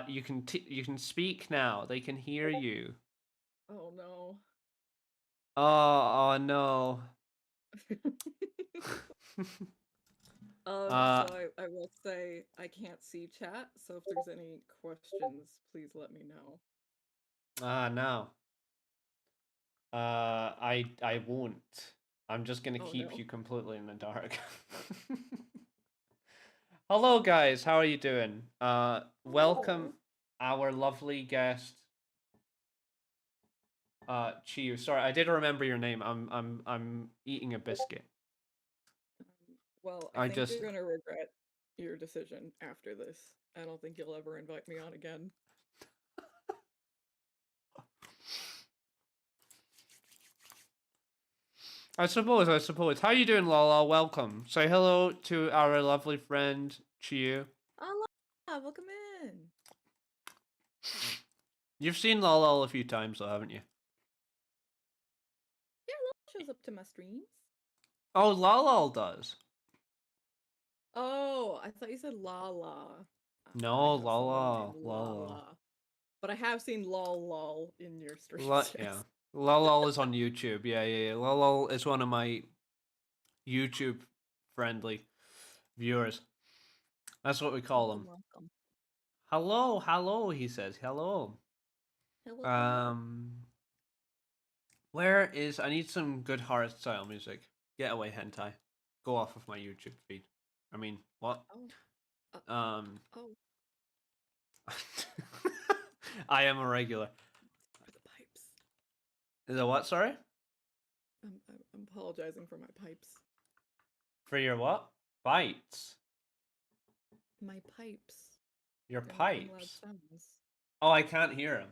You can speak now. They can hear you. Oh no. Oh no. So I will say I can't see chat, so if there's any questions, please let me know. No. I won't. I'm just gonna keep you completely in the dark. Hello guys, how are you doing? Welcome our lovely guest. Chiu. Sorry, I did remember your name. I'm eating a biscuit. Well, I think you're gonna regret your decision after this. I don't think you'll ever invite me on again. I suppose. How you doing, Lala? Welcome. Say hello to our lovely friend, Chiu. Hola! Welcome in! You've seen Lala a few times, though, haven't you? Yeah, Lala shows up to my streams. Oh, Lala does? Oh, I thought you said Lala. No, Lala. But I have seen lol in your streams. Yes. Yeah. Lala is on YouTube. Yeah. Lala is one of my YouTube friendly viewers. That's what we call them. Welcome. Hello, he says. Hello. Hello. Where is... I need some good hard style music. Get away, hentai. Go off of my YouTube feed. I mean, what? Oh. I am a regular. For the pipes. Is it what, sorry? I'm apologizing for my pipes. For your what? Bites? My pipes. Your pipes? Oh, I can't hear him.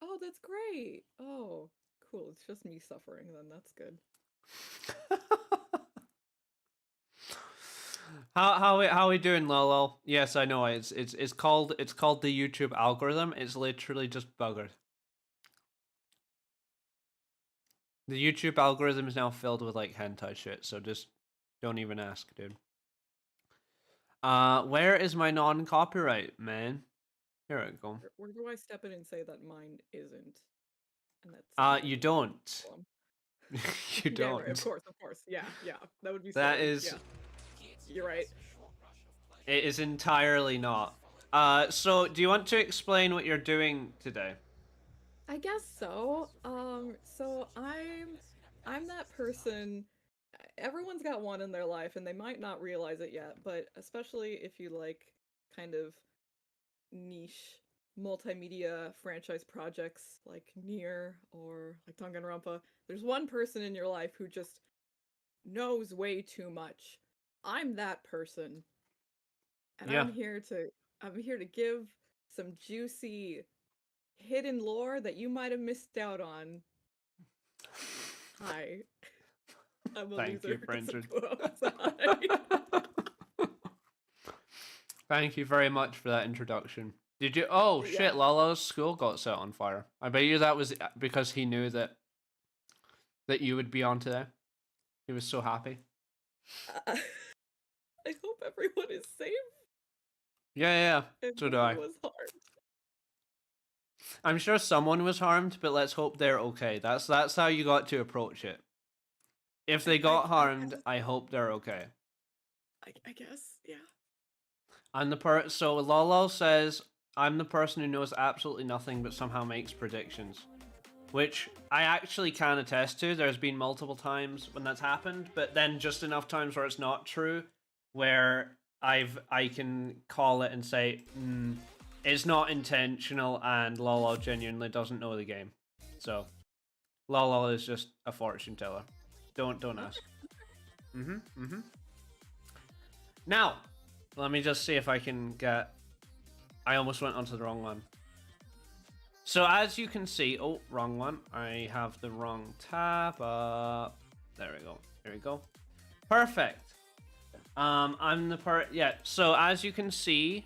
Oh, that's great. Oh, cool. It's just me suffering then. That's good. How we doing, Lolo? Yes, I know. It's called the YouTube algorithm. It's literally just buggered. The YouTube algorithm is now filled with like hentai shit, so just don't even ask, dude. Where is my non-copyright, man? Here we go. Where do I step in and say that mine isn't? And that's You don't. problem. You Yeah, right. Of don't. course. Yeah. That would be That silly. is. Yeah. You're right. It is entirely not. So do you want to explain what you're doing today? I guess so. So I'm that person. Everyone's got one in their life, and they might not realize it yet, but especially if you like kind of niche multimedia franchise projects like Nier or like Danganronpa, there's one person in your life who just knows way too much. I'm that person, and Yeah. I'm here to give some juicy hidden lore that you might have missed out on. Hi, I'm a Thank loser you who for doesn't answering. go outside. Thank you very much for that introduction. Did you? Oh Yeah. shit! Lala's school got set on fire. I bet you that was because he knew that you would be on today. He was so happy. I hope everyone is safe Yeah. and So no do one I. was harmed. I'm sure someone was harmed, but let's hope they're okay. That's how you got to approach it. If they got harmed, I hope they're okay. I guess, yeah. I'm so Lolo says I'm the person who knows absolutely nothing but somehow makes predictions, which I actually can attest to. There's been multiple times when that's happened, but then just enough times where it's not true, where I can call it and say it's not intentional, and Lolo genuinely doesn't know the game. So Lolo is just a fortune teller. Don't ask. Now, let me just see if I can get. I almost went onto the wrong one. So as you can see, oh, wrong one. I have the wrong tab up. There we go. Here we go. Perfect. I'm the yeah. So as you can see,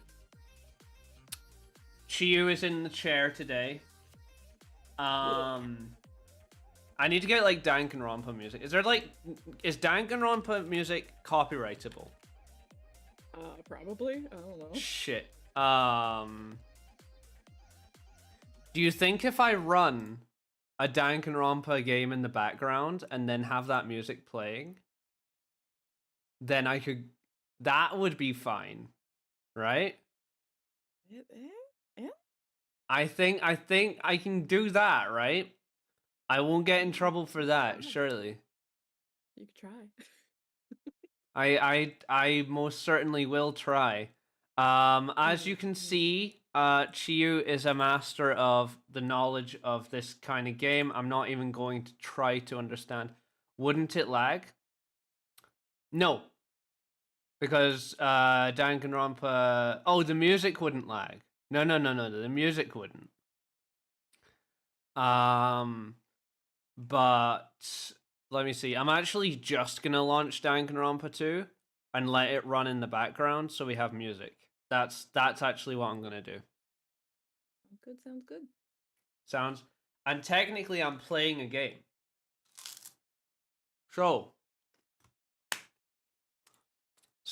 Chiu is in the chair today. I need to get like Danganronpa music. Is Danganronpa music copyrightable? Probably. I don't know. Shit. Do you think if I run a Danganronpa game in the background and then have that music playing, then I could... That would be fine, right? Yeah. I think I can do that, right? I won't get in trouble for that, surely. You could try. I most certainly will try. As you can see, Chiu is a master of the knowledge of this kind of game. I'm not even going to try to understand. Wouldn't it lag? No. Because Danganronpa... Oh, the music wouldn't lag. No, the music wouldn't. But let me see. I'm actually just gonna launch Danganronpa 2 and let it run in the background so we have music. That's actually what I'm gonna do. Sounds good. Sounds. And technically, I'm playing a game. So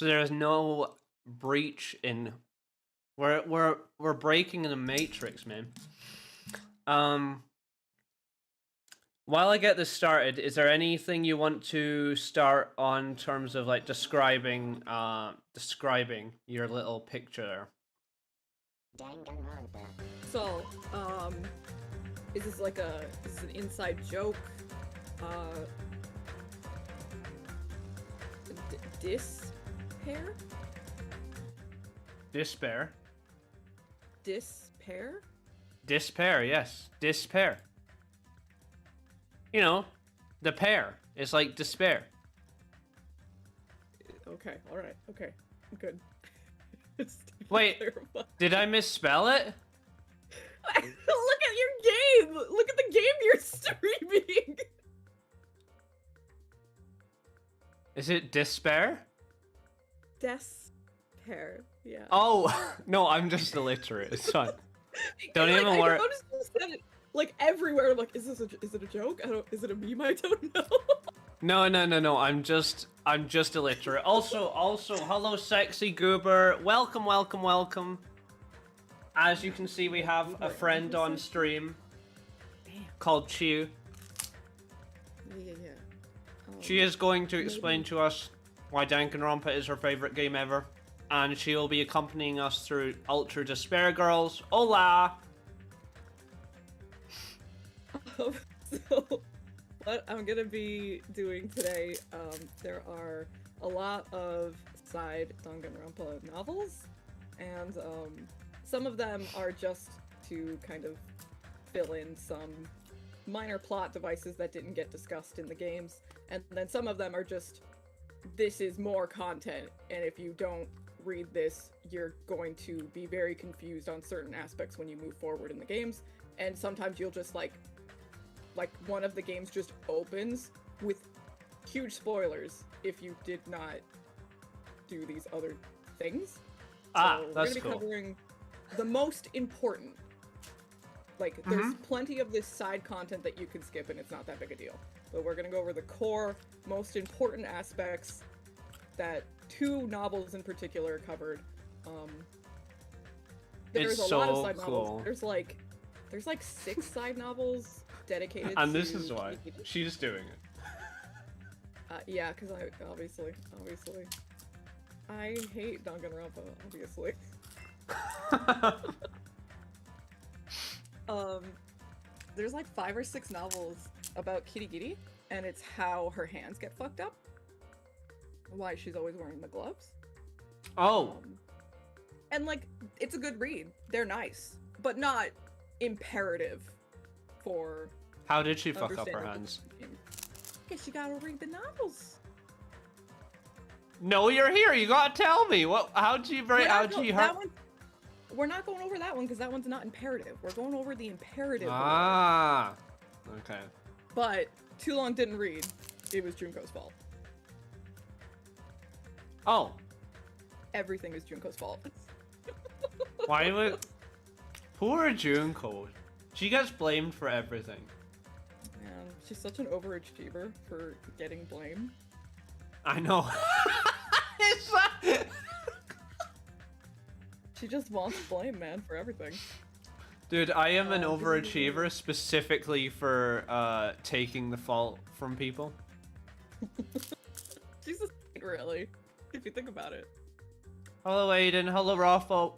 there is no breach in. We're breaking the matrix, man. While I get this started, is there anything you want to start on terms of like describing your little picture there? So, is this an inside joke? Dispair? Despair. Dispair? Despair, yes. Despair. You know, the pair. It's like despair. Okay, alright, okay. Good. Wait, did I misspell it? Look at your game! Look at the game you're streaming! Is it DISPAIR? Despair, yeah. Oh, no, I'm just illiterate. It's fine. Don't even I worry. noticed you said it, like, everywhere. I'm like, is it a joke? Is it a meme? I don't know. No. I'm just illiterate. Also, hello, sexy goober. Welcome. As you can see, we have a friend on stream called Chiu. Yeah. She is going to explain to us why Danganronpa is her favorite game ever, and she will be accompanying us through Ultra Despair Girls. Hola! So, what I'm gonna be doing today, there are a lot of side Danganronpa novels, and some of them are just to kind of fill in some minor plot devices that didn't get discussed in the games, and then some of them are just, this is more content, and if you don't read this, you're going to be very confused on certain aspects when you move forward in the games, and sometimes you'll just like one of the games just opens with huge spoilers if you did not do these other things. Ah, so that's we're gonna be cool. covering the most important. Like, there's plenty of this side content that you can skip and it's not that big a deal. But we're gonna go over the core, most important aspects that 2 novels in particular covered. There's It's a lot of so side cool. novels. There's like 6 side novels dedicated And to this is why she's doing it. yeah, because I obviously I hate Danganronpa, obviously. There's like 5 or 6 novels about Kirigiri, and it's how her hands get fucked up. Why she's always wearing the gloves. Oh. And like, it's a good read. They're nice, but not imperative for. How did she fuck up her hands? Guess you gotta read the novels. No, you're here. You gotta tell me. What? How'd you break? How'd you hurt? We're not going over that one because that one's not imperative. We're going over the imperative. Ah. Okay. But too long didn't read. It was Junko's fault. Oh. Everything is Junko's fault. Why would? Poor Junko. She gets blamed for everything. Man, she's such an overachiever for getting blamed. I know. She just wants blame, man, for everything. Dude, I am an overachiever specifically for taking the fault from people. She's a saint, really, if you think about it. Hello, Aiden. Hello, Raffo.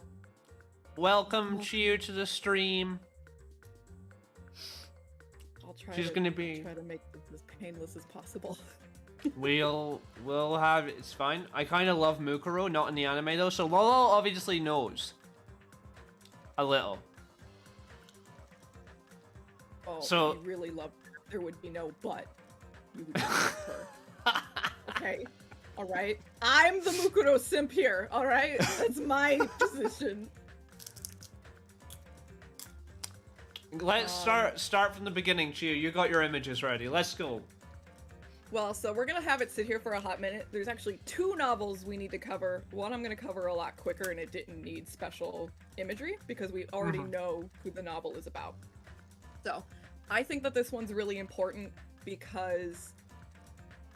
Welcome, Chiu, to the stream. I'll try She's to gonna be. try to make this as painless as possible. We'll have it's fine. I kind of love Mukuro, not in the anime though. So Lolo obviously knows a little. Oh, so if you really loved her, there would be no but. You would love her. Okay, all right. I'm the Mukuro simp here. All right, that's my position. Let's start from the beginning, Chiu. You got your images ready. Let's go. Well, so we're gonna have it sit here for a hot minute. There's actually 2 novels we need to cover. One I'm gonna cover a lot quicker and it didn't need special imagery because we already know who the novel is about. So, I think that this one's really important because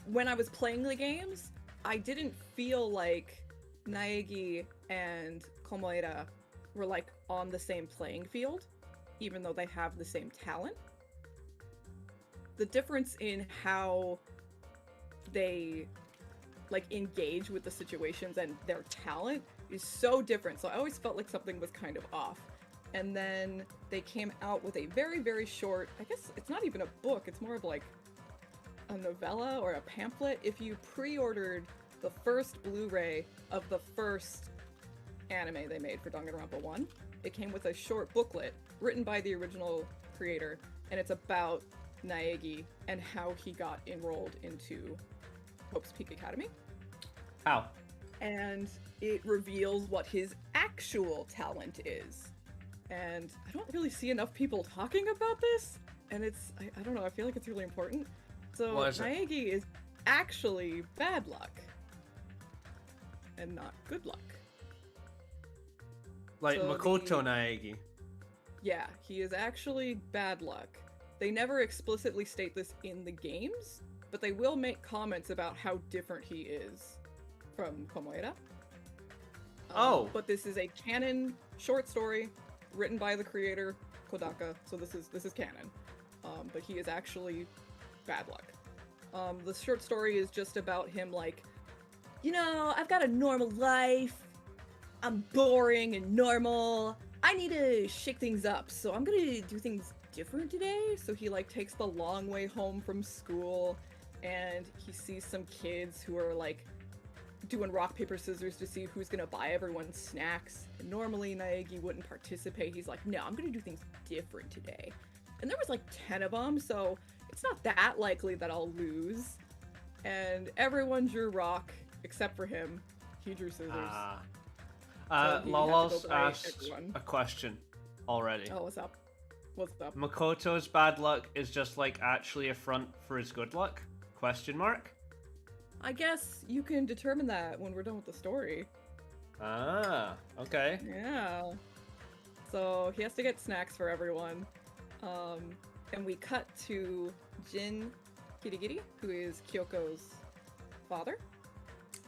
when I was playing the games, I didn't feel like Naegi and Komoeda were like on the same playing field, even though they have the same talent. The difference in how they like engage with the situations and their talent is so different. So I always felt like something was kind of off. And then they came out with a very, very short, I guess it's not even a book, it's more of like a novella or a pamphlet. If you pre-ordered the first Blu-ray of the first anime they made for Danganronpa 1, it came with a short booklet written by the original creator, and it's about Naegi and how he got enrolled into Hope's Peak Academy. How? And it reveals what his actual talent is. and I don't really see enough people talking about this, and I don't know, I feel like it's really important. So What is it? Naegi is actually bad luck, and not good luck. Like So Makoto Naegi. Yeah, he is actually bad luck. They never explicitly state this in the games, but they will make comments about how different he is from Komoeda. Oh. But this is a canon short story written by the creator Kodaka, so this is canon. But he is actually bad luck. The short story is just about him like, I've got a normal life. I'm boring and normal. I need to shake things up, so I'm gonna do things different today. So he like takes the long way home from school, and he sees some kids who are like doing rock paper scissors to see who's gonna buy everyone snacks. And normally Naegi wouldn't participate. He's like, no, I'm gonna do things different today. And there was like 10 of them, so it's not that likely that I'll lose. And everyone drew rock except for him. He drew scissors. So he had to Lala's go by asked everyone. a question already. Oh, what's up? What's up? Makoto's bad luck is just like actually a front for his good luck? Question mark? I guess you can determine that when we're done with the story. Ah, okay. Yeah. So he has to get snacks for everyone. And we cut to Jin Kirigiri, who is Kyoko's father.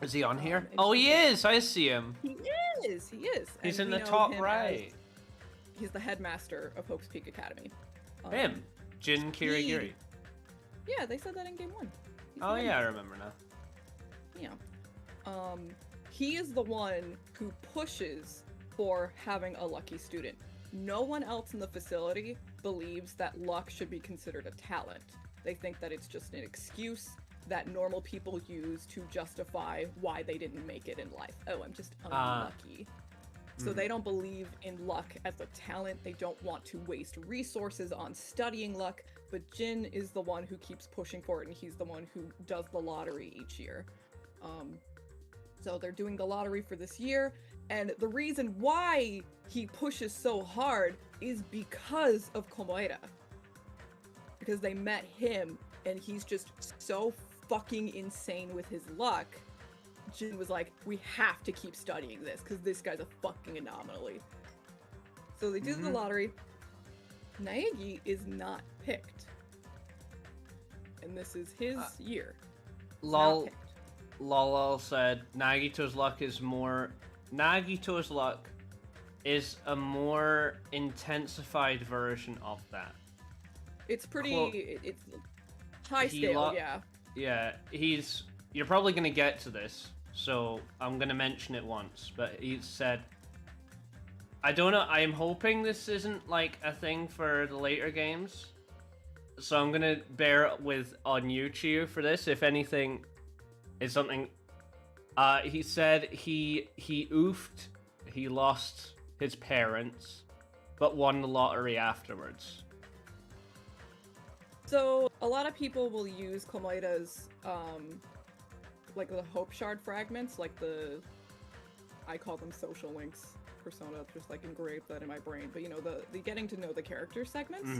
Is he on here? and Oh, he is! I see him. He is! He's And in we the know top him right. he's the headmaster of Hope's Peak Academy. Him. Jin Kirigiri. Yeah, they said that in game 1. He's the Oh, yeah, I headmaster. remember now. Yeah. He is the one who pushes for having a lucky student. No one else in the facility believes that luck should be considered a talent. They think that it's just an excuse that normal people use to justify why they didn't make it in life. Oh, I'm just unlucky. So they don't believe in luck as a talent. They don't want to waste resources on studying luck, but Jin is the one who keeps pushing for it, and he's the one who does the lottery each year. So they're doing the lottery for this year, and the reason why he pushes so hard is because of Komoeda. Because they met him, and he's just so fucking insane with his luck. Jin was like, we have to keep studying this, because this guy's a fucking anomaly. So they do the lottery. Naegi is not picked. And this is his year. He's not Lol. picked. Lol said Nagito's luck is a more intensified version of that. It's pretty, Quote, it's high scale, yeah. Yeah, you're probably gonna get to this, so I'm gonna mention it once, but he said, I don't know, I'm hoping this isn't like a thing for the later games, so I'm gonna bear with on you, Chiu, for this, if anything is something. He said he oofed, he lost his parents, but won the lottery afterwards. So a lot of people will use Komoeda's like the Hope Shard fragments, like I call them social links persona, just like engraved that in my brain. But the getting to know the character segments.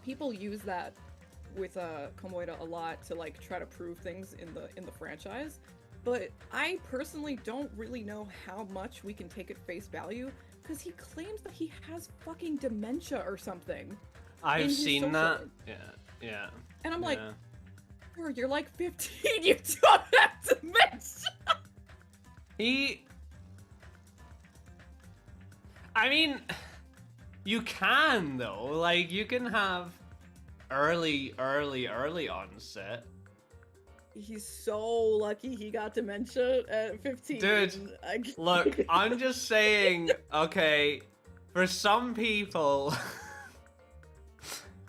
People use that with Komoeda a lot to like try to prove things in the franchise. But I personally don't really know how much we can take at face value, because he claims that he has fucking dementia or something. I've seen that. Link. Yeah. And I'm like, "Girl, you're like 15, you don't have dementia." I mean, you can though. Like, you can have early onset. He's so lucky he got dementia at 15. Dude, look, I'm just saying, okay, for some people,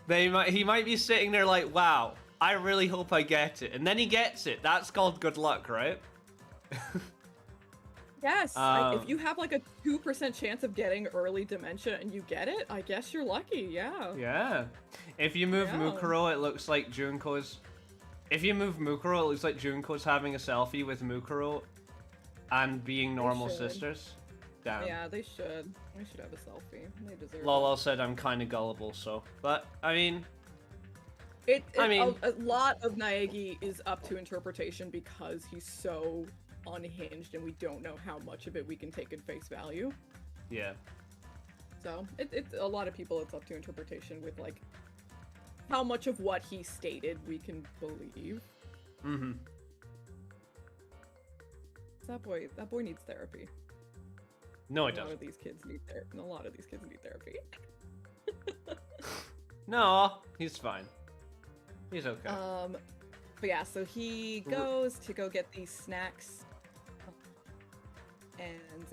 he might be sitting there like, wow, I really hope I get it. And then he gets it. That's called good luck, right? Yes, if you have like a 2% chance of getting early dementia and you get it, I guess you're lucky, yeah. Yeah. If you move Mukuro, it looks like Junko's... If you move Mukuro, it looks like Junko's having a selfie with Mukuro and being normal sisters. Damn. Yeah, they should. They should have a selfie. They deserve Lolo it. said I'm kind of gullible, so. But, I mean... A lot of Naegi is up to interpretation because he's so unhinged and we don't know how much of it we can take at face value. Yeah. So, it's a lot of people it's up to interpretation with, like, how much of what he stated we can believe. Mm-hmm. That boy needs therapy. No, it A lot doesn't. of these kids need therapy. A lot of these kids need therapy. No, he's fine. He's okay. But yeah, so he goes to go get these snacks. And,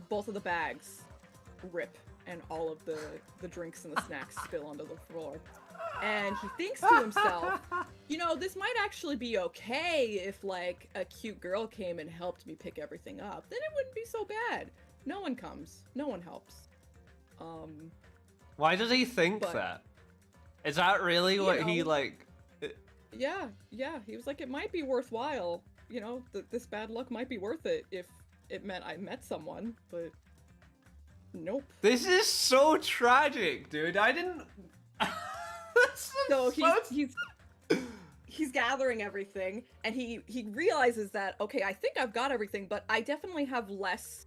both of the bags rip, and all of the drinks and the snacks spill onto the floor. And he thinks to himself, you know, this might actually be okay if, like, a cute girl came and helped me pick everything up. Then it wouldn't be so bad. No one comes. No one helps. Why does he think that? Is that really what he, like... Yeah. He was like, it might be worthwhile. You know, this bad luck might be worth it if it meant I met someone, but... Nope. This is so tragic, dude. I didn't... So he's gathering everything, and he realizes that, okay, I think I've got everything, but I definitely have less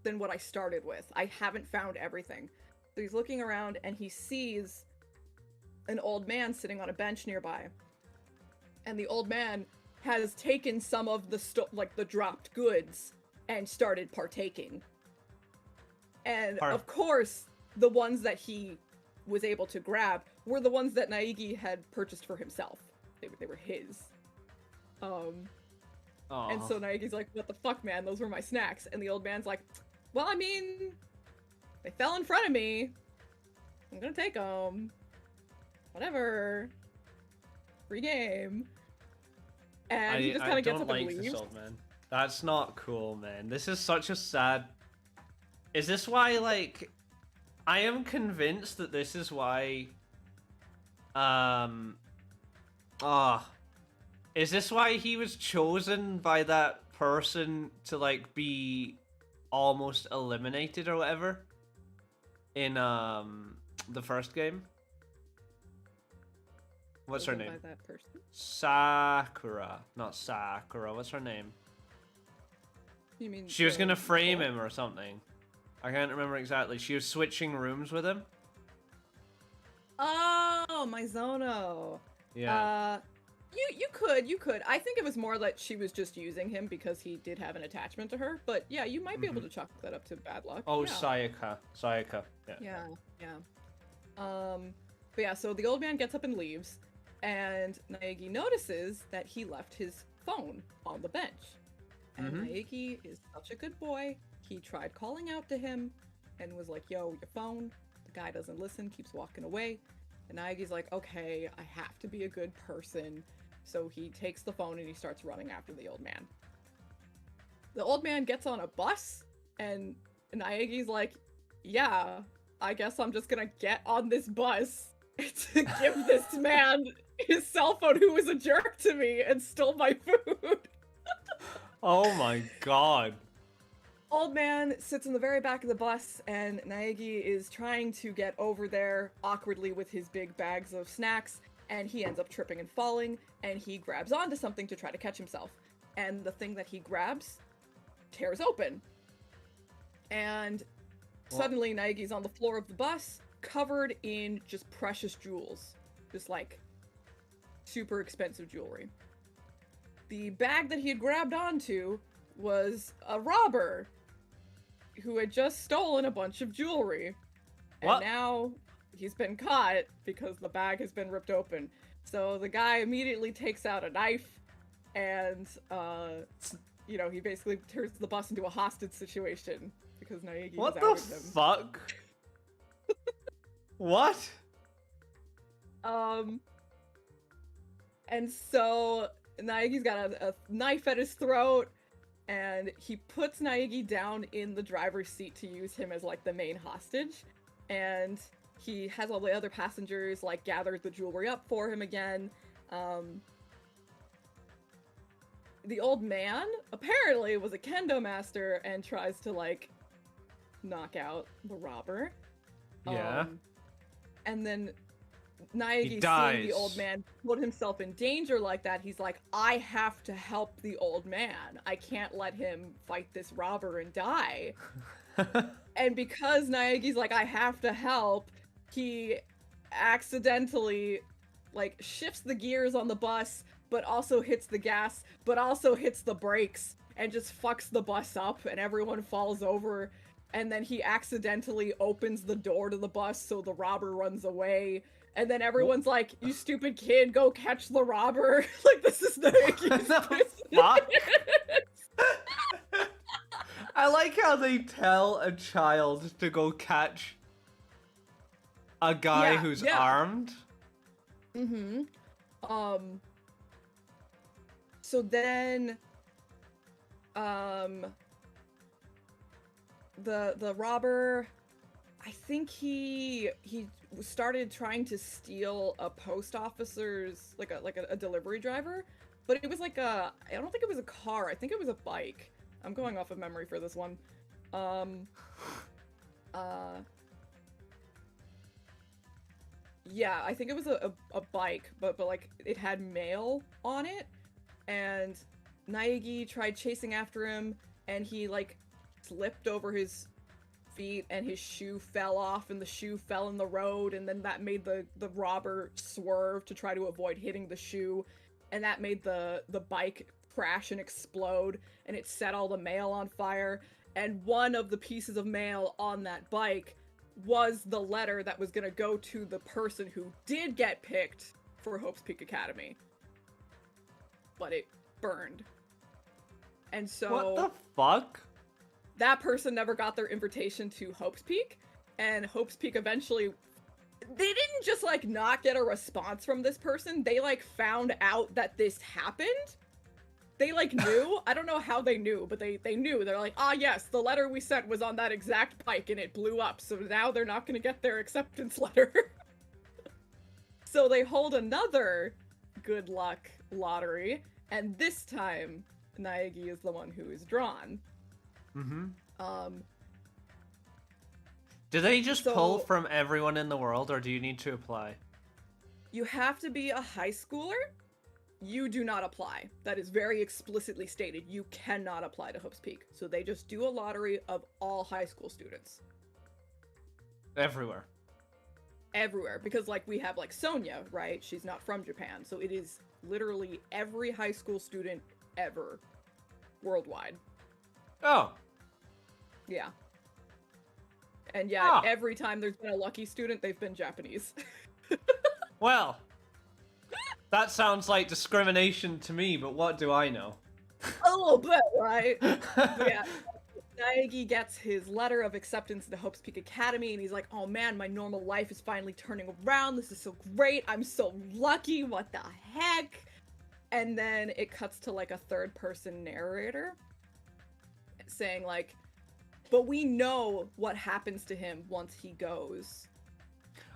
than what I started with. I haven't found everything. So he's looking around, and he sees an old man sitting on a bench nearby. And the old man has taken some of the the dropped goods and started partaking. And of course, the ones that he was able to grab were the ones that Naegi had purchased for himself. They were his. And so Naegi's like, what the fuck, man? Those were my snacks. And the old man's like, well, I mean, they fell in front of me. I'm gonna take them. Whatever. Free game. And he just kind of gets up and leaves. This old man. That's not cool, man. This is such a sad... Is this why, like... I am convinced that this is why... Is this why he was chosen by that person to, like, be almost eliminated or whatever? In, the first game? What's her name? By that person? Sakura. Not Sakura. What's her name? You mean she was gonna frame him or something. I can't remember exactly. She was switching rooms with him. Oh, Mizono. Yeah. You could. I think it was more that she was just using him because he did have an attachment to her. But yeah, you might be able to chalk that up to bad luck. Oh, yeah. Sayaka. Yeah. But yeah, so the old man gets up and leaves, and Naegi notices that he left his phone on the bench. And Naegi is such a good boy. He tried calling out to him and was like, yo, your phone. The guy doesn't listen, keeps walking away. And Naegi's like, okay, I have to be a good person. So he takes the phone and he starts running after the old man. The old man gets on a bus, and Naegi's like, yeah, I guess I'm just gonna get on this bus to give this man his cell phone who was a jerk to me and stole my food. Oh my god. Old man sits in the very back of the bus, and Naegi is trying to get over there awkwardly with his big bags of snacks, and he ends up tripping and falling, and he grabs onto something to try to catch himself. And the thing that he grabs tears open. And suddenly Naegi's on the floor of the bus, covered in just precious jewels. Just like super expensive jewelry. The bag that he had grabbed onto was a robber who had just stolen a bunch of jewelry. And now he's been caught because the bag has been ripped open. So the guy immediately takes out a knife and, you know, he basically turns the bus into a hostage situation because Naegi what has outed the him. fuck? What? And so Naegi's got a knife at his throat, and he puts Naegi down in the driver's seat to use him as, like, the main hostage. And he has all the other passengers, like, gather the jewelry up for him again. the old man apparently was a kendo master and tries to like knock out the robber. Yeah. And then He Naegi, seeing dies. the old man put himself in danger like that, he's like, I have to help the old man. I can't let him fight this robber and die. And because Naegi's like, I have to help, he accidentally like shifts the gears on the bus, but also hits the gas, but also hits the brakes, and just fucks the bus up, and everyone falls over. And then he accidentally opens the door to the bus, so the robber runs away. And then everyone's like, you stupid kid, go catch the robber. Like, this is Naegi's Fuck. I like how they tell a child to go catch a guy who's armed. Mm-hmm. So then, the robber, I think he started trying to steal a post officer's, like a delivery driver, but it was like I don't think it was a car, I think it was a bike. I'm going off of memory for this one. Yeah, I think it was a bike, but like it had mail on it, and Naegi tried chasing after him, and he like slipped over his feet, and his shoe fell off, and the shoe fell in the road, and then that made the robber swerve to try to avoid hitting the shoe, and that made the bike crash and explode, and it set all the mail on fire, and one of the pieces of mail on that bike was the letter that was gonna go to the person who did get picked for Hope's Peak Academy. But it burned. And so... What the fuck? That person never got their invitation to Hope's Peak, and Hope's Peak eventually... They didn't just, like, not get a response from this person, they, like, found out that this happened. They, like, knew. I don't know how they knew, but they knew. They're like, ah, yes, the letter we sent was on that exact bike, and it blew up, so now they're not gonna get their acceptance letter. So they hold another good luck lottery, and this time, Naegi is the one who is drawn. Mm-hmm. Do they just pull from everyone in the world, or do you need to apply? You have to be a high schooler. You do not apply. That is very explicitly stated. You cannot apply to Hope's Peak. So they just do a lottery of all high school students. Everywhere. Everywhere. Because, like, we have, like, Sonia, right? She's not from Japan. So it is literally every high school student ever. Worldwide. Oh. Yeah. And yeah, every time there's been a lucky student, they've been Japanese. Well, that sounds like discrimination to me, but what do I know? A little bit, right? But yeah, Naegi gets his letter of acceptance to Hope's Peak Academy, and he's like, oh man, my normal life is finally turning around, this is so great, I'm so lucky, what the heck? And then it cuts to, like, a third-person narrator saying, like, but we know what happens to him once he goes.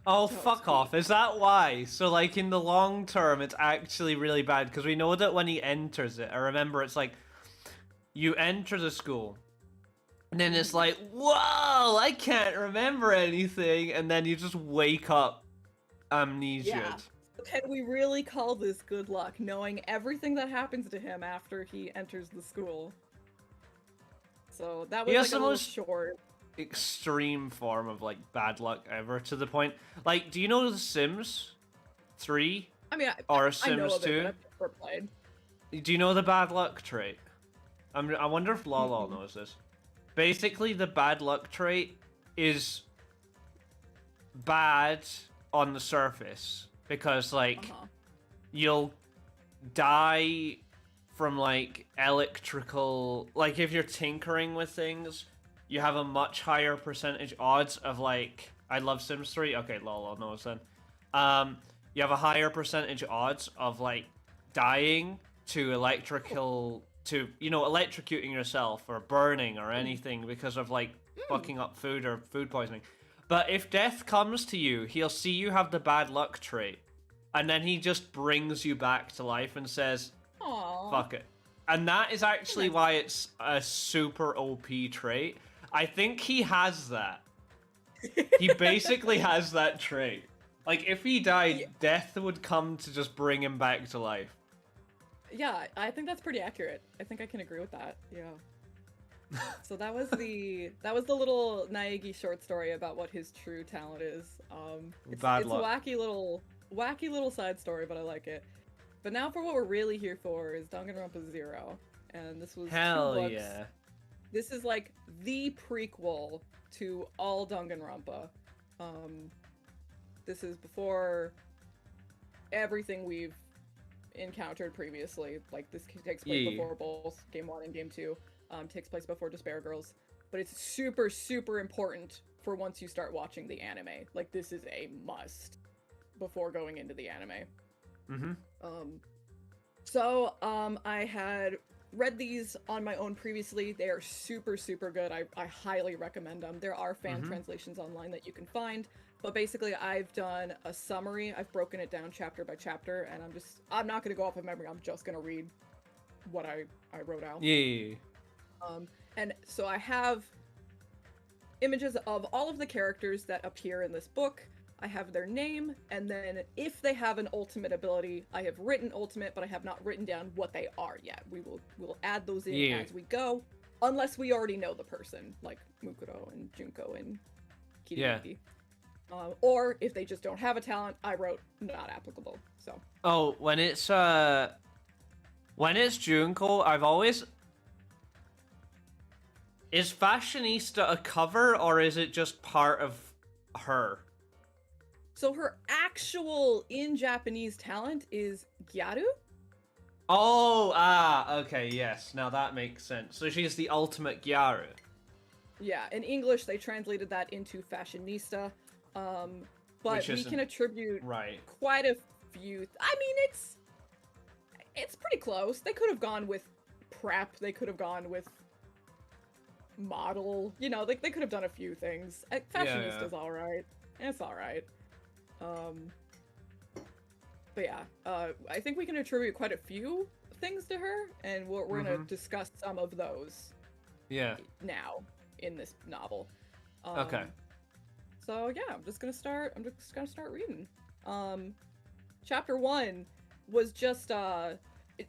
Oh, fuck off. Is that why? So, like, in the long term, it's actually really bad, because we know that when he enters it, I remember it's like, you enter the school, and then it's like, whoa, I can't remember anything, and then you just wake up amnesiaed. Yeah. Can we really call this good luck, knowing everything that happens to him after he enters the school? So that was like a little short. Extreme form of, like, bad luck ever, to the point, like, do you know The Sims 3? I mean, or I Sims know of 2? it, but I've never played. Do you know the bad luck trait? I wonder if Lala knows this. Basically, the bad luck trait is bad on the surface, because, like, you'll die from, like, electrical, like, if you're tinkering with things, you have a much higher percentage odds of, like, I love Sims 3? Okay, lol, knows then. You have a higher percentage odds of, like, dying to electrical, to, you know, electrocuting yourself, or burning, or anything, because of, like, fucking up food, or food poisoning. But if death comes to you, he'll see you have the bad luck trait, and then he just brings you back to life and says, aww, fuck it. And that is actually why it's a super OP trait. I think he has that. He basically has that trait. Like, if he died, death would come to just bring him back to life. Yeah, I think that's pretty accurate. I think I can agree with that. Yeah. So that was the little Naegi short story about what his true talent is. It's Bad a luck. wacky little side story, but I like it. But now for what we're really here for is Danganronpa 0. And this was 2 books. Yeah. This is like the prequel to all Danganronpa. This is before everything we've encountered previously. Like, this takes place before both Game 1 and Game 2. Takes place before Despair Girls. But it's super, super important for once you start watching the anime. Like, this is a must before going into the anime. So I had read these on my own previously. They are super, super good. I highly recommend them. There are fan translations online that you can find. But basically, I've done a summary. I've broken it down chapter by chapter, and I'm not going to go off of memory. I'm just going to read what I wrote out. Yeah. And so I have images of all of the characters that appear in this book. I have their name, and then if they have an ultimate ability, I have written ultimate, but I have not written down what they are yet. We'll add those in as we go, unless we already know the person, like Mukuro and Junko and Kiriki. Or if they just don't have a talent, I wrote not applicable. So. Oh, when it's Junko, I've always. Is Fashionista a cover, or is it just part of her? So her actual in Japanese talent is Gyaru. Oh, okay, yes. Now that makes sense. So she's the ultimate Gyaru. Yeah, in English they translated that into Fashionista. But we can attribute quite a few. I mean, it's pretty close. They could have gone with prep. They could have gone with model. You know, they could have done a few things. Fashionista's all right. It's all right. But yeah, I think we can attribute quite a few things to her, and we're gonna discuss some of those. Yeah. Now in this novel. Okay. So yeah, I'm just gonna start reading. Chapter 1 was just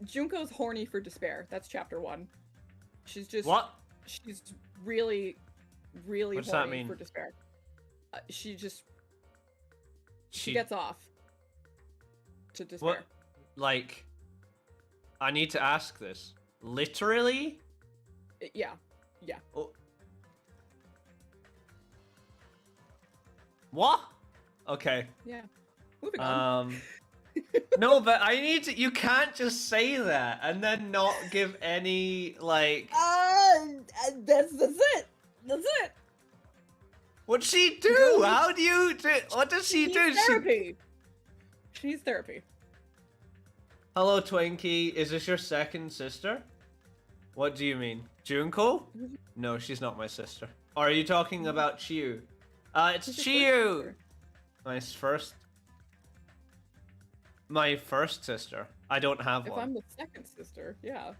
Junko's horny for despair. That's chapter 1. She's just she's really, really What's horny that mean? for despair. She gets off to despair. What? Like, I need to ask this. Literally? Yeah. Oh. What? Okay. Yeah. Moving on. No, but I need to. You can't just say that and then not give any like. That's it. That's it. What's she do? How do you do? What does she do? Therapy. She needs therapy. Hello, Twinkie. Is this your second sister? What do you mean, Junko? No, she's not my sister. Or are you talking about Chiu? It's Chiu. My first sister. I don't have one. If I'm the second sister, yeah.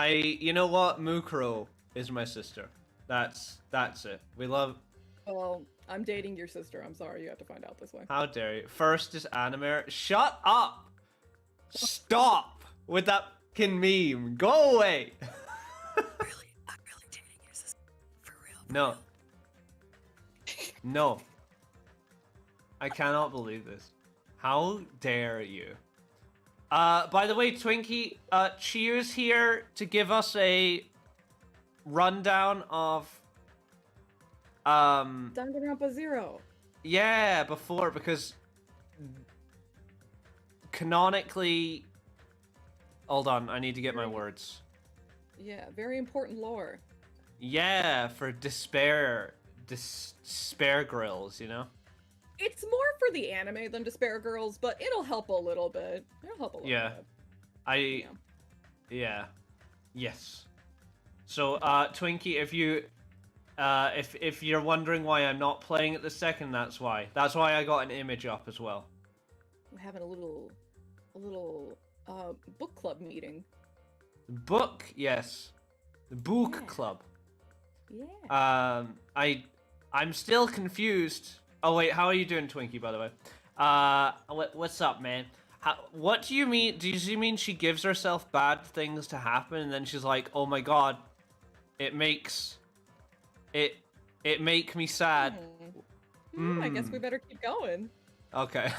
You know what? Mukuro is my sister. That's it. We love. Well, I'm dating your sister. I'm sorry you have to find out this way. How dare you? First is anime. Shut up! Stop with that fucking meme. Go away. I'm really dating your sister. For real. No. No. I cannot believe this. How dare you? By the way, Twinkie, Chiu's here to give us a rundown of Danganronpa 0. Yeah, because canonically, hold on, I need to get my words. Yeah, very important lore. Yeah, for despair grills, you know. It's more for the anime than Despair Girls, but it'll help a little bit. It'll help a little bit. Yeah. Yes. So, Twinkie, if you're wondering why I'm not playing it the second, that's why. That's why I got an image up as well. I'm having a little book club meeting. Book, yes. The book Yeah. club. Yeah. I'm still confused. Oh wait, how are you doing, Twinkie? By the way, what's up, man? What do you mean? Do you mean she gives herself bad things to happen, and then she's like, "Oh my god, it makes it it make me sad." I guess we better keep going. Okay.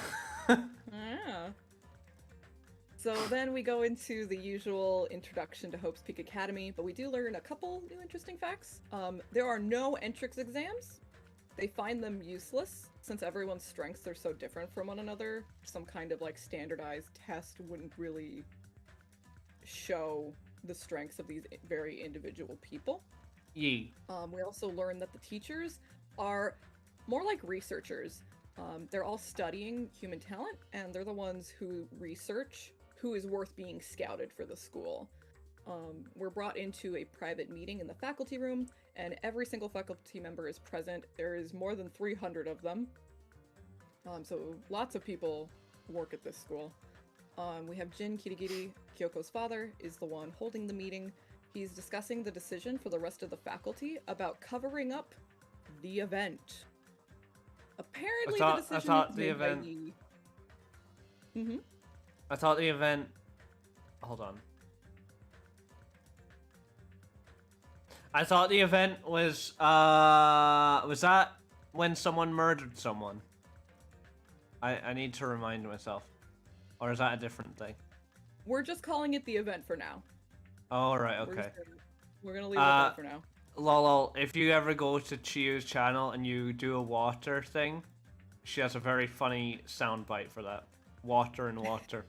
Yeah. So then we go into the usual introduction to Hope's Peak Academy, but we do learn a couple new interesting facts. There are no entrance exams. They find them useless since everyone's strengths are so different from one another. Some kind of like standardized test wouldn't really show the strengths of these very individual people. Yee. We also learn that the teachers are more like researchers. They're all studying human talent, and they're the ones who research who is worth being scouted for the school. We're brought into a private meeting in the faculty room, and every single faculty member is present. There is more than 300 of them. So lots of people work at this school. We have Jin Kirigiri, Kyoko's father, is the one holding the meeting. He's discussing the decision for the rest of the faculty about covering up the event. Apparently, the decision I thought was the made event. by the... I thought the event. Hold on. I thought the event was that when someone murdered someone? I need to remind myself. Or is that a different thing? We're just calling it the event for now. Oh, right, okay. We're gonna leave it at that for now. Lol, if you ever go to Chiu's channel and you do a water thing, she has a very funny soundbite for that. Water and water.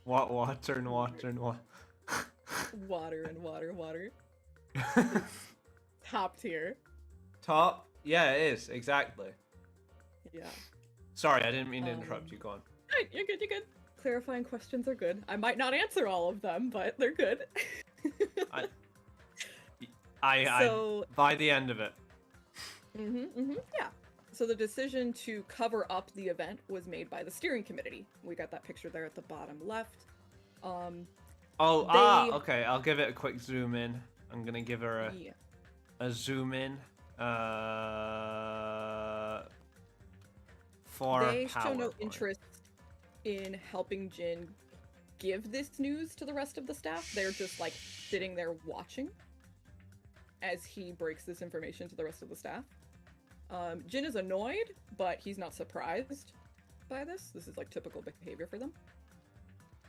Water and water and water. Water and water, water. Top tier. Top? Yeah, it is, exactly. Yeah. Sorry, I didn't mean to interrupt you. Go on. Hey, you're good, you're good. Clarifying questions are good. I might not answer all of them, but they're good. I by the end of it. Yeah. So the decision to cover up the event was made by the steering committee. We got that picture there at the bottom left. Okay. I'll give it a quick zoom in. I'm gonna give her a zoom in. They show no interest in helping Jin give this news to the rest of the staff. They're just like sitting there watching as he breaks this information to the rest of the staff. Jin is annoyed, but he's not surprised by this. This is like typical behavior for them.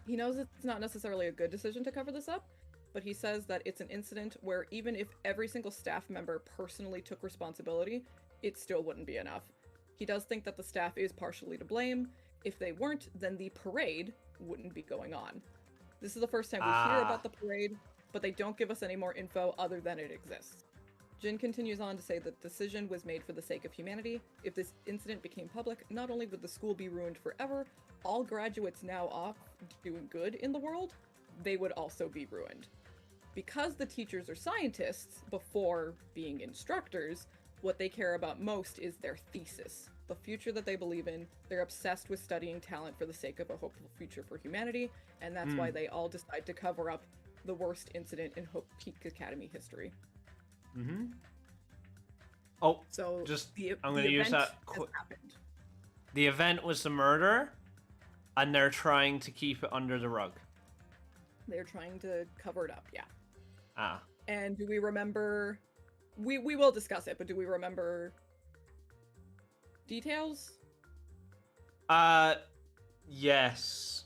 He knows it's not necessarily a good decision to cover this up, but he says that it's an incident where even if every single staff member personally took responsibility, it still wouldn't be enough. He does think that the staff is partially to blame. If they weren't, then the parade wouldn't be going on. This is the first time we hear about the parade, but they don't give us any more info other than it exists. Jin continues on to say that the decision was made for the sake of humanity. If this incident became public, not only would the school be ruined forever, all graduates now off doing good in the world, they would also be ruined. Because the teachers are scientists before being instructors, what they care about most is their thesis, the future that they believe in. They're obsessed with studying talent for the sake of a hopeful future for humanity, and that's why they all decide to cover up the worst incident in Hope Peak Academy history. Oh, so I'm going to use that. The event was the murder, and they're trying to keep it under the rug. They're trying to cover it up, yeah. Ah. And do we remember... We will discuss it, but do we remember details? Yes.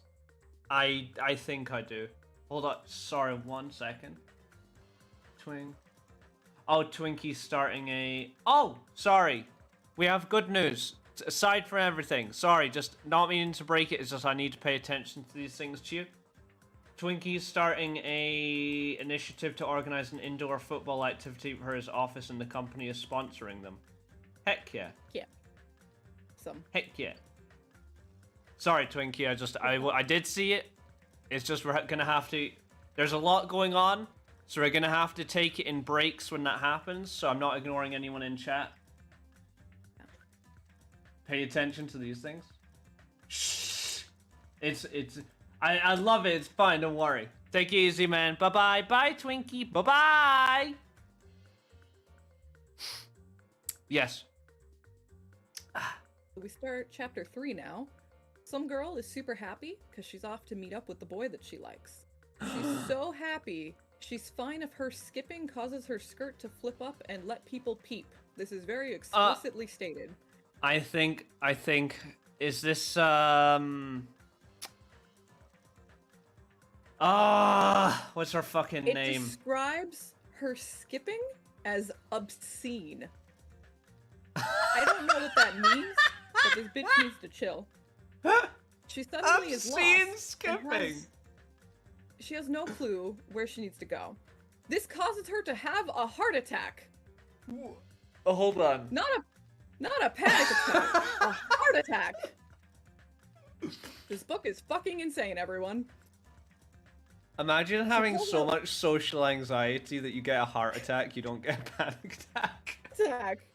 I think I do. Hold on. Sorry, 1 second. Twinkie's starting a... Oh, sorry. We have good news. Aside from everything. Sorry, just not meaning to break it. It's just I need to pay attention to these things, Chiu. Twinkie's starting a initiative to organize an indoor football activity for his office, and the company is sponsoring them. Heck yeah. Yeah. Heck yeah. Sorry, Twinkie. I did see it. It's just we're gonna have to... There's a lot going on, so we're gonna have to take it in breaks when that happens, so I'm not ignoring anyone in chat. Pay attention to these things. Shh. It's I love it. It's fine. Don't worry. Take it easy, man. Bye-bye. Bye, Twinkie. Bye-bye. Yes. We start chapter 3 now. Some girl is super happy because she's off to meet up with the boy that she likes. She's so happy, she's fine if her skipping causes her skirt to flip up and let people peep. This is very explicitly stated. I think, is this, what's her fucking It name? describes her skipping as obscene. I don't know what that means, but this bitch needs to chill. She suddenly is lost. Obscene skipping! She has no clue where she needs to go. This causes her to have a heart attack. Oh, hold on. Not a panic attack, a heart attack. This book is fucking insane, everyone. Imagine having so much social anxiety that you get a heart attack, you don't get a panic attack.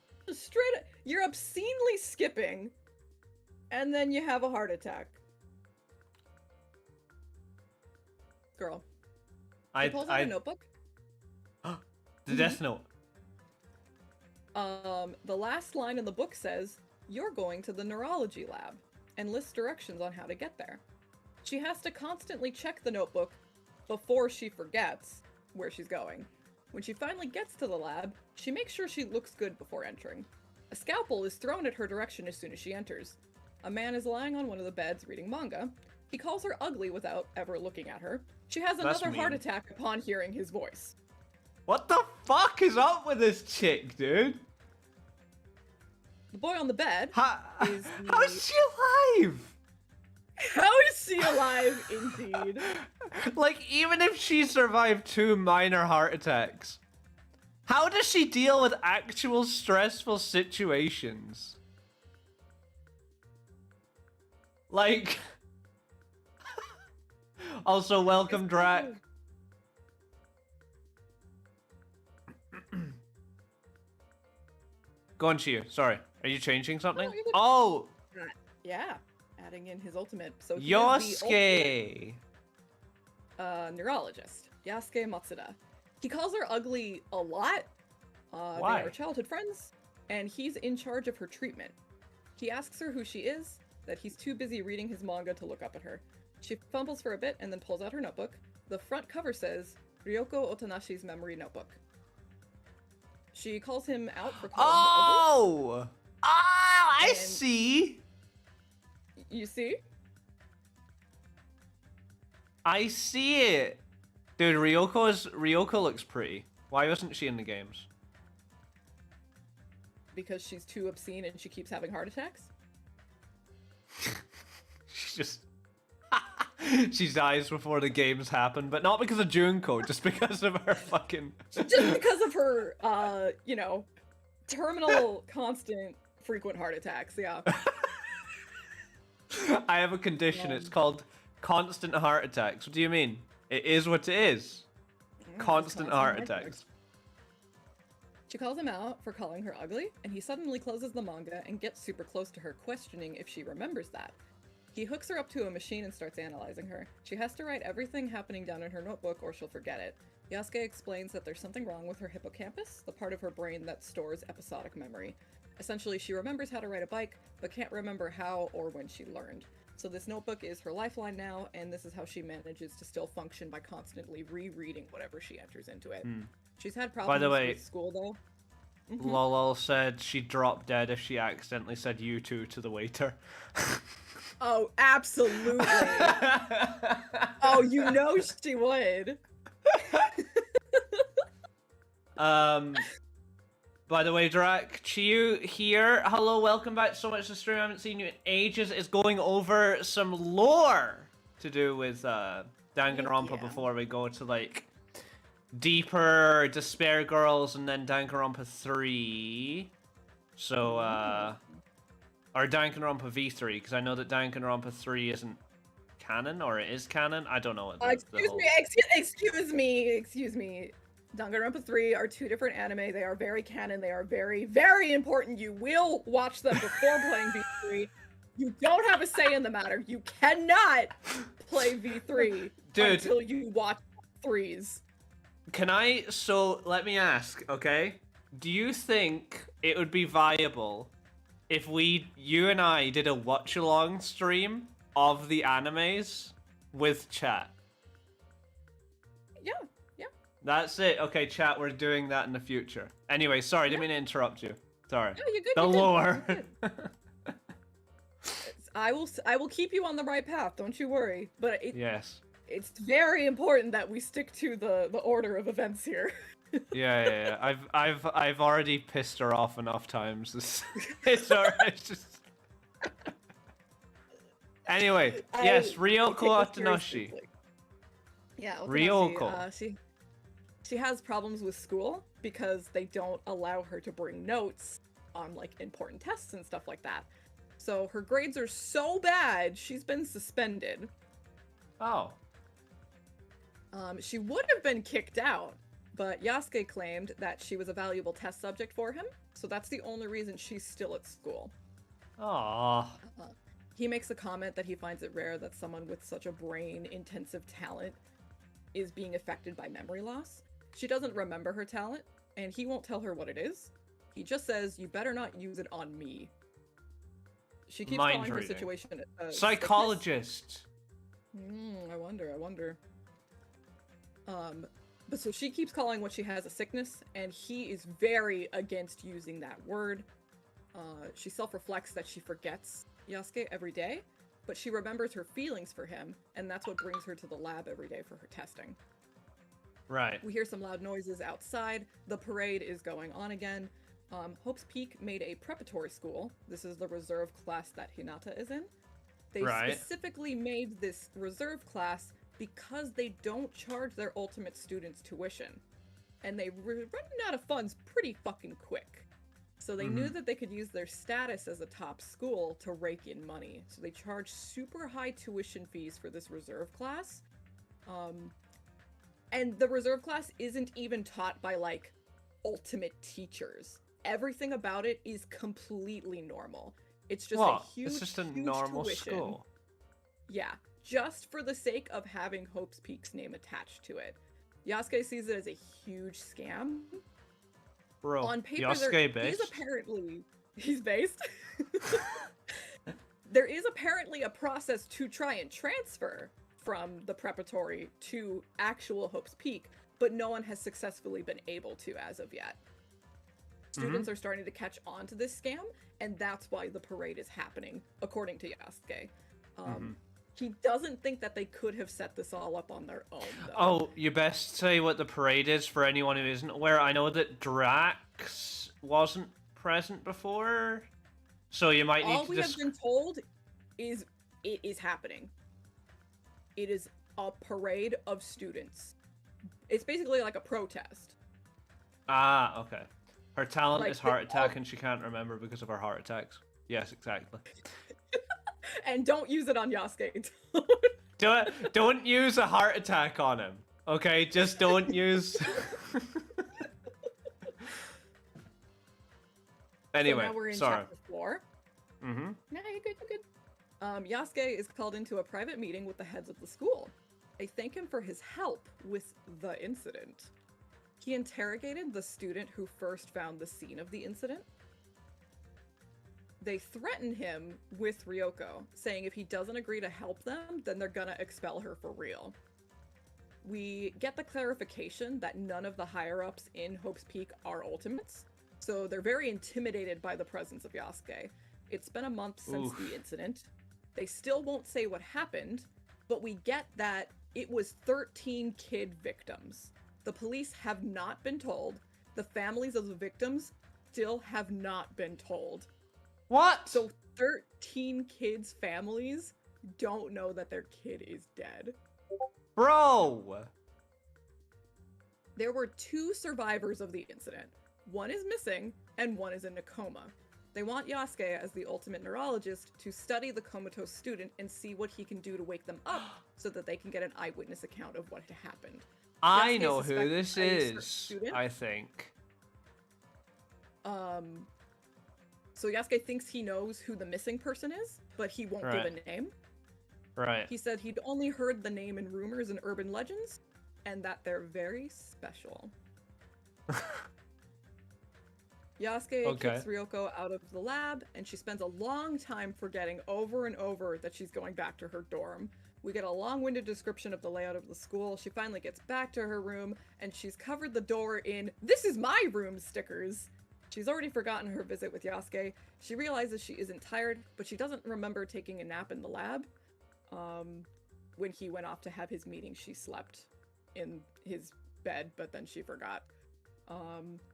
You're obscenely skipping, and then you have a heart attack. Girl. She pulls out a notebook. The Death Note. The last line in the book says, "You're going to the neurology lab," and lists directions on how to get there. She has to constantly check the notebook before she forgets where she's going. When she finally gets to the lab, she makes sure she looks good before entering. A scalpel is thrown at her direction as soon as she enters. A man is lying on one of the beds reading manga. He calls her ugly without ever looking at her. She has another heart attack upon hearing his voice. What the fuck is up with this chick, dude? The boy on the bed How is is she alive? How is she alive, indeed? Like, even if she survived 2 minor heart attacks, how does she deal with actual stressful situations? Like... Also, welcome, Drac. Go on, Chiu. Sorry. Are you changing something? Oh! Yeah. Adding in his ultimate. So Yosuke! Neurologist. Yasuke Matsuda. He calls her ugly a lot. Why? They are childhood friends, and he's in charge of her treatment. He asks her who she is, that he's too busy reading his manga to look up at her. She fumbles for a bit and then pulls out her notebook. The front cover says, Ryoko Otonashi's memory notebook. She calls him out for calling her ugly. I see! You see? I see it! Dude, Ryoko looks pretty. Why wasn't she in the games? Because she's too obscene and she keeps having heart attacks? She just... she dies before the games happen, but not because of Junko, just because of her fucking... Just because of her, you know, terminal, constant, frequent heart attacks, yeah. I have a condition, it's called constant heart attacks. What do you mean? It is what it is. Constant heart attacks. She calls him out for calling her ugly, and he suddenly closes the manga and gets super close to her, questioning if she remembers that. He hooks her up to a machine and starts analyzing her. She has to write everything happening down in her notebook or she'll forget it. Yasuke explains that there's something wrong with her hippocampus, the part of her brain that stores episodic memory. Essentially, she remembers how to ride a bike, but can't remember how or when she learned. So this notebook is her lifeline now, and this is how she manages to still function by constantly rereading whatever she enters into it. She's had problems with school, though. Lol said she'd drop dead if she accidentally said you two to the waiter. Oh, absolutely. Oh, you know she would. By the way, Drac, Chiu here. Hello, welcome back so much to the stream. I haven't seen you in ages. Is going over some lore to do with Danganronpa before we go to like deeper Despair Girls and then Danganronpa 3. So or Danganronpa V3, because I know that Danganronpa 3 isn't canon, or it is canon. I don't know what excuse me. Danganronpa 3 are 2 different anime. They are very canon. They are very, very important. You will watch them before playing V3. You don't have a say in the matter. You cannot play V3 Dude. until you watch 3s. So let me ask, okay? Do you think it would be viable if you and I did a watch-along stream of the animes with chat? Yeah. That's it. Okay, chat, we're doing that in the future. Anyway, sorry, didn't mean to interrupt you. Sorry. No, you're good. The lore. I will keep you on the right path. Don't you worry. But Yes. it's very important that we stick to the order of events here. Yeah. I've already pissed her off enough times. It's alright. Just. Anyway, yes, Ryoko Atenoshi. Yeah, Ryoko. She has problems with school because they don't allow her to bring notes on like important tests and stuff like that. So her grades are so bad, she's been suspended. Oh. She would have been kicked out, but Yasuke claimed that she was a valuable test subject for him, so that's the only reason she's still at school. Aww. He makes a comment that he finds it rare that someone with such a brain-intensive talent is being affected by memory loss. She doesn't remember her talent, and he won't tell her what it is. He just says, "You better not use it on me." She keeps calling her situation psychologist. I wonder. But so she keeps calling what she has a sickness, and he is very against using that word. She self-reflects that she forgets Yasuke every day, but she remembers her feelings for him, and that's what brings her to the lab every day for her testing. Right. We hear some loud noises outside. The parade is going on again. Hope's Peak made a preparatory school. This is the reserve class that Hinata is in. They specifically made this reserve class because they don't charge their ultimate students tuition. And they were running out of funds pretty fucking quick. So they knew that they could use their status as a top school to rake in money. So they charge super high tuition fees for this reserve class. And the reserve class isn't even taught by, like, ultimate teachers. Everything about it is completely normal. It's just a huge, it's just a normal tuition. school. Yeah, just for the sake of having Hope's Peak's name attached to it. Yasuke sees it as a huge scam. Bro, on paper, Yasuke based? He's based. There is apparently a process to try and transfer from the preparatory to actual Hope's Peak, but no one has successfully been able to as of yet. Students are starting to catch on to this scam, and that's why the parade is happening, according to Yasuke. He doesn't think that they could have set this all up on their own, though. Oh, you best say what the parade is for anyone who isn't aware. I know that Drax wasn't present before, so you might need to... All we have been told is it is happening. It is a parade of students. It's basically like a protest. Ah, okay. Her talent is heart attack, and she can't remember because of her heart attacks. Yes, exactly. And don't use it on Yasuke. Don't use a heart attack on him. Okay, just don't use. Anyway, so now we're in sorry. chapter 4. No, you're good. Yasuke is called into a private meeting with the heads of the school. They thank him for his help with the incident. He interrogated the student who first found the scene of the incident. They threaten him with Ryoko, saying if he doesn't agree to help them, then they're gonna expel her for real. We get the clarification that none of the higher-ups in Hope's Peak are ultimates, so they're very intimidated by the presence of Yasuke. It's been a month since the incident. They still won't say what happened, but we get that it was 13 kid victims. The police have not been told. The families of the victims still have not been told. What? So 13 kids' families don't know that their kid is dead. Bro! There were 2 survivors of the incident. One is missing, and one is in a coma. They want Yasuke, as the ultimate neurologist, to study the comatose student and see what he can do to wake them up so that they can get an eyewitness account of what had happened. I know who this is, I think. So So Yasuke thinks he knows who the missing person is, but he won't give a name. Right. He said he'd only heard the name in rumors and urban legends, and that they're very special. Yasuke kicks Ryoko out of the lab, and she spends a long time forgetting over and over that she's going back to her dorm. We get a long-winded description of the layout of the school. She finally gets back to her room, and she's covered the door in "This is my room" stickers. She's already forgotten her visit with Yasuke. She realizes she isn't tired, but she doesn't remember taking a nap in the lab. When he went off to have his meeting, she slept in his bed, but then she forgot.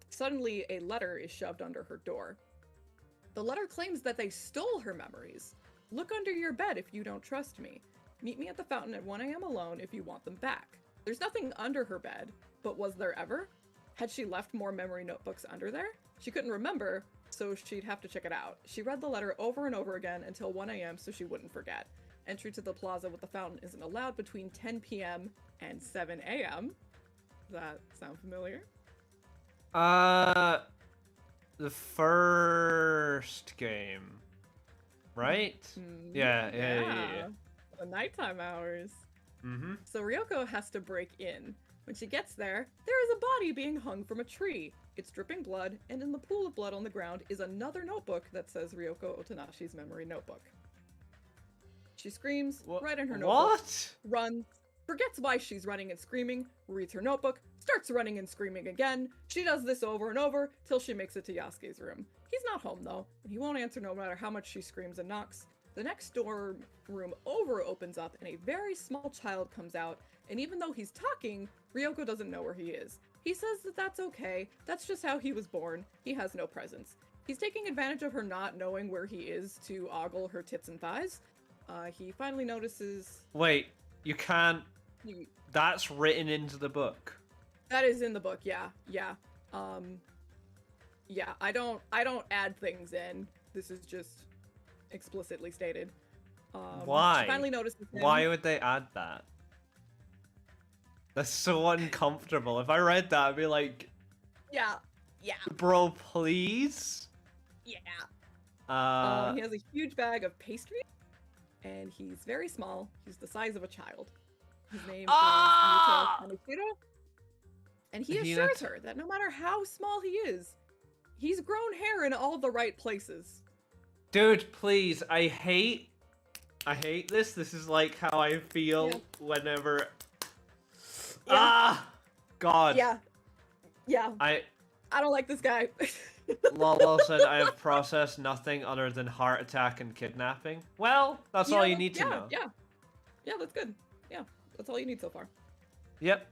Suddenly, a letter is shoved under her door. The letter claims that they stole her memories. Look under your bed if you don't trust me. Meet me at the fountain at 1 a.m. alone if you want them back. There's nothing under her bed, but was there ever? Had she left more memory notebooks under there? She couldn't remember, so she'd have to check it out. She read the letter over and over again until 1 a.m. so she wouldn't forget. Entry to the plaza with the fountain isn't allowed between 10 p.m. and 7 a.m. Does that sound familiar? The first game, right? Yeah. The nighttime hours. Mm-hmm. So Ryoko has to break in. When she gets there, there is a body being hung from a tree. It's dripping blood, and in the pool of blood on the ground is another notebook that says Ryoko Otonashi's memory notebook. She screams, right in her notebook, runs, forgets why she's running and screaming, reads her notebook, starts running and screaming again. She does this over and over till she makes it to Yasuke's room. He's not home though, and he won't answer no matter how much she screams and knocks. The next door room over opens up and a very small child comes out, and even though he's talking, Ryoko doesn't know where he is. He says that that's okay, that's just how he was born, he has no presence. He's taking advantage of her not knowing where he is to ogle her tits and thighs. He finally notices... Wait, you can't... That's written into the book. That is in the book, yeah. I don't add things in. This is just explicitly stated. Why? She finally notices him. Why would they add that? That's so uncomfortable. If I read that, I'd be like... Yeah. Bro, please? Yeah. He has a huge bag of pastry, and he's very small. He's the size of a child. His name is Yuto Kaneshiro, and he assures her that no matter how small he is, he's grown hair in all the right places. Dude, please, I hate this. This is like how I feel whenever... God. Yeah. I don't like this guy. Lolo said, I have processed nothing other than heart attack and kidnapping. Well, that's all you need to know. Yeah, that's good. Yeah, that's all you need so far. Yep.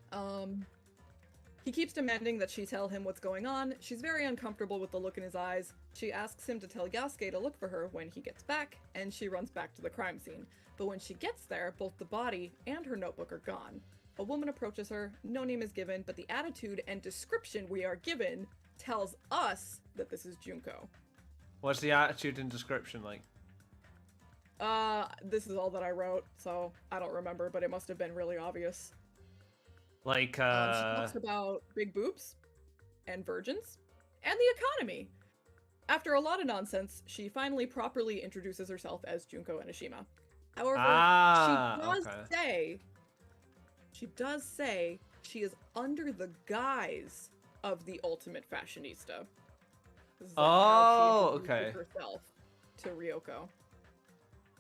He keeps demanding that she tell him what's going on. She's very uncomfortable with the look in his eyes. She asks him to tell Yasuke to look for her when he gets back, and she runs back to the crime scene. But when she gets there, both the body and her notebook are gone. A woman approaches her, no name is given, but the attitude and description we are given tells us that this is Junko. What's the attitude and description like? This is all that I wrote, so I don't remember, but it must have been really obvious. Like, she talks about big boobs, and virgins, and the economy. After a lot of nonsense, she finally properly introduces herself as Junko Enoshima. However, she does say she is under the guise of the ultimate fashionista. This is how she introduces herself to Ryoko.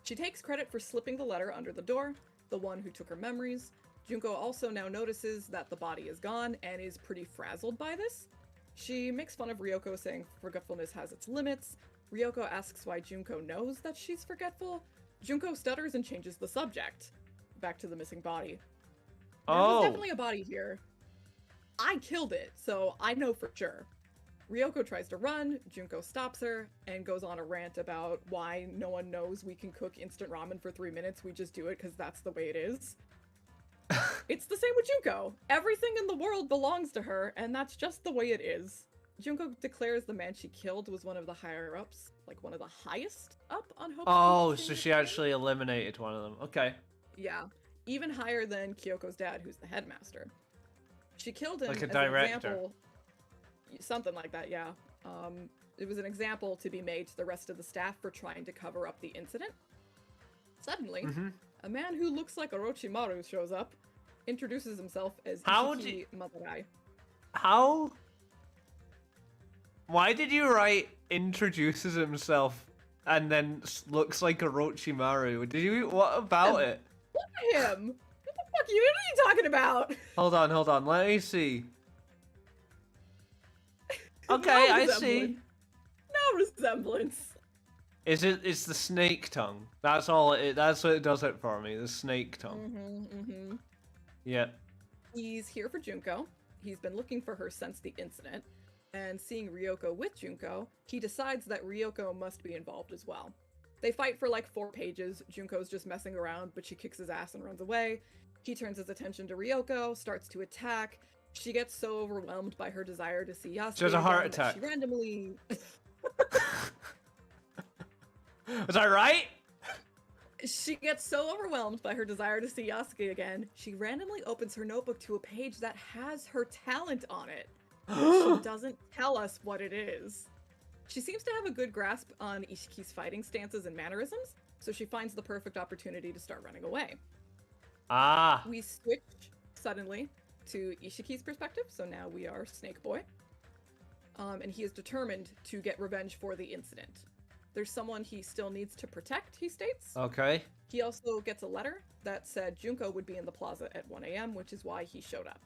She takes credit for slipping the letter under the door, the one who took her memories. Junko also now notices that the body is gone and is pretty frazzled by this. She makes fun of Ryoko, saying forgetfulness has its limits. Ryoko asks why Junko knows that she's forgetful. Junko stutters and changes the subject. Back to the missing body. There's definitely a body here. I killed it, so I know for sure. Ryoko tries to run, Junko stops her, and goes on a rant about why no one knows we can cook instant ramen for 3 minutes, we just do it because that's the way it is. It's the same with Junko. Everything in the world belongs to her, and that's just the way it is. Junko declares the man she killed was one of the higher-ups, like one of the highest up on Hope. Oh, so she actually eliminated one of them. Okay. Yeah. Even higher than Kyoko's dad, who's the headmaster. She killed him like a as director. An example. Something like that, yeah. it was an example to be made to the rest of the staff for trying to cover up the incident. Suddenly, a man who looks like Orochimaru shows up, introduces himself as Ishiki Madurai. How? Why did you write introduces himself and then looks like Orochimaru? Did you? What about it? Look at him! What the fuck are you talking about? Hold on. Let me see. Okay, No I see. No resemblance. It's the snake tongue. That's all it. That's what it does it for me. The snake tongue. Yep. He's here for Junko. He's been looking for her since the incident, and seeing Ryoko with Junko, he decides that Ryoko must be involved as well. They fight for like 4 pages. Junko's just messing around, but she kicks his ass and runs away. He turns his attention to Ryoko, starts to attack. She gets so overwhelmed by her desire to see Yasuke. She has a heart again that attack. She randomly. Was I right? She gets so overwhelmed by her desire to see Yasuke again, she randomly opens her notebook to a page that has her talent on it. She doesn't tell us what it is. She seems to have a good grasp on Ishiki's fighting stances and mannerisms, so she finds the perfect opportunity to start running away. Ah. We switch suddenly to Ishiki's perspective, so now we are Snake Boy. And he is determined to get revenge for the incident. There's someone he still needs to protect, he states. Okay. He also gets a letter that said Junko would be in the plaza at 1 a.m., which is why he showed up.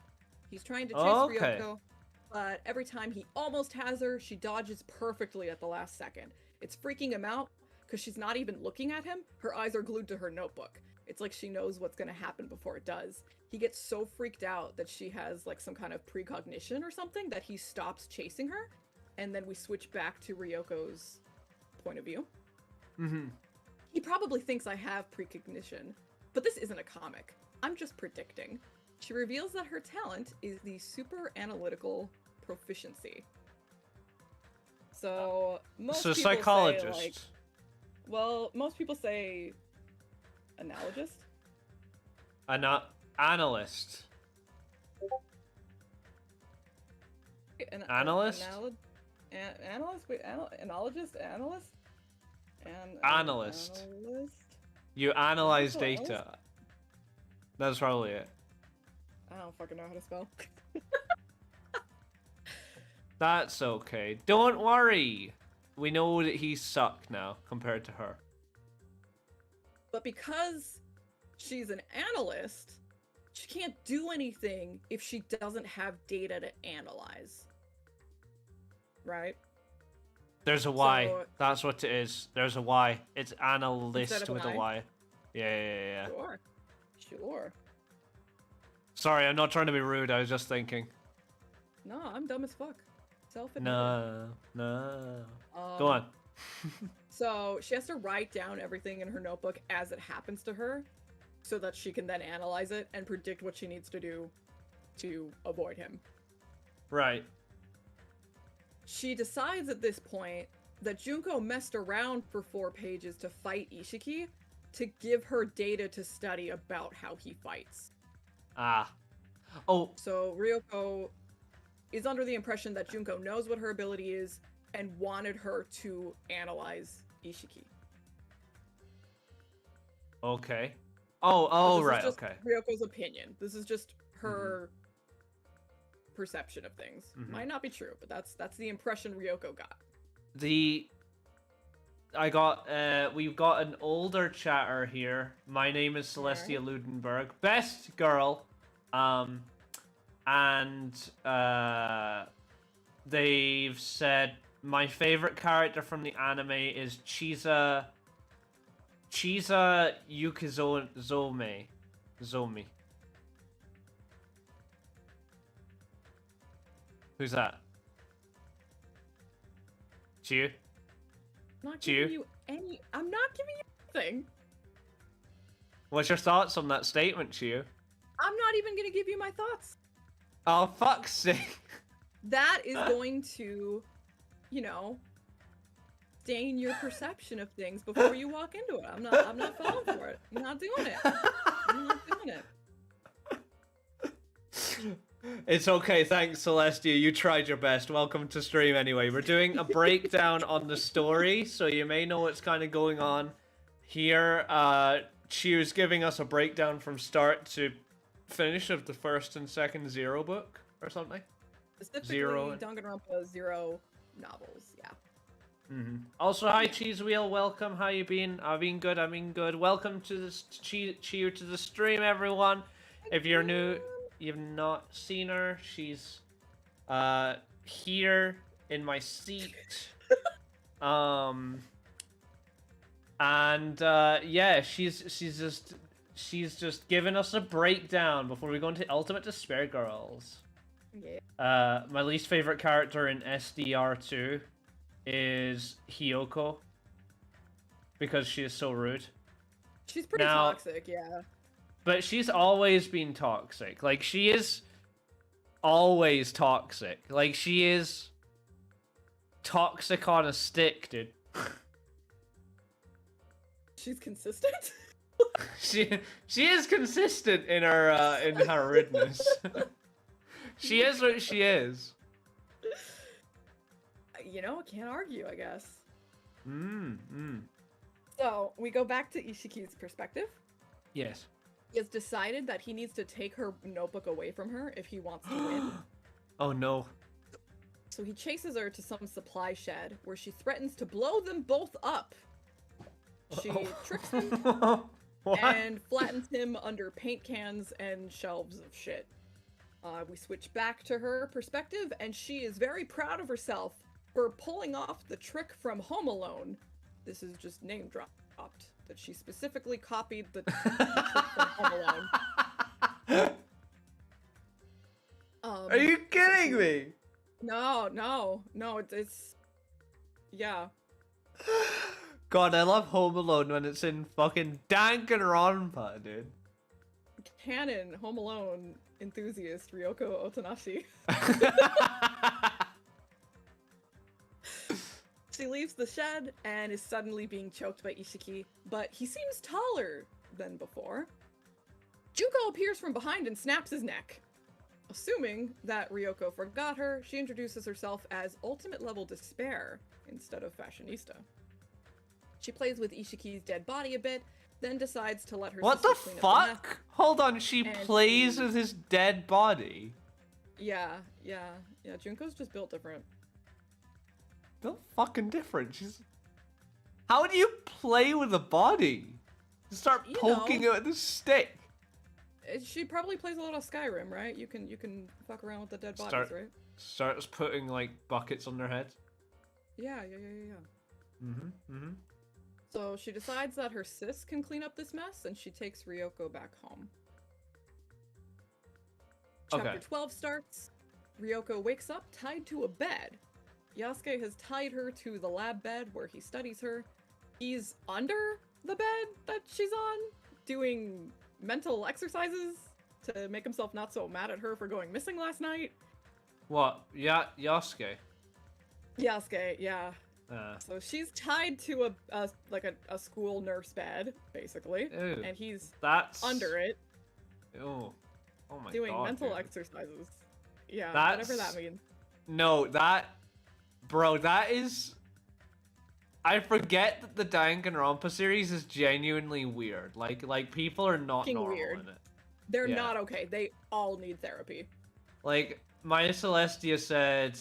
He's trying to chase Ryoko, but every time he almost has her, she dodges perfectly at the last second. It's freaking him out, because she's not even looking at him. Her eyes are glued to her notebook. It's like she knows what's going to happen before it does. He gets so freaked out that she has like some kind of precognition or something that he stops chasing her, and then we switch back to Ryoko's point of view. He probably thinks I have precognition, but this isn't a comic. I'm just predicting. She reveals that her talent is the super analytical proficiency. So most people psychologist. say, like, well, most people say analogist. Analyst. Analyst? Analyst? Wait, analogist? Analyst? Analyst. Analyst? You analyze Oh, data. That's probably it. I don't fucking know how to spell. That's okay. Don't worry. We know that he sucked now compared to her. But because she's an analyst, she can't do anything if she doesn't have data to analyze. Right? There's a Y. So- That's what it is. There's a Y. It's analyst Instead of with an a I? Y. Yeah. Sure. Sorry, I'm not trying to be rude. I was just thinking. No, I'm dumb as fuck. No. Go on. So she has to write down everything in her notebook as it happens to her, so that she can then analyze it and predict what she needs to do to avoid him. Right. She decides at this point that Junko messed around for 4 pages to fight Ishiki to give her data to study about how he fights. Ah. Oh. So Ryoko is under the impression that Junko knows what her ability is and wanted her to analyze Ishiki. Okay. But Oh, this right. is just Okay. Ryoko's opinion. This is just her perception of things. Might not be true, but that's the impression Ryoko got. We've got an older chatter here. My name is Celestia Ludenberg. Best girl. They've said my favorite character from the anime is Chisa Zomi. Who's that? Chiu? I'm not Chiu? giving you anything. What's your thoughts on that statement, Chiu? I'm not even gonna give you my thoughts. Oh, fuck's sake. That is going to, stain your perception of things before you walk into it. I'm not falling for it. I'm not doing it. I'm not doing it. It's okay, thanks, Celestia. You tried your best. Welcome to stream anyway. We're doing a breakdown on the story, so you may know what's kind of going on here. Chiu's giving us a breakdown from start to finish of the first and second Zero book, or something. Specifically, Zero. Danganronpa Zero novels, yeah. Also, hi, Cheese Wheel. Welcome. How you been? I've been good. I've been good. Welcome to this Chiu to the stream, everyone. If you're new, you've not seen her. She's here in my seat. Yeah, she's just giving us a breakdown before we go into Ultimate Despair Girls. Yeah. My least favorite character in SDR2 is Hiyoko because she is so rude. She's pretty toxic, yeah. But she's always been toxic. Like, she is always toxic. Like, she is toxic on a stick, dude. She's consistent. she is consistent in her rudeness. She is what she is. You know, can't argue, I guess. So, we go back to Ishiki's perspective. Yes. He has decided that he needs to take her notebook away from her if he wants to win. Oh no. So he chases her to some supply shed where she threatens to blow them both up. She tricks him and flattens him under paint cans and shelves of shit. We switch back to her perspective, and she is very proud of herself for pulling off the trick from Home Alone. This is just name dropped, that she specifically copied the trick from Home Alone. Are you kidding me? No, it's yeah. God, I love Home Alone when it's in fucking Danganronpa, dude. Canon Home Alone enthusiast Ryoko Otonashi. She leaves the shed and is suddenly being choked by Ishiki, but he seems taller than before. Junko appears from behind and snaps his neck. Assuming that Ryoko forgot her, she introduces herself as Ultimate Level Despair instead of Fashionista. She plays with Ishiki's dead body a bit, then decides to let her What the fuck? Hold on, she plays with his dead body? Yeah, Junko's just built different. Built fucking different. She's... How do you play with a body? You start poking it with a stick. She probably plays a lot of Skyrim, right? You can fuck around with the dead bodies, right? Starts putting like buckets on their heads. Yeah. So she decides that her sis can clean up this mess, and she takes Ryoko back home. Chapter 12 starts. Ryoko wakes up tied to a bed. Yasuke has tied her to the lab bed where he studies her. He's under the bed that she's on, doing mental exercises to make himself not so mad at her for going missing last night. What? Yasuke? Yasuke, yeah. So she's tied to a school nurse bed, basically, Ew, and he's under it. Oh my god. Doing mental exercises. Yeah, whatever that means. No, bro, that is... I forget that the Danganronpa series is genuinely weird. Like people are not normal weird. in it. They're not okay. They all need therapy. Like, my name is Celestia said,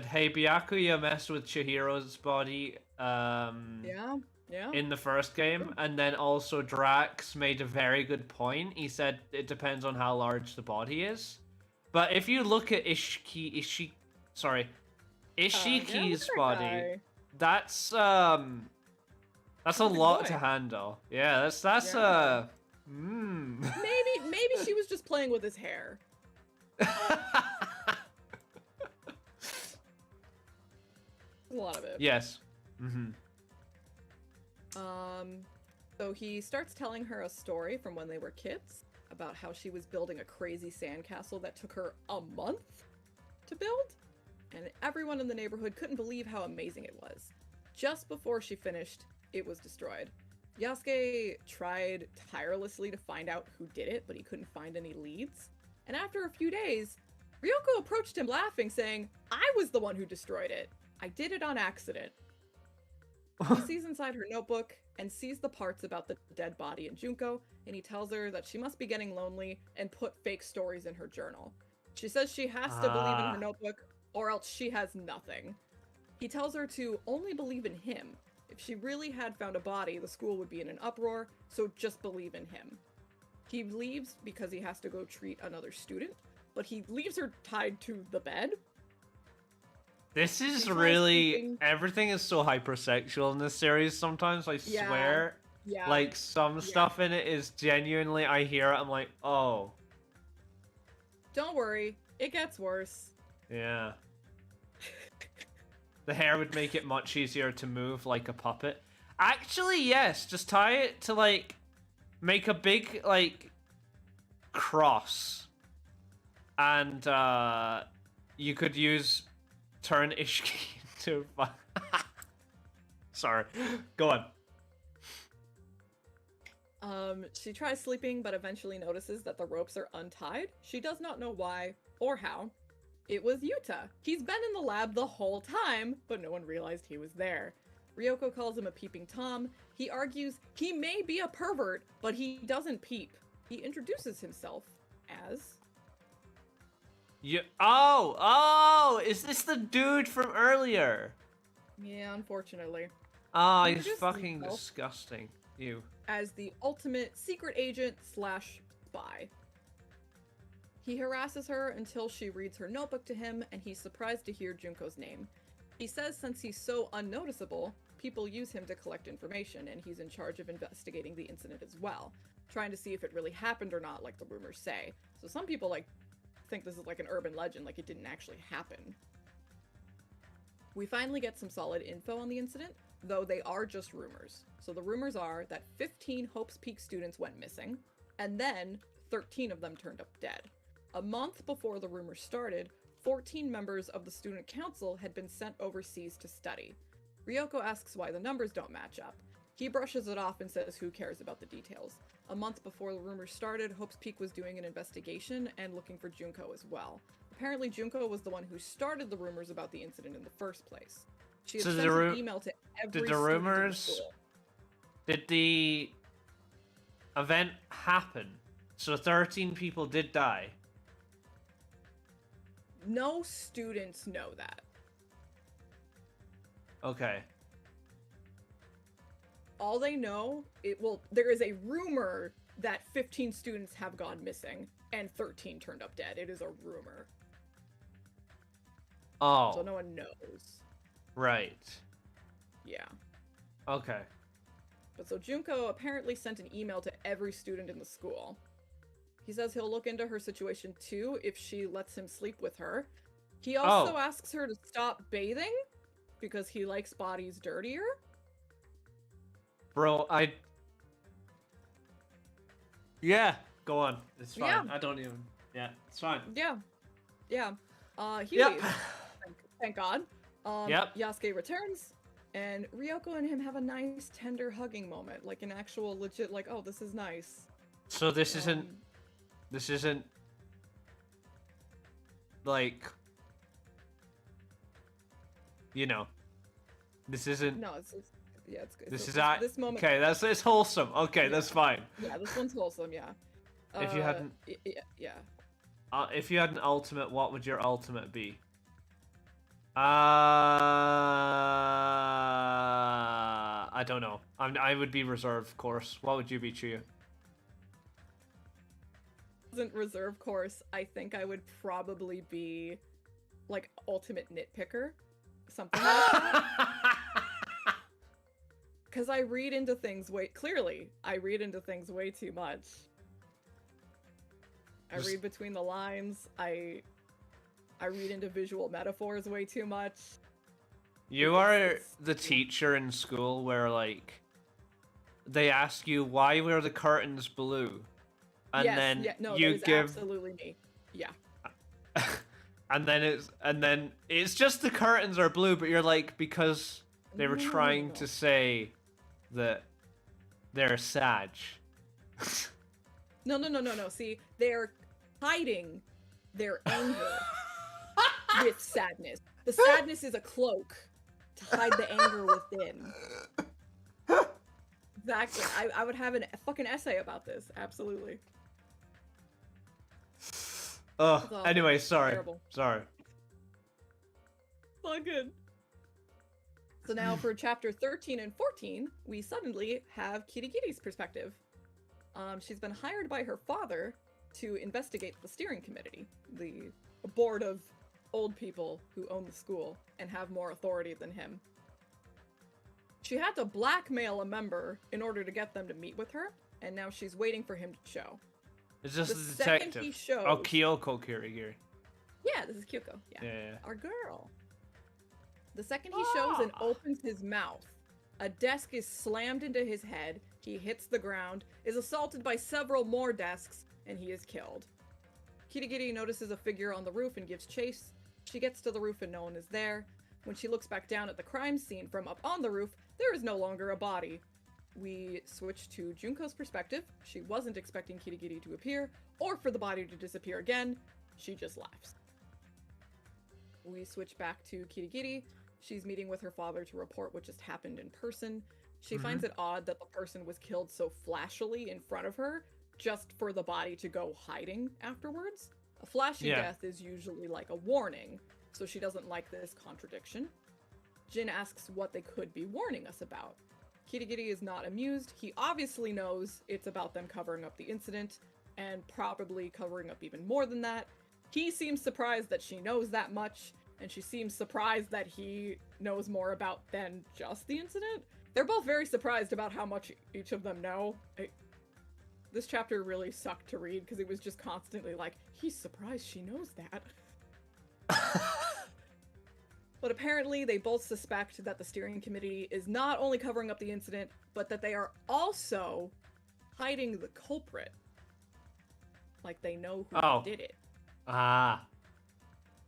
hey, Byakuya messed with Chihiro's body, in the first game, and then also Drax made a very good point. He said it depends on how large the body is. But if you look at Ishiki's body, that's a lot to handle. Yeah, that's Maybe she was just playing with his hair. A lot of it. Yes. So he starts telling her a story from when they were kids about how she was building a crazy sandcastle that took her a month to build, and everyone in the neighborhood couldn't believe how amazing it was. Just before she finished, it was destroyed. Yasuke tried tirelessly to find out who did it, but he couldn't find any leads. And after a few days, Ryoko approached him laughing, saying, "I was the one who destroyed it. I did it on accident." He sees inside her notebook and sees the parts about the dead body in Junko, and he tells her that she must be getting lonely and put fake stories in her journal. She says she has to believe in her notebook, or else she has nothing. He tells her to only believe in him. If she really had found a body, the school would be in an uproar, so just believe in him. He leaves because he has to go treat another student, but he leaves her tied to the bed. This is really... Everything is so hypersexual in this series sometimes, I swear. Yeah. Like, some stuff in it is genuinely, I hear it, I'm like, oh. Don't worry, it gets worse. Yeah. The hair would make it much easier to move like a puppet. Actually, yes, just tie it to, like, make a big, like, cross. And, you could use turn Ishiki into... Sorry. Go on. She tries sleeping, but eventually notices that the ropes are untied. She does not know why or how. It was Yuta. He's been in the lab the whole time, but no one realized he was there. Ryoko calls him a peeping Tom. He argues he may be a pervert, but he doesn't peep. He introduces himself as... Oh, is this the dude from earlier? Yeah, unfortunately. Oh, he's fucking disgusting. You. As the ultimate secret agent / spy. He harasses her until she reads her notebook to him, and he's surprised to hear Junko's name. He says since he's so unnoticeable, people use him to collect information, and he's in charge of investigating the incident as well, trying to see if it really happened or not, like the rumors say. So some people, like, think this is like an urban legend, like it didn't actually happen. We finally get some solid info on the incident, though they are just rumors. So the rumors are that 15 Hope's Peak students went missing, and then 13 of them turned up dead. A month before the rumors started, 14 members of the student council had been sent overseas to study. Ryoko asks why the numbers don't match up. He brushes it off and says who cares about the details. A month before the rumors started, Hope's Peak was doing an investigation and looking for Junko as well. Apparently Junko was the one who started the rumors about the incident in the first place. She had sent an email to every Did the student rumors... in the school. Did the event happen? So 13 people did die? No students know that. Okay. All they know, there is a rumor that 15 students have gone missing and 13 turned up dead. It is a rumor. Oh. So no one knows. Right. Yeah. Okay. But so Junko apparently sent an email to every student in the school. He says he'll look into her situation too if she lets him sleep with her. He also asks her to stop bathing because he likes bodies dirtier. Bro, Yeah, go on. It's fine. Yeah. I don't even... Yeah, it's fine. Yeah. Yeah. He Yep. leaves. Thank God. Yep. Yasuke returns, and Ryoko and him have a nice, tender hugging moment. Like an actual legit, like, oh, this is nice. So this isn't... This isn't... Like... You know. This isn't... No, it's yeah, it's good. This so is... this moment... Okay, it's wholesome. Okay, that's fine. Yeah, this one's wholesome, yeah. If you hadn't... Yeah. If you had an ultimate, what would your ultimate be? I don't know. I would be reserve, of course. What would you be, Chiu? Wasn't reserve course, I think I would probably be like ultimate nitpicker. Something like that. Because I read into things I read into things way too much. I read between the lines. I read into visual metaphors way too much. You are the teacher in school where, like, they ask you why were the curtains blue, and then you give absolutely me. Yeah. and then it's just the curtains are blue, but you're like, because they were trying to say that they're Sag. No. See, they're hiding their anger with sadness. The sadness is a cloak to hide the anger within. Exactly. I would have a fucking essay about this. Absolutely. Oh, anyway, sorry. Terrible. Sorry. All good. So now for chapter 13 and 14, we suddenly have Kirigiri's perspective. She's been hired by her father to investigate the steering committee, the board of old people who own the school and have more authority than him. She had to blackmail a member in order to get them to meet with her, and now she's waiting for him to show. Is this The the second detective? he shows- Oh, Kyoko Kirigiri. Yeah, this is Kyuko. Yeah. Our girl. The second he shows and opens his mouth, a desk is slammed into his head, he hits the ground, is assaulted by several more desks, and he is killed. Kirigiri notices a figure on the roof and gives chase. She gets to the roof and no one is there. When she looks back down at the crime scene from up on the roof, there is no longer a body. We switch to Junko's perspective. She wasn't expecting Kirigiri to appear, or for the body to disappear again. She just laughs. We switch back to Kirigiri. She's meeting with her father to report what just happened in person. She finds it odd that the person was killed so flashily in front of her, just for the body to go hiding afterwards. A flashy death is usually like a warning, so she doesn't like this contradiction. Jin asks what they could be warning us about. Kirigiri is not amused. He obviously knows it's about them covering up the incident, and probably covering up even more than that. He seems surprised that she knows that much, and she seems surprised that he knows more about than just the incident. They're both very surprised about how much each of them know. This chapter really sucked to read because it was just constantly like, he's surprised she knows that. But apparently they both suspect that the steering committee is not only covering up the incident, but that they are also hiding the culprit. Like they know who did it.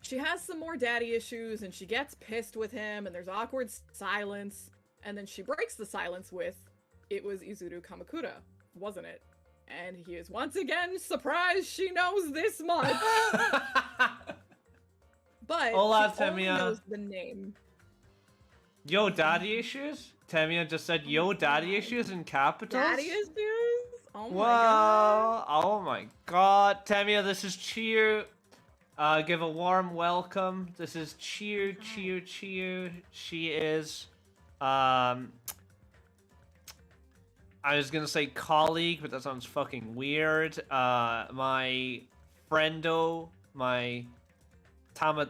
She has some more daddy issues and she gets pissed with him and there's awkward silence. And then she breaks the silence with, it was Izuru Kamakura, wasn't it? And he is once again surprised she knows this much. But Hola, she only Temiya. knows the name. Yo, daddy issues? Temiya just said, yo, daddy issues in capitals? Daddy issues? Oh my Whoa! god. Oh my god. Temiya, this is Chiu. Give a warm welcome. This is Chiu. She is, I was gonna say colleague, but that sounds fucking weird. My friendo, my Tama,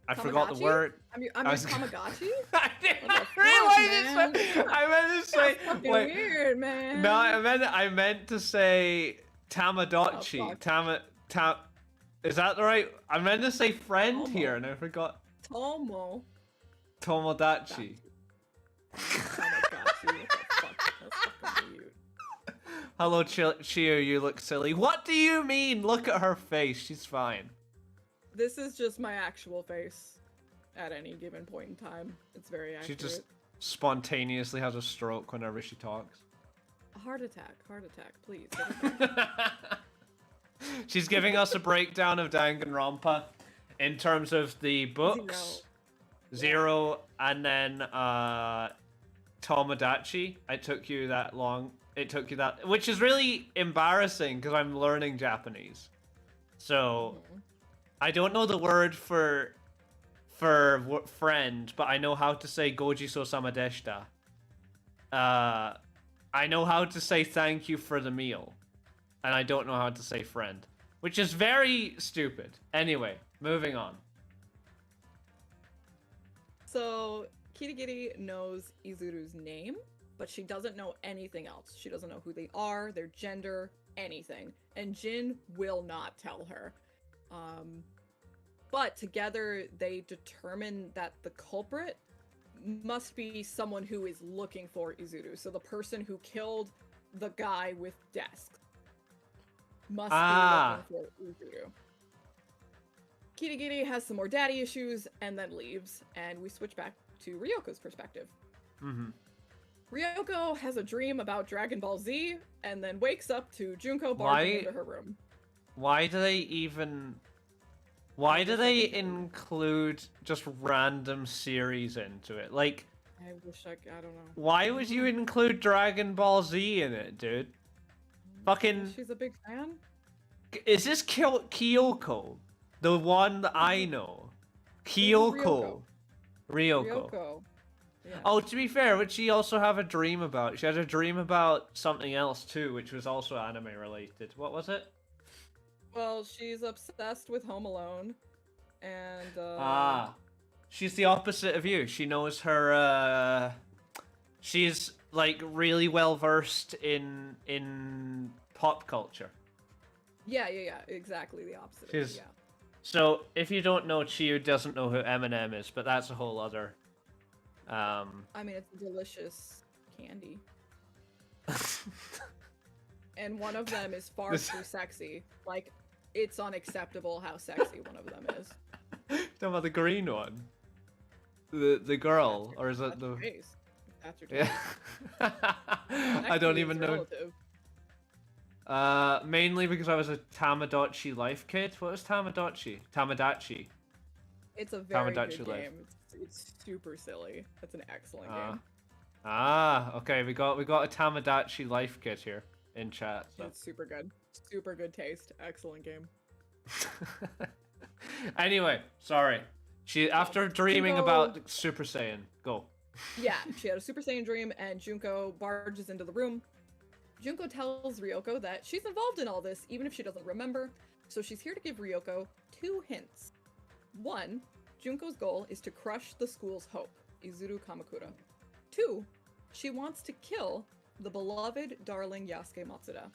I forgot the Tamagotchi? word. I'm your Tamagotchi? I didn't What the fuck, realize man? I meant to say. That's fucking Wait, weird, man. no, I meant to say Tamagotchi. Oh, Is that the right? I meant to say friend Tomo. here, and I forgot. Tomo. Tomodachi. Tamagotchi. What the fuck? That's fucking weird. Hello, Chiu. You look silly. What do you mean? Look at her face. She's fine. This is just my actual face at any given point in time. It's very She accurate. just spontaneously has a stroke whenever she talks. A heart attack, please. She's giving us a breakdown of Danganronpa in terms of the books. Zero, and then Tomodachi. It took you that long. It took you that, which is really embarrassing because I'm learning Japanese. So I don't know the word for friend, but I know how to say gojiso sama deshita. I know how to say thank you for the meal, and I don't know how to say friend, which is very stupid. Anyway, moving on. So, Kirigiri knows Izuru's name, but she doesn't know anything else. She doesn't know who they are, their gender, anything. And Jin will not tell her. But together, they determine that the culprit must be someone who is looking for Izuru. So the person who killed the guy with desk must be looking for Izuru. Kirigiri has some more daddy issues and then leaves, and we switch back to Ryoko's perspective. Ryoko has a dream about Dragon Ball Z, and then wakes up to Junko barging Why? into her room. Why do they even? Why do wish I they could tell you. include just random series into it? Like, I wish I don't know. why would you include Dragon Ball Z in it, dude? Fucking. She's a big fan. Is this Kyoko? The one that I know? Kyoko. Ryoko. Ryoko. Yeah. Oh, to be fair, would she also have a dream about? She had a dream about something else too, which was also anime related. What was it? Well, she's obsessed with Home Alone, and she's the opposite of you. She knows her. She's like really well versed in pop culture. yeah, exactly the opposite. She's- Yeah. So if you don't know, Chiu doesn't know who Eminem is, but that's a whole other. I mean, it's a delicious candy, and one of them is far too sexy. Like, it's unacceptable how sexy one of them is. Talking about the green one. The girl, or is it That's the? your taste. That's your taste. Yeah. I don't Sexy even is know. relative. Mainly because I was a Tamagotchi life kid. What was Tamagotchi? Tamagotchi. It's a very Tamagotchi good life. game. It's super silly. It's an excellent game. Okay. We got a Tamagotchi life kit here in chat. So. It's super good. Super good taste. Excellent game. Anyway, sorry. She after dreaming Junko- about Super Saiyan. Go. Yeah, she had a Super Saiyan dream, and Junko barges into the room. Junko tells Ryoko that she's involved in all this, even if she doesn't remember, so she's here to give Ryoko 2 hints. 1, Junko's goal is to crush the school's hope, Izuru Kamakura. 2, she wants to kill the beloved darling Yasuke Matsuda.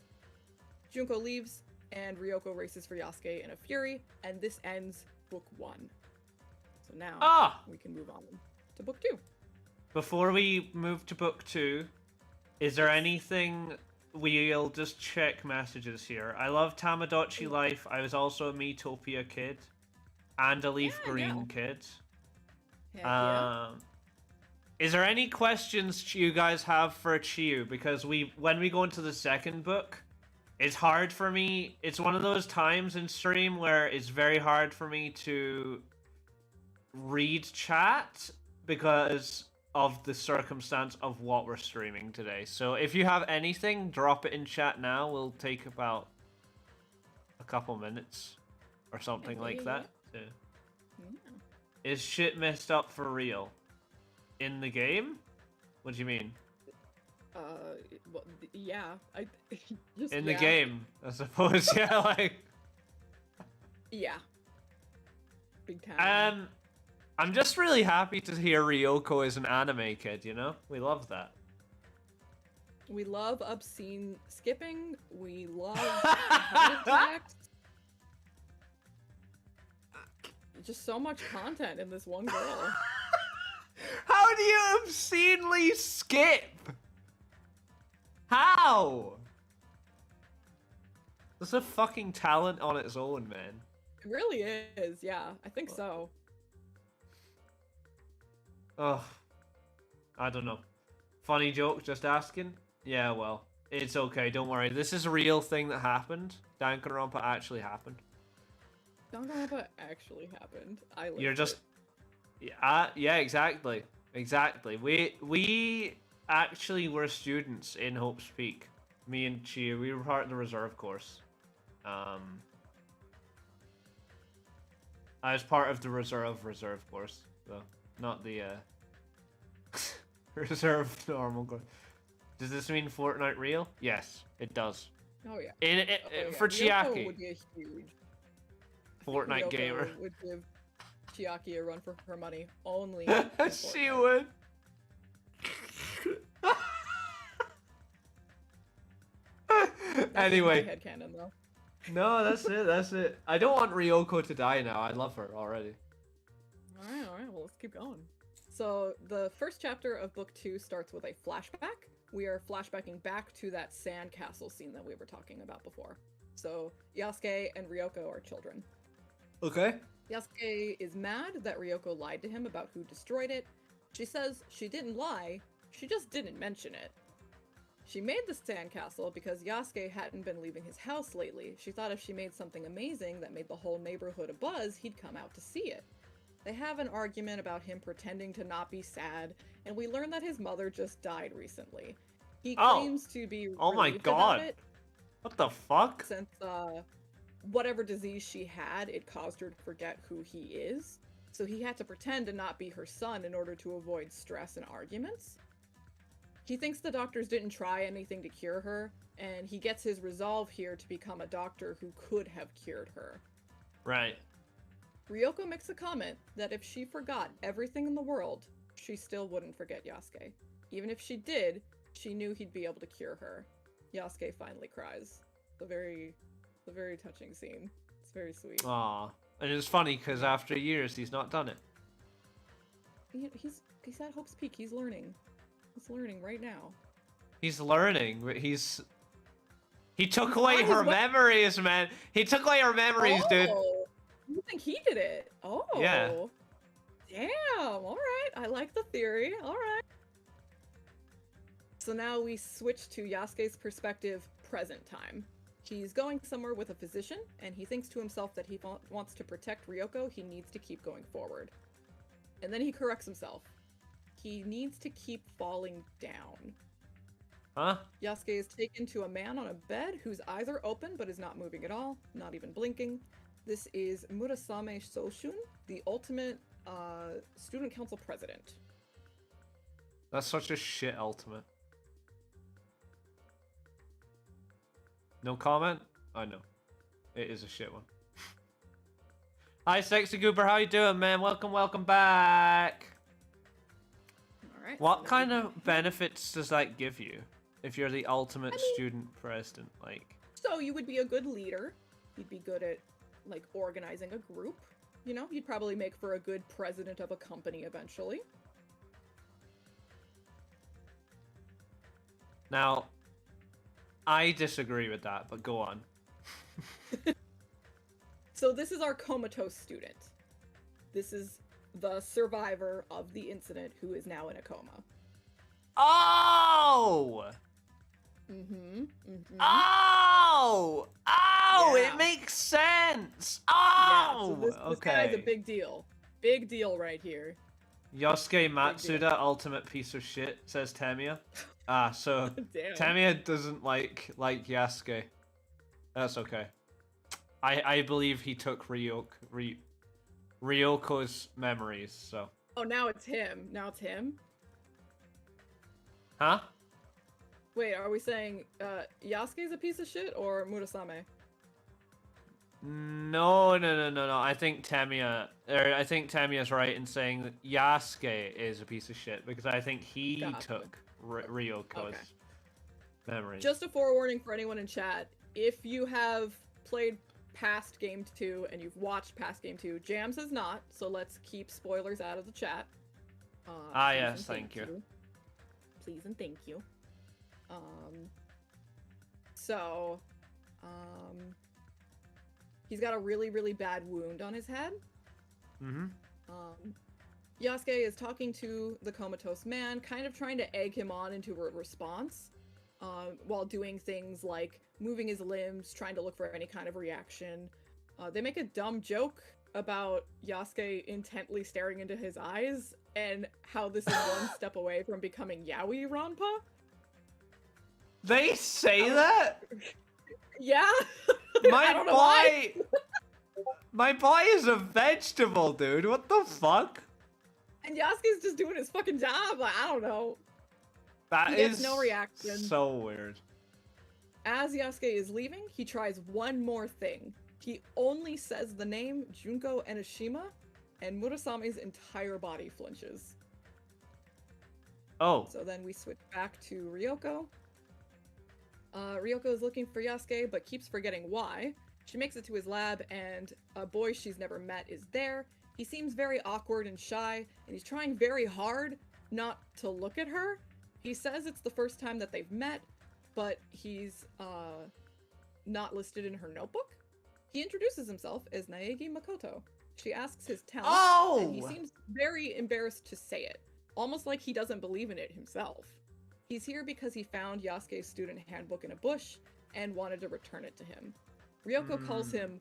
Junko leaves, and Ryoko races for Yasuke in a fury, and this ends book 1. So now we can move on to book 2. Before we move to book 2, is there anything? We'll just check messages here. I love Tamagotchi life. I was also a Miitopia kid. And a Leaf Green kid. Heck yeah. Is there any questions you guys have for Chiu? Because when we go into the second book, it's hard for me. It's one of those times in stream where it's very hard for me to read chat because of the circumstance of what we're streaming today. So if you have anything, drop it in chat now. We'll take about a couple minutes or something like that. Yeah. Is shit messed up for real? In the game? What do you mean? Well, yeah. I just In the game, I suppose. Yeah, like. Yeah. Big time. I'm just really happy to hear Ryoko is an anime kid, you know? We love that. We love obscene skipping. We love heart attacks. Just so much content in this one girl. How do you obscenely skip? How? That's a fucking talent on its own, man. It really is, yeah. I think so. Oh, I don't know. Funny joke, just asking? Yeah, well, it's okay, don't worry. This is a real thing that happened. Danganronpa actually happened. Danganronpa actually happened. I lived You're just... it. Yeah, exactly. Exactly. We actually were students in Hope's Peak. Me and Chiu, we were part of the reserve course. I was part of the reserve course, though. Not the reserve normal course. Does this mean Fortnite real? Yes, it does. Oh yeah. For Ryoko Chiaki, would be a huge Fortnite Ryoko gamer. would give Chiaki a run for her money only. She would. Anyway. Headcanon though. No, that's it. That's it. I don't want Ryoko to die now. I love her already. All right. Well, let's keep going. So the first chapter of book 2 starts with a flashback. We are flashbacking back to that sandcastle scene that we were talking about before. So Yasuke and Ryoko are children. Okay. Yasuke is mad that Ryoko lied to him about who destroyed it. She says she didn't lie, She just didn't mention it. She made the sandcastle because Yasuke hadn't been leaving his house lately. She thought if she made something amazing that made the whole neighborhood abuzz, he'd come out to see it. They have an argument about him pretending to not be sad, and we learn that his mother just died recently. He claims to be Oh my relieved god. about it, What the fuck? since whatever disease she had, it caused her to forget who he is. So he had to pretend to not be her son in order to avoid stress and arguments. He thinks the doctors didn't try anything to cure her, and he gets his resolve here to become a doctor who could have cured her. Right. Ryoko makes a comment that if she forgot everything in the world, she still wouldn't forget Yasuke. Even if she did, she knew he'd be able to cure her. Yasuke finally cries. It's a very touching scene. It's very sweet. Aw. And it's funny because after years he's not done it. He's at Hope's Peak. He's learning. He's learning right now. He's learning, but he took away on his her way- memories, man. He took away her memories, dude. Oh, you think he did it? Oh. Yeah. Damn. All right. I like the theory. All right. So now we switch to Yasuke's perspective, present time. He's going somewhere with a physician, and he thinks to himself that he wants to protect Ryoko. He needs to keep going forward. And then he corrects himself. He needs to keep falling down. Huh? Yasuke is taken to a man on a bed whose eyes are open but is not moving at all, not even blinking. This is Murasame Soshun, the ultimate student council president. That's such a shit ultimate. No comment? I know. It is a shit one. Hi, Sexy Goober. How you doing, man? Welcome back. All right. What kind of benefits does that give you if you're the ultimate student president? Like, So you would be a good leader. You'd be good at, like, organizing a group. You know, you'd probably make for a good president of a company eventually. now, I disagree with that, but go on. So this is our comatose student. This is the survivor of the incident who is now in a coma. Oh! Mm-hmm. Mm-hmm. Oh! Oh! Yeah. It makes sense! Yeah, Oh! so this Okay. guy's a big deal. Big deal right here. Yosuke Matsuda, ultimate piece of shit, says Tamiya. So Damn. Tamiya doesn't like Yasuke. That's okay. I believe he took Ryoko's memories, so. Oh, now it's him. Now it's him? Huh? Wait, are we saying Yasuke's a piece of shit or Murasame? No. I think Tamiya's right in saying that Yasuke is a piece of shit because I think he Gotcha. took Ryoko's memories. Just a forewarning for anyone in chat. If you have played past Game 2 and you've watched past Game 2, Jams has not, so let's keep spoilers out of the chat. Please yes, and thank you. Please and thank you. He's got a really, really bad wound on his head. Mm-hmm. Yasuke is talking to the comatose man, kind of trying to egg him on into a response, while doing things like moving his limbs, trying to look for any kind of reaction. They make a dumb joke about Yasuke intently staring into his eyes, and how this is one step away from becoming Yaoi Ranpa. They say that? Yeah. My I don't know why. My boy is a vegetable, dude. What the fuck? And Yasuke's just doing his fucking job. Like, I don't know. That He is gets no reaction. so weird. As Yasuke is leaving, he tries one more thing. He only says the name Junko Enoshima, and Murasame's entire body flinches. Oh. So then we switch back to Ryoko. Ryoko is looking for Yasuke, but keeps forgetting why. She makes it to his lab, and a boy she's never met is there. He seems very awkward and shy, and he's trying very hard not to look at her. He says it's the first time that they've met, but he's not listed in her notebook. He introduces himself as Naegi Makoto. She asks his talent, and he seems very embarrassed to say it. almost like he doesn't believe in it himself. He's here because he found Yasuke's student handbook in a bush and wanted to return it to him. Ryoko calls him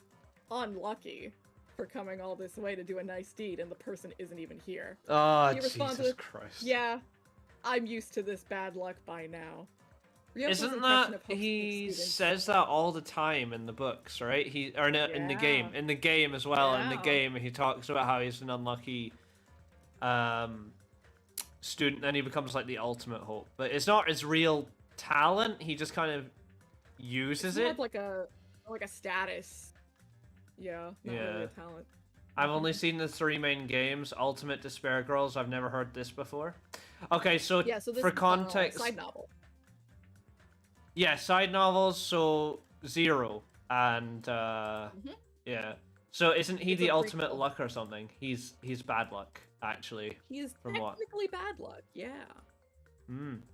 unlucky for coming all this way to do a nice deed, and the person isn't even here. Oh, He responds Jesus with, Christ. "Yeah, I'm used to this bad luck by now." Ryoko's Isn't impression that of Hope's he students- says that all the time in the books, right? In the game, Yeah. in the game as well. In the Yeah. game, he talks about how he's an unlucky student, and he becomes like the ultimate hope. But it's not his real talent. He just kind of uses It's more it. of like a status. Yeah, not really a talent. I've only seen the 3 main games, Ultimate Despair Girls. I've never heard this before. Okay, so, Yeah, so this for is context, side novel. yeah, side novels. So 0 and yeah. So isn't he It's the a ultimate prequel. luck or something? He's bad luck actually. He is From what? technically bad luck. Yeah.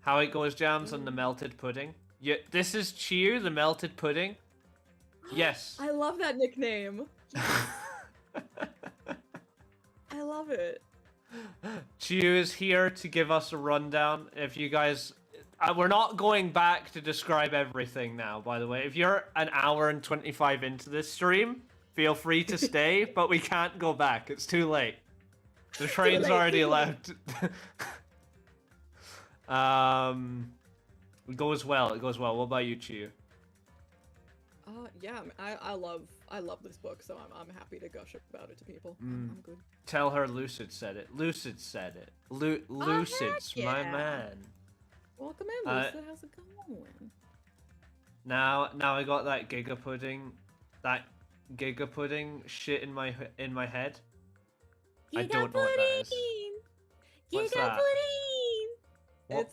How it goes, Jams, on the melted pudding. Yeah, this is Chiu, the melted pudding. Yes. I love that nickname. I love it. Chiu is here to give us a rundown. If you guys, we're not going back to describe everything now. By the way, if you're an hour and 25 into this stream, feel free to stay. But we can't go back. It's too late. The train's late, already too late. left. It goes well. It goes well. What about you, Chiu? Yeah, I love this book, so I'm happy to gush about it to people. I'm good. Tell her Lucid said it. Lucid said it. Lucid's my yeah. man. Welcome in, Lisa. How's it going? Now I got that Giga Pudding shit in my head. I don't know what that is. What's that? What?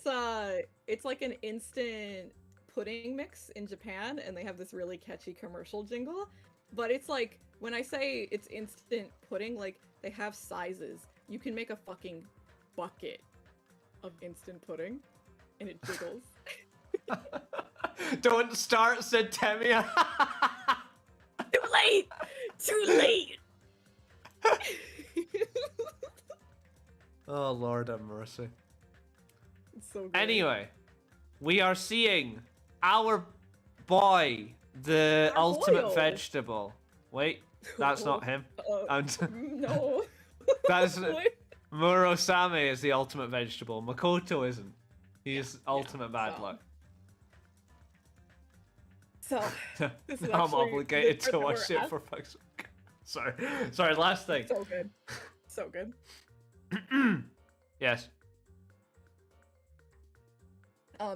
It's like an instant pudding mix in Japan, and they have this really catchy commercial jingle. But it's like, when I say it's instant pudding, like, they have sizes. You can make a fucking bucket of instant pudding, and it jiggles. Don't start, said Temia. Too late! Too late! Oh, Lord have mercy. It's so good. Anyway, we are seeing our boy, the Our ultimate boyo. vegetable. Wait, that's not him. No. That's Wait. Murosame is the ultimate vegetable. Makoto isn't. He's ultimate bad so- luck. So, this is I'm actually obligated the to part watch that we're it for fuck's sake. Sorry, last thing. So good. So good. Yes.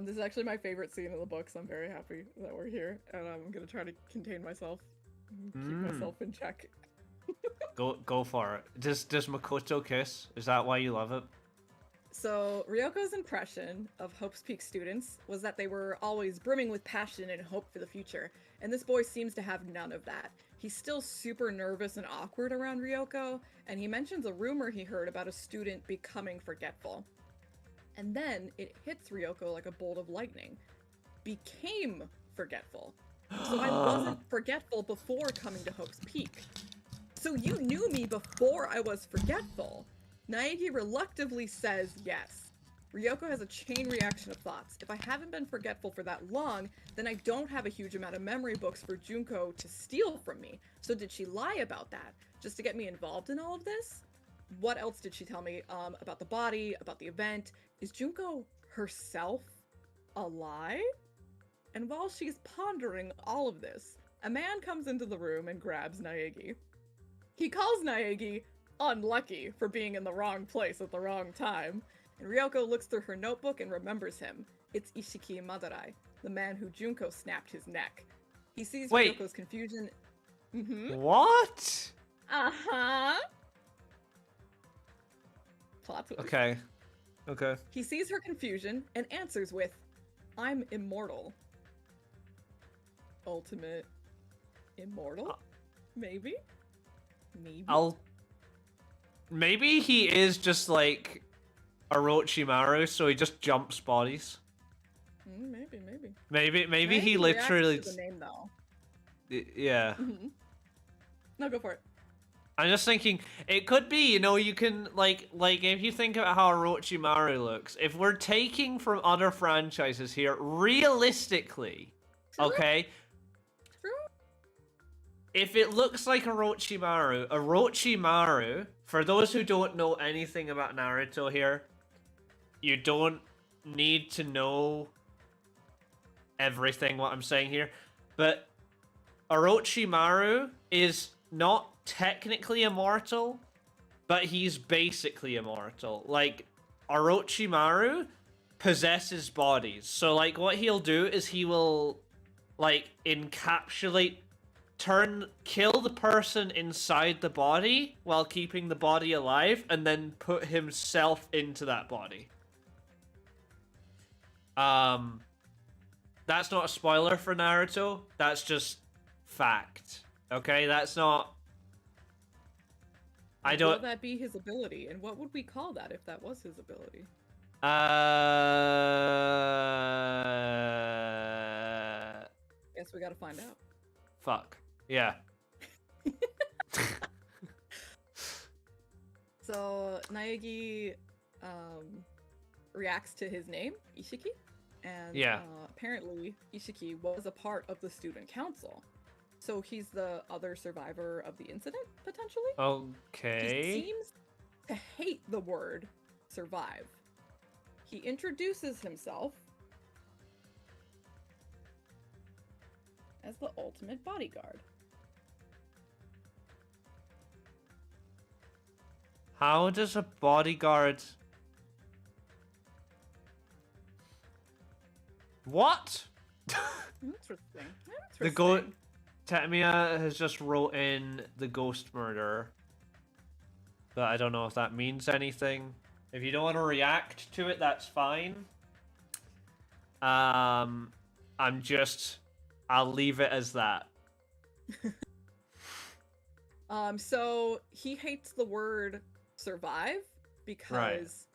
This is actually my favorite scene in the book, so I'm very happy that we're here, and I'm gonna try to contain myself, and keep myself in check. Go for it. Does Makoto kiss? Is that why you love it? So, Ryoko's impression of Hope's Peak students was that they were always brimming with passion and hope for the future, and this boy seems to have none of that. He's still super nervous and awkward around Ryoko, and he mentions a rumor he heard about a student becoming forgetful. And then it hits Ryoko like a bolt of lightning. Became forgetful. So I wasn't forgetful before coming to Hope's Peak. So you knew me before I was forgetful. Naegi reluctantly says yes. Ryoko has a chain reaction of thoughts. If I haven't been forgetful for that long, then I don't have a huge amount of memory books for Junko to steal from me. So did she lie about that? Just to get me involved in all of this? What else did she tell me about the body, about the event? Is Junko herself a lie? And while she's pondering all of this, a man comes into the room and grabs Naegi. He calls Naegi unlucky for being in the wrong place at the wrong time, and Ryoko looks through her notebook and remembers him. It's Ishiki Madarai, the man who Junko snapped his neck. He sees Wait. Ryoko's confusion. What? Uh-huh. Plot twist. Okay. He sees her confusion and answers with, "I'm immortal." Ultimate immortal? Maybe? Maybe? Maybe he is just like Orochimaru, so he just jumps bodies. Maybe. Maybe he Naegi literally. reacts to the name, though. Yeah. No, go for it. I'm just thinking it could be, you know, you can like if you think about how Orochimaru looks, if we're taking from other franchises here, realistically, True. okay, True. if it looks like Orochimaru, for those who don't know anything about Naruto here, you don't need to know everything what I'm saying here, but Orochimaru is not technically immortal, but he's basically immortal. Like, Orochimaru possesses bodies. So, like, what he'll do is he will, like, kill the person inside the body while keeping the body alive, and then put himself into that body. That's not a spoiler for Naruto. That's just fact. Okay, that's not. I don't. Will that be his ability? And what would we call that if that was his ability? Guess we gotta find out. Fuck. Yeah. So Naegi reacts to his name, Ishiki, and apparently Ishiki was a part of the student council. So he's the other survivor of the incident, potentially? Okay. He seems to hate the word survive. He introduces himself as the ultimate bodyguard. How does a bodyguard... What? Interesting. The goat... Tetsuya has just wrote in the ghost murder. But I don't know if that means anything. If you don't want to react to it, that's fine. I'll leave it as that. So he hates the word survive because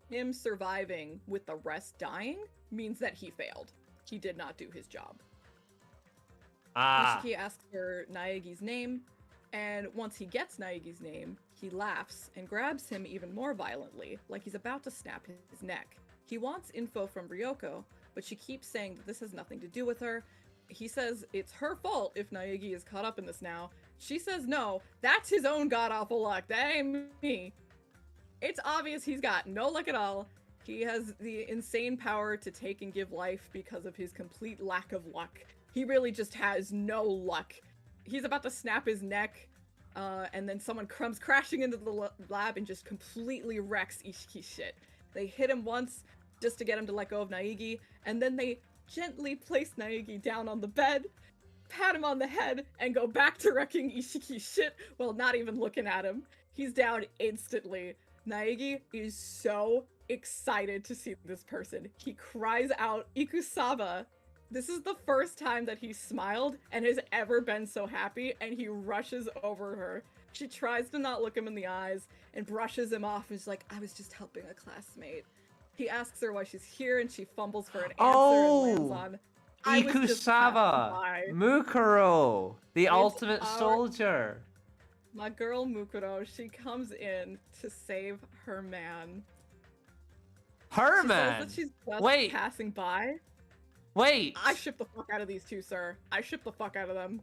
him surviving with the rest dying means that he failed. He did not do his job. Ishiki asks for Naegi's name, and once he gets Naegi's name, he laughs and grabs him even more violently, like he's about to snap his neck. He wants info from Ryoko, but she keeps saying that this has nothing to do with her. He says it's her fault if Naegi is caught up in this now. She says no, that's his own god-awful luck, that ain't me. It's obvious he's got no luck at all. He has the insane power to take and give life because of his complete lack of luck. He really just has no luck. He's about to snap his neck, and then someone comes crashing into the lab and just completely wrecks Ishiki's shit. They hit him once just to get him to let go of Naegi, and then they gently place Naegi down on the bed, pat him on the head, and go back to wrecking Ishiki's shit while not even looking at him. He's down instantly. Naegi is so excited to see this person. He cries out, "Ikusaba!" This is the first time that he smiled and has ever been so happy, and he rushes over her. She tries to not look him in the eyes and brushes him off and is like, "I was just helping a classmate." He asks her why she's here, and she fumbles for an answer and lands on, Ikusaba! Mukuro! The ultimate soldier! My girl Mukuro, she comes in to save her man. Her she man? Says that she's just passing by. Wait! I ship the fuck out of these two, sir. I ship the fuck out of them.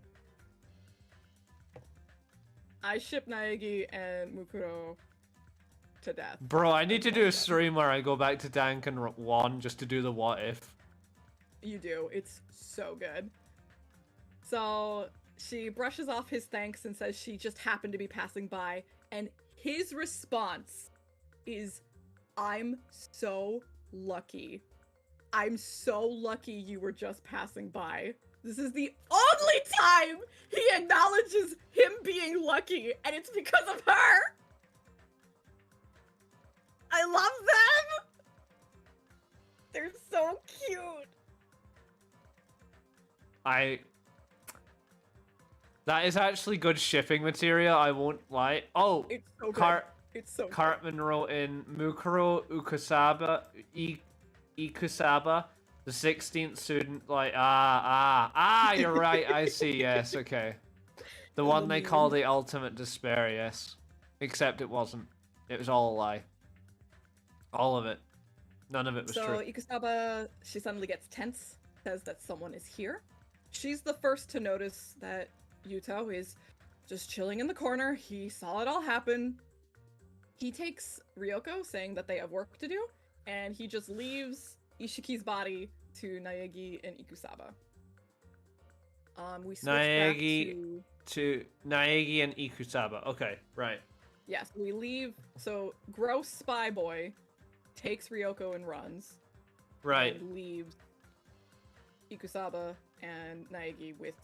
I ship Naegi and Mukuro to death. Bro, I need to do a stream where I go back to Danganronpa just to do the what if. You do. It's so good. So she brushes off his thanks and says she just happened to be passing by, and his response is, "I'm so lucky. I'm so lucky you were just passing by." This is the only time he acknowledges him being lucky, and it's because of her! I love them! They're so cute! That is actually good shipping material, I won't lie. Oh! It's so good. It's so Cartman wrote in, "Mukuro Ikusaba, the 16th student," like, you're right, I see, yes, okay. The In one they meme. call the ultimate despair, yes. Except it wasn't. It was all a lie. All of it. None of it was So true. Ikusaba, she suddenly gets tense, says that someone is here. She's the first to notice that Yuto is just chilling in the corner. He saw it all happen. He takes Ryoko, saying that they have work to do, and he just leaves Ishiki's body to Naegi and Ikusaba. We switch back to Naegi and Ikusaba. Okay, right. Yes, we leave. So gross spy boy takes Ryoko and runs. Right. And leaves Ikusaba and Naegi with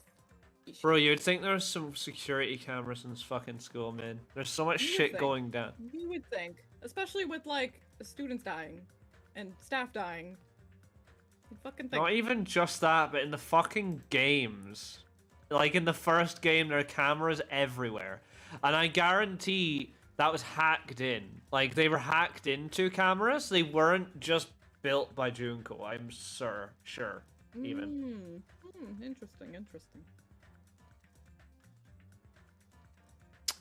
Ishiki. Bro, you'd think there was some security cameras in this fucking school, man. There's so much shit going down. You would think. Especially with, like, students dying and staff dying. You'd fucking think. Not even just that, but in the fucking games. Like, in the first game, there are cameras everywhere. And I guarantee that was hacked in. Like, they were hacked into cameras. They weren't just built by Junko, I'm sure, even. Interesting.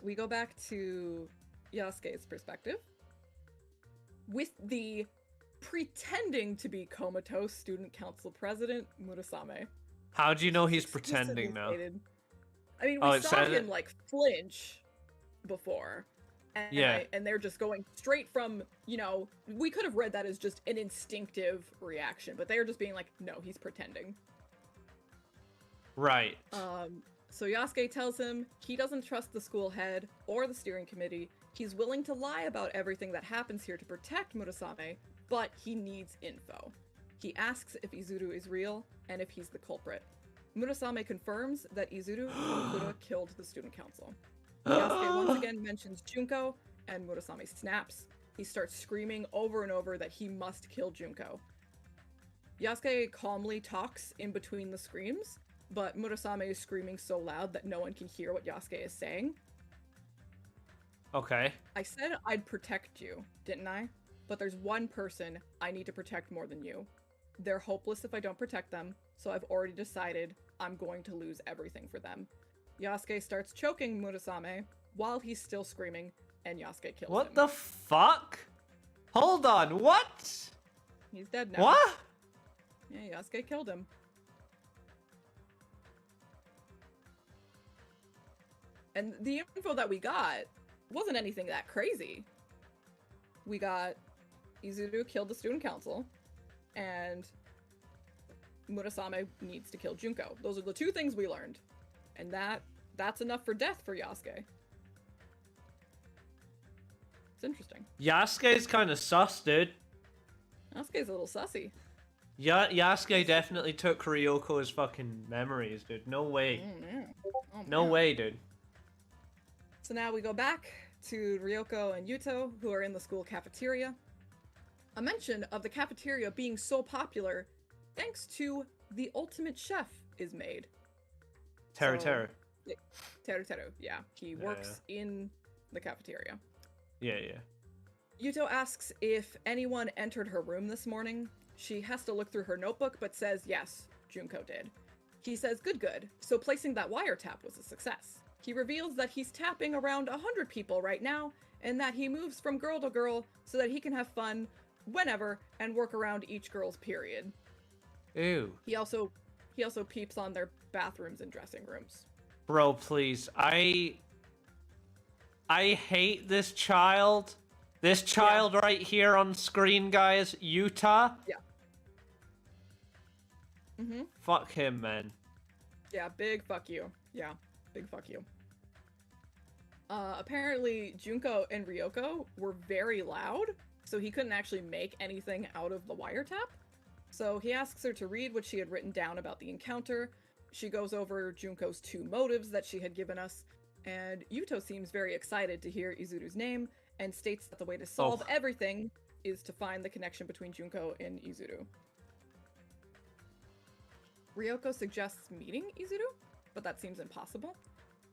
We go back to Yasuke's perspective. With the pretending to be comatose student council president, Murasame. How do you know he's pretending now? I mean, we saw him, like, flinch before. And yeah. And they're just going straight from, you know, we could have read that as just an instinctive reaction, but they're just being like, no, he's pretending. Right. So Yasuke tells him he doesn't trust the school head or the steering committee. He's willing to lie about everything that happens here to protect Murasame, but he needs info. He asks if Izuru is real and if he's the culprit. Murasame confirms that Izuru could have killed the student council. Yasuke once again mentions Junko, and Murasame snaps. He starts screaming over and over that he must kill Junko. Yasuke calmly talks in between the screams, but Murasame is screaming so loud that no one can hear what Yasuke is saying. Okay. I said I'd protect you, didn't I? But there's one person I need to protect more than you. They're hopeless if I don't protect them, so I've already decided I'm going to lose everything for them. Yasuke starts choking Murasame while he's still screaming, and Yasuke kills him. What the fuck? Hold on, what? He's dead now. What? Yeah, Yasuke killed him. And the info that we got wasn't anything that crazy. We got Izuru killed the student council, and Murasame needs to kill Junko. Those are the two things we learned. And that's enough for death for Yasuke. It's interesting. Yasuke's kind of sus, dude. Yasuke's a little sussy. Yeah, Yasuke definitely took Ryoko's fucking memories, dude. No way. No way, dude. So now we go back to Ryoko and Yuto, who are in the school cafeteria. A mention of the cafeteria being so popular thanks to the ultimate chef is made. Teru. Teru, yeah. He works in the cafeteria. Yeah. Yuto asks if anyone entered her room this morning. She has to look through her notebook, but says yes, Junko did. He says good. So placing that wiretap was a success. He reveals that he's tapping around 100 people right now, and that he moves from girl to girl so that he can have fun whenever and work around each girl's period. Ew. He also peeps on their bathrooms and dressing rooms. Bro, please. I hate this child. This child right here on screen, guys. Yuta. Yeah. Fuck him, man. Yeah, big fuck you. Yeah, big fuck you. Apparently, Junko and Ryoko were very loud, so he couldn't actually make anything out of the wiretap. So he asks her to read what she had written down about the encounter. She goes over Junko's 2 motives that she had given us, and Yuto seems very excited to hear Izuru's name, and states that the way to solve everything is to find the connection between Junko and Izuru. Ryoko suggests meeting Izuru, but that seems impossible.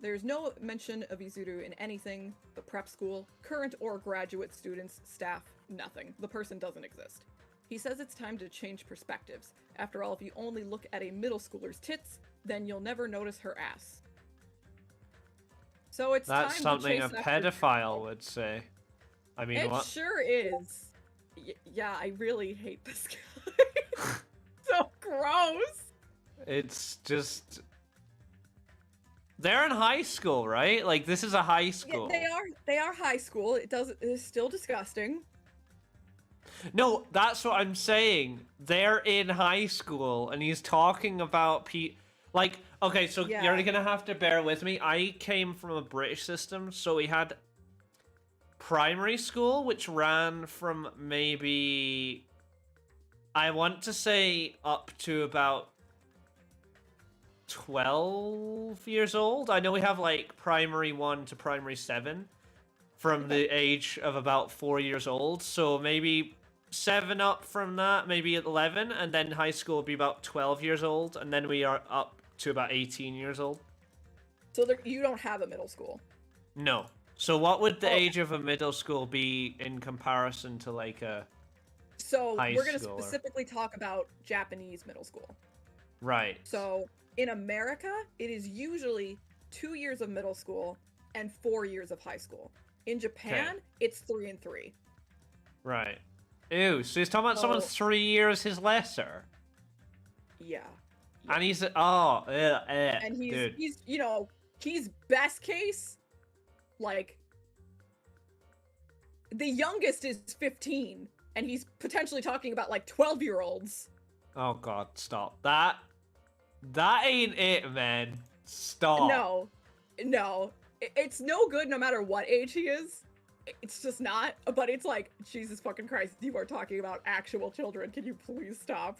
There's no mention of Izuru in anything, the prep school, current or graduate students, staff, nothing. The person doesn't exist. He says it's time to change perspectives. After all, if you only look at a middle schooler's tits, then you'll never notice her ass. So it's That's time something to a chase after pedophile Junko. would say. I mean, It what? sure is. Yeah, I really hate this guy. So gross. It's just... They're in high school, right? Like, this is a high school. Yeah, they are high school. It's still disgusting. No, that's what I'm saying. They're in high school, and he's talking about like, okay, so Yeah. you're gonna have to bear with me. I came from a British system, so we had primary school, which ran from maybe, I want to say, up to about 12 years old. I know we have like primary 1 to primary 7 from the age of about 4 years old, so maybe 7 up from that, maybe 11, and then high school would be about 12 years old, and then we are up to about 18 years old. So you don't have a middle school? No. So what would the age of a middle school be in comparison to like a high we're going to schooler? specifically talk about Japanese middle school. Right. So in America, it is usually 2 years of middle school and 4 years of high school. In Japan, it's 3 and 3. Right. Ew, so he's talking about someone 3 years his lesser. Yeah. And he's and he's dude. he's best case, like, the youngest is 15, and he's potentially talking about like 12-year-olds. Oh god, stop. That ain't it, man. Stop. No. It's no good no matter what age he is. It's just not. But it's like, Jesus fucking Christ, you are talking about actual children. Can you please stop?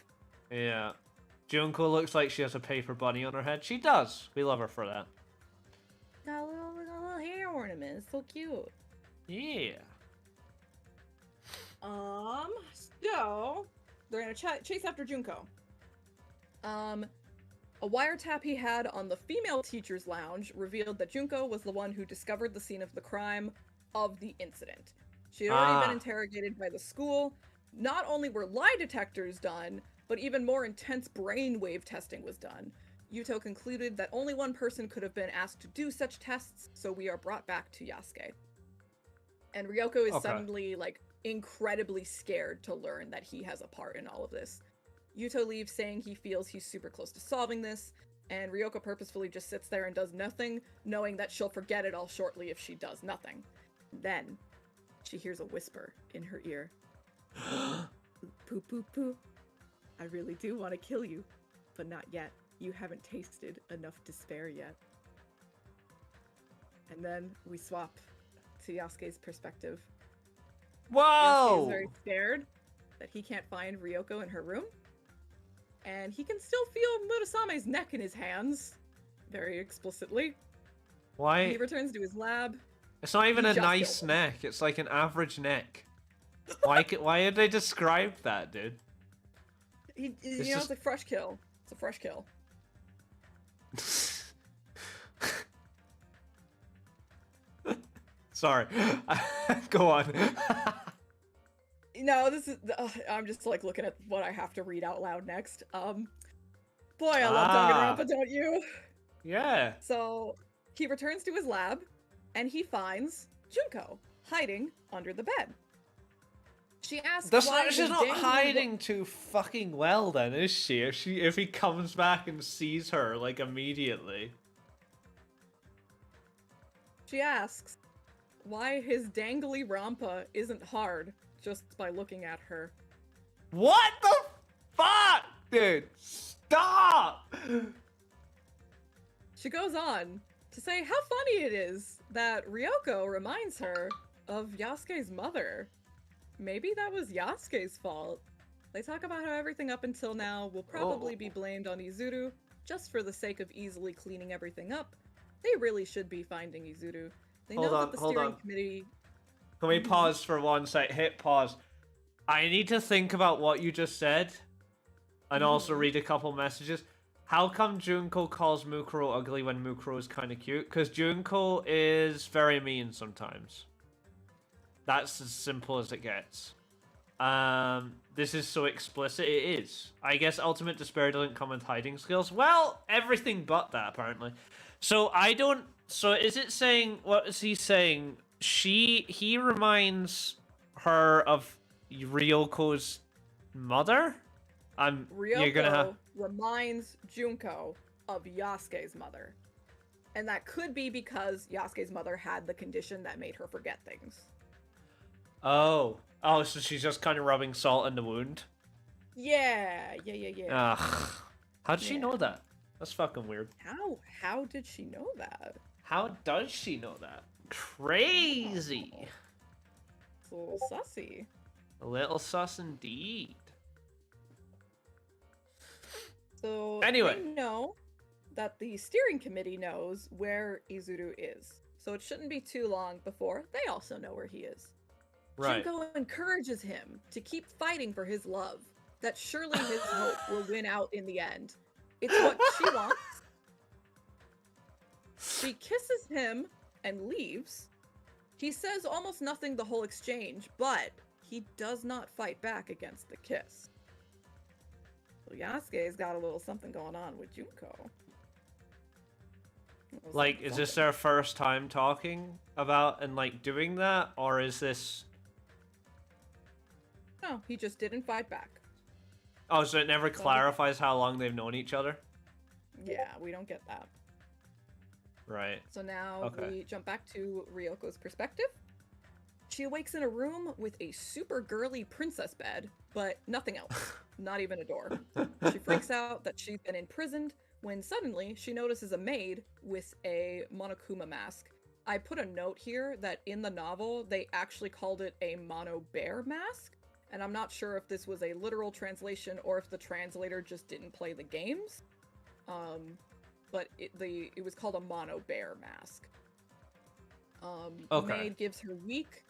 Yeah. Junko looks like she has a paper bunny on her head. She does. We love her for that. Got a little hair ornament. It's so cute. Yeah. So they're gonna chase after Junko. A wiretap he had on the female teacher's lounge revealed that Junko was the one who discovered the scene of the crime of the incident. She had already been interrogated by the school. Not only were lie detectors done, but even more intense brainwave testing was done. Yuto concluded that only one person could have been asked to do such tests, so we are brought back to Yasuke. And Ryoko is suddenly, like, incredibly scared to learn that he has a part in all of this. Yuto leaves saying he feels he's super close to solving this, and Ryoko purposefully just sits there and does nothing, knowing that she'll forget it all shortly if she does nothing. Then, she hears a whisper in her ear. Poo poo poo. I really do want to kill you, but not yet. You haven't tasted enough despair yet. And then we swap to Yasuke's perspective. Whoa! Yasuke is very scared that he can't find Ryoko in her room. And he can still feel Murasame's neck in his hands, very explicitly. Why? He returns to his lab. It's not even a nice neck. It's like an average neck. Why did they describe that, dude? It's a fresh kill. It's a fresh kill. Sorry. Go on. No, this is. I'm just like looking at what I have to read out loud next. Boy, I love Danganronpa, don't you? Yeah. So he returns to his lab, and he finds Junko hiding under the bed. She asks, she's not hiding too fucking well, then, is she? If he comes back and sees her like immediately. She asks why his dangly rampa isn't hard just by looking at her. What the fuck, dude? Stop! She goes on to say how funny it is that Ryoko reminds her of Yasuke's mother. Maybe that was Yasuke's fault. They talk about how everything up until now will probably be blamed on Izuru, just for the sake of easily cleaning everything up. They really should be finding Izuru. They know that the steering committee... Can we pause for 1 sec? Hit pause. I need to think about what you just said, and also read a couple messages. How come Junko calls Mukuro ugly when Mukuro is kind of cute? Because Junko is very mean sometimes. That's as simple as it gets. This is so explicit. It is. I guess Ultimate Despair doesn't come with hiding skills. Well, everything but that, apparently. So I don't So is it saying, what is he saying? He reminds her of Ryoko's mother? You're gonna have... Ryoko reminds Junko of Yasuke's mother. And that could be because Yasuke's mother had the condition that made her forget things. Oh, so she's just kind of rubbing salt in the wound? Yeah. Ugh. How'd she know that? That's fucking weird. How did she know that? How does she know that? Crazy! It's a little sussy. A little sus indeed. So anyway, they know that the steering committee knows where Izuru is. So it shouldn't be too long before they also know where he is. right. Junko encourages him to keep fighting for his love, that surely his hope will win out in the end. It's what she wants. She kisses him and leaves. He says almost nothing the whole exchange, but he does not fight back against the kiss. So Yasuke's got a little something going on with Junko. Like, is this their first time talking about and, like, doing that? Or is this... No, he just didn't fight back. Oh, so it never clarifies how long they've known each other? Yeah, we don't get that. Right. So now we jump back to Ryoko's perspective. She awakes in a room with a super girly princess bed, but nothing else. Not even a door. She freaks out that she's been imprisoned when suddenly she notices a maid with a Monokuma mask. I put a note here that in the novel, they actually called it a mono bear mask. And I'm not sure if this was a literal translation or if the translator just didn't play the games. But it was called a mono bear mask. The maid gives her weak,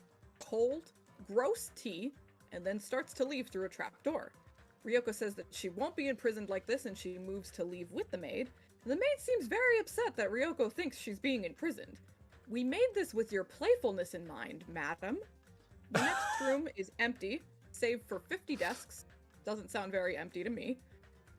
cold, gross tea, and then starts to leave through a trap door. Ryoko says that she won't be imprisoned like this, and she moves to leave with the maid. And the maid seems very upset that Ryoko thinks she's being imprisoned. We made this with your playfulness in mind, madam. The next room is empty, save for 50 desks. Doesn't sound very empty to me.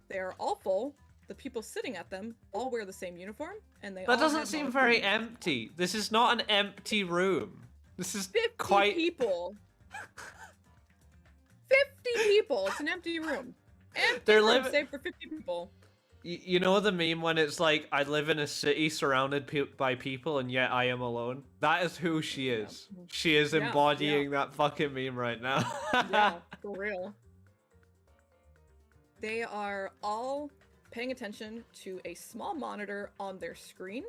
They are all full. The people sitting at them all wear the same uniform, and they all doesn't seem very empty. This is not an empty room. This is 50 people. 50 people. It's an empty room. Empty room, save for 50 people. You know the meme when it's like, I live in a city surrounded by people and yet I am alone? That is who she is. Yeah. She is embodying that fucking meme right now. Yeah, for real. They are all paying attention to a small monitor on their screen.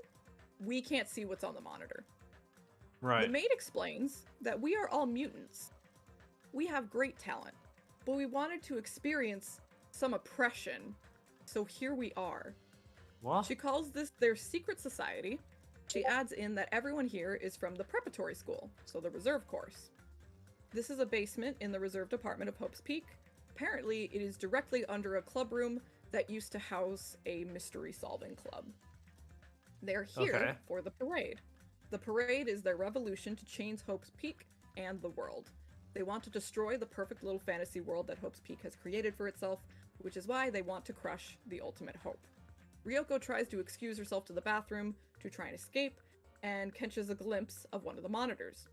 We can't see what's on the monitor. Right. The maid explains that we are all mutants. We have great talent, but we wanted to experience some oppression. So here we are. What? She calls this their secret society. She adds in that everyone here is from the preparatory school, so the reserve course. This is a basement in the reserve department of Hope's Peak. Apparently, it is directly under a club room that used to house a mystery-solving club. They're here for the parade. The parade is their revolution to change Hope's Peak and the world. They want to destroy the perfect little fantasy world that Hope's Peak has created for itself, which is why they want to crush the ultimate hope. Ryoko tries to excuse herself to the bathroom to try and escape, and catches a glimpse of one of the monitors.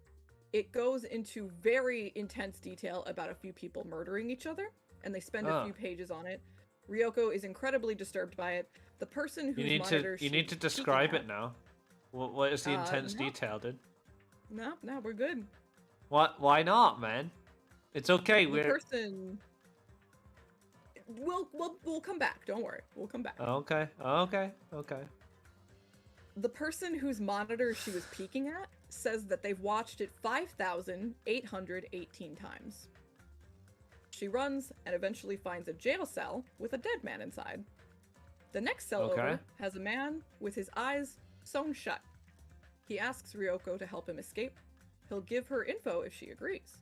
It goes into very intense detail about a few people murdering each other, and they spend a few pages on it. Ryoko is incredibly disturbed by it. The person whose monitor you need to describe it now. What is the intense detail, dude? No, we're good. What? Why not, man? It's okay. The person. We'll come back. Don't worry. We'll come back. Okay. The person whose monitor she was peeking at says that they've watched it 5,818 times. She runs and eventually finds a jail cell with a dead man inside. The next cell over has a man with his eyes sewn shut. He asks Ryoko to help him escape. He'll give her info if she agrees.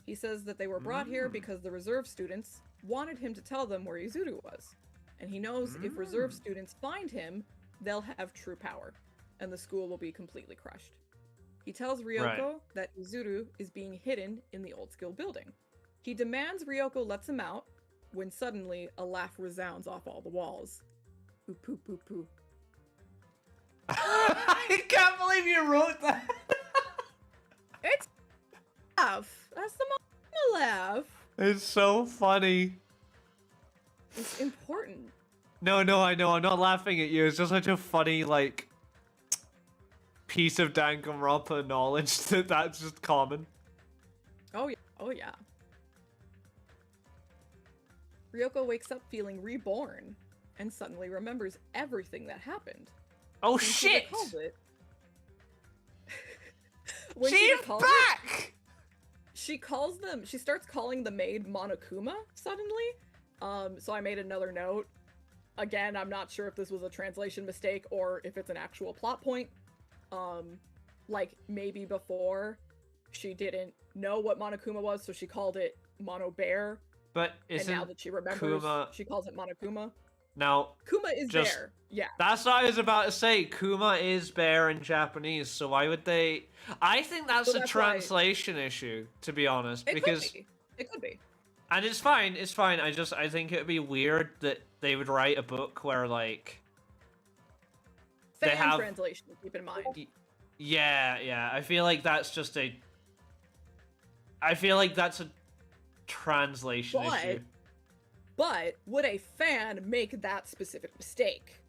He says that they were brought here because the reserve students wanted him to tell them where Izuru was. And he knows if reserve students find him, they'll have true power, and the school will be completely crushed. He tells Ryoko that Izuru is being hidden in the old skill building. He demands Ryoko lets him out, when suddenly a laugh resounds off all the walls. Poo poo poo poo. I can't believe you wrote that. It's laugh. That's the mama laugh. It's so funny. It's important. No, I know. I'm not laughing at you. It's just such a funny, like, piece of Danganronpa knowledge that's just common. Oh yeah. Oh yeah. Ryoko wakes up feeling reborn and suddenly remembers everything that happened. Oh When she shit! recalls it- when she She's recalls back! it, she starts calling the maid Monokuma suddenly. So I made another note. Again, I'm not sure if this was a translation mistake or if it's an actual plot point. Like maybe before she didn't know what Monokuma was, so she called it Mono Bear. But And isn't now that she remembers, Kuma... she calls it Monokuma. Now, Kuma is just- bear. Yeah. that's what I was about to say. Kuma is bear in Japanese, so why would they... I think that's So a that's why- translation issue, to be honest, It because... could be. It could be. And it's fine, I think it would be weird that they would write a book where, like... They Fan have- translation, keep in mind. Yeah, I feel like that's just a... I feel like that's a translation issue. But would a fan make that specific mistake?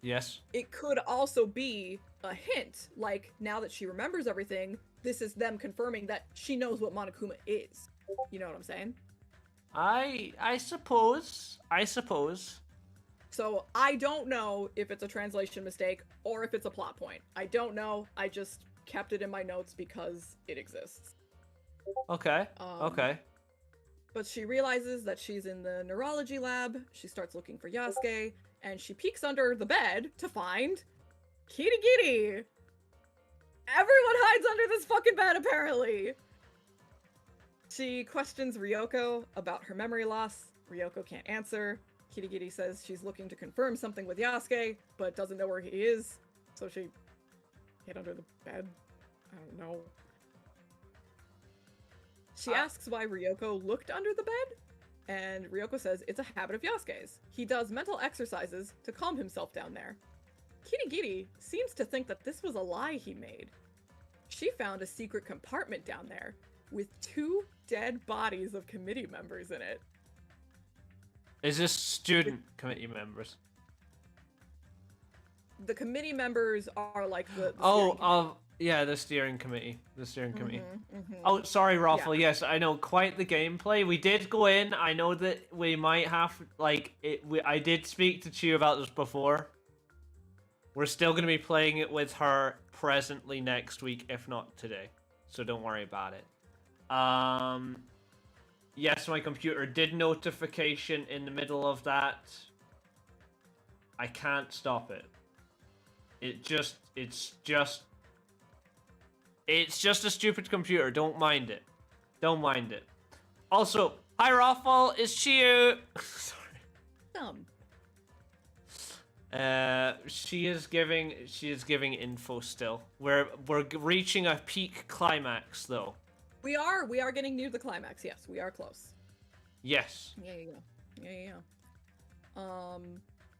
Yes. It could also be a hint, like, now that she remembers everything, this is them confirming that she knows what Monokuma is. You know what I'm saying? I suppose. So I don't know if it's a translation mistake or if it's a plot point. I don't know. I just kept it in my notes because it exists. Okay, okay. But she realizes that she's in the neurology lab. She starts looking for Yasuke, and she peeks under the bed to find Kirigiri. Everyone hides under this fucking bed, apparently. She questions Ryoko about her memory loss. Ryoko can't answer. Kirigiri says she's looking to confirm something with Yasuke, but doesn't know where he is. So she hid under the bed. I don't know. She asks why Ryoko looked under the bed, and Ryoko says it's a habit of Yasuke's. He does mental exercises to calm himself down there. Kirigiri seems to think that this was a lie he made. She found a secret compartment down there with 2 dead bodies of committee members in it. Is this student committee members? The committee members are like the yeah, the steering committee. Mhm. Oh, sorry, Raffle. Yeah. Yes, I know. Quite the gameplay. We did go in. I know that we might have, like, I did speak to Chiu about this before. We're still going to be playing it with her presently next week, if not today. So don't worry about it. Yes, my computer did notification in the middle of that. I can't stop it. It's just a stupid computer. Don't mind it. Don't mind it. Also, hi Raffle, it's Chiu. Sorry. Dumb. She is giving info still. We're reaching a peak climax though. We are getting near the climax. Yes, we are close. Yes. Yeah.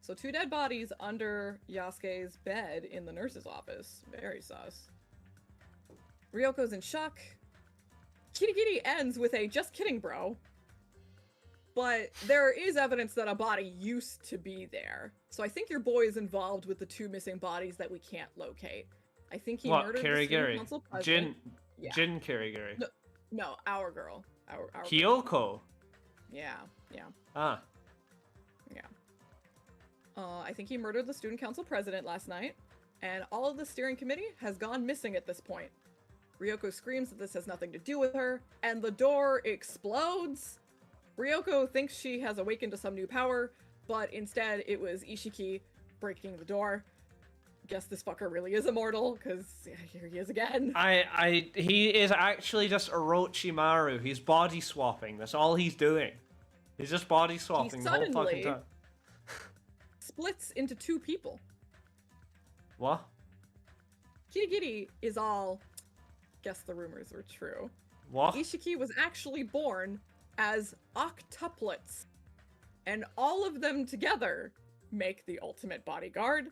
So 2 dead bodies under Yasuke's bed in the nurse's office. Very sus. Ryoko's in shock. Kirigiri ends with a "just kidding, bro." But there is evidence that a body used to be there. So I think your boy is involved with the 2 missing bodies that we can't locate. I think he murdered the student council president. Jin Kirigiri. No, our girl. Our Kyoko. Yeah. Ah. Yeah. I think he murdered the student council president last night, and all of the steering committee has gone missing at this point. Ryoko screams that this has nothing to do with her, and the door explodes. Ryoko thinks she has awakened to some new power, but instead it was Ishiki breaking the door. Guess this fucker really is immortal, because here he is again. He is actually just Orochimaru. He's body swapping. That's all he's doing. He's just body swapping the whole fucking time. Splits into 2 people. What? Kirigiri is all, guess the rumors were true. What? Ishiki was actually born as octuplets, and all of them together make the ultimate bodyguard.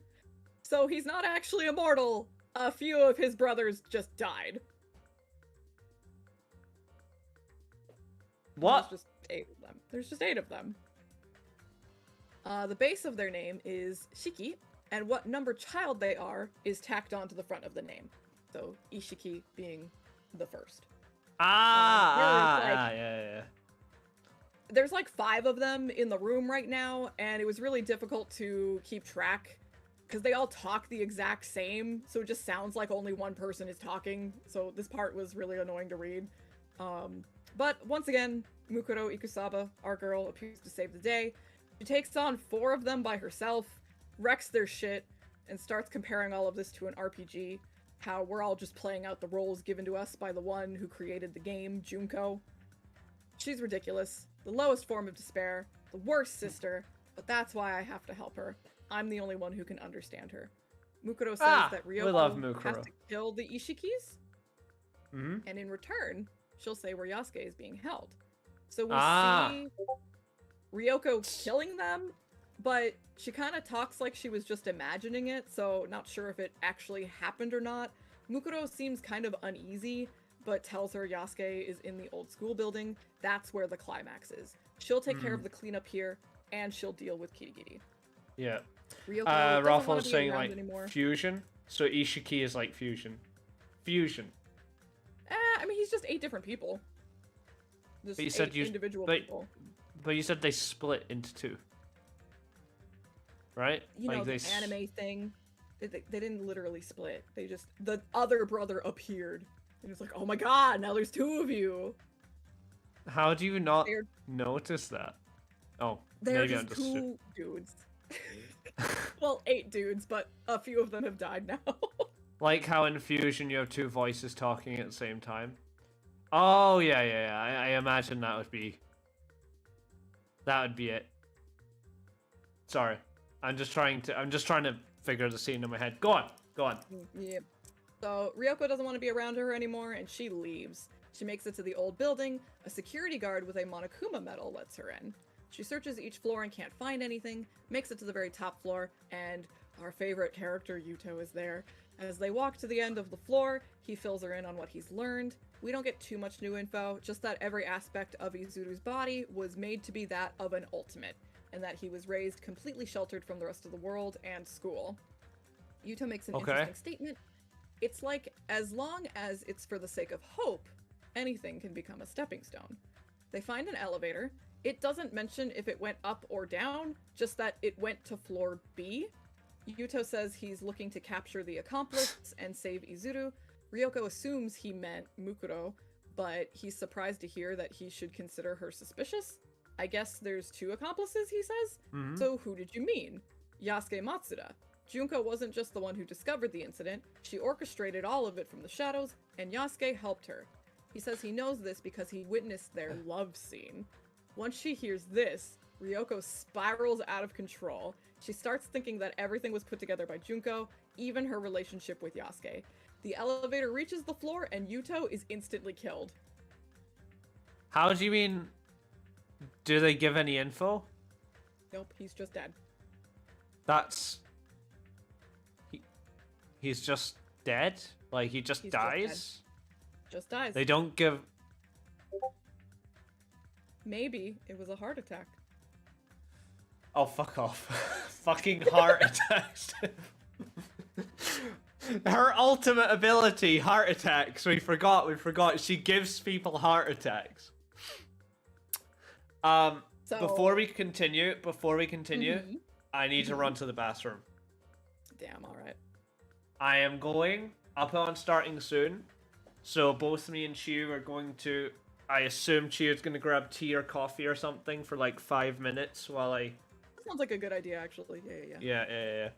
So he's not actually immortal. A few of his brothers just died. What? There's just 8 of them. There's just 8 of them. The base of their name is Shiki, and what number child they are is tacked onto the front of the name. So Ishiki being the first. Yeah. There's like 5 of them in the room right now, and it was really difficult to keep track because they all talk the exact same, so it just sounds like only one person is talking. So this part was really annoying to read. But once again, Mukuro Ikusaba, our girl, appears to save the day. She takes on 4 of them by herself, wrecks their shit, and starts comparing all of this to an RPG. How we're all just playing out the roles given to us by the one who created the game, Junko. She's ridiculous, the lowest form of despair, the worst sister, but that's why I have to help her. I'm the only one who can understand her. Mukuro says that Ryoko has to kill the Ishikis, and in return, she'll say where Yasuke is being held. So we see Ryoko killing them, but she kind of talks like she was just imagining it, so not sure if it actually happened or not. Mukuro seems kind of uneasy, but tells her Yasuke is in the old school building. That's where the climax is. She'll take care of the cleanup here, and she'll deal with Kirigiri. Yeah. Ryoko Rafael's saying like anymore. Fusion, so Ishiki is like fusion. I mean, he's just 8 different people. Just but you said individual people. But you said they split into 2. Right? You know, the anime thing. They didn't literally split. The other brother appeared. And it's like, oh my god, now there's 2 of you. How do you not notice that? Oh, they're maybe just 2 dudes. Well, 8 dudes, but a few of them have died now. Like how in Fusion you have 2 voices talking at the same time. Oh yeah. I imagine that would be it. Sorry, I'm just trying to figure the scene in my head. Go on. Yep. So Ryoko doesn't want to be around her anymore, and she leaves. She makes it to the old building. A security guard with a Monokuma medal lets her in. She searches each floor and can't find anything, makes it to the very top floor, and our favorite character, Yuto, is there. As they walk to the end of the floor, he fills her in on what he's learned. We don't get too much new info, just that every aspect of Izuru's body was made to be that of an ultimate, and that he was raised completely sheltered from the rest of the world and school. Yuto makes an interesting statement. It's like, as long as it's for the sake of hope, anything can become a stepping stone. They find an elevator. It doesn't mention if it went up or down, just that it went to floor B. Yuto says he's looking to capture the accomplice and save Izuru. Ryoko assumes he meant Mukuro, but he's surprised to hear that he should consider her suspicious. I guess there's 2 accomplices, he says? So who did you mean? Yasuke Matsuda. Junko wasn't just the one who discovered the incident, she orchestrated all of it from the shadows, and Yasuke helped her. He says he knows this because he witnessed their love scene. Once she hears this, Ryoko spirals out of control. She starts thinking that everything was put together by Junko, even her relationship with Yasuke. The elevator reaches the floor and Yuto is instantly killed. How do you mean? Do they give any info? Nope, he's just dead. He's just dead? Like he just dies? Just dies. They don't give... Maybe it was a heart attack. Oh, fuck off. Fucking heart attacks. Her ultimate ability, heart attacks. We forgot. She gives people heart attacks. Before we continue, I need to run to the bathroom. Damn, alright. I am going. I'll put on starting soon. So both me and Chiu are going to... I assume Chiu's going to grab tea or coffee or something for like 5 minutes while I... Sounds like a good idea, actually. Yeah.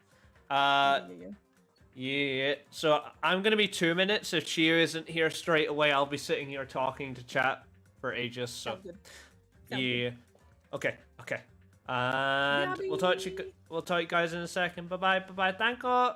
Yeah. So I'm going to be 2 minutes. If Chiu isn't here straight away, I'll be sitting here talking to chat for ages. So, Sounds good. Yeah. Okay. And we'll talk to you guys in a second. Bye-bye. Thank you.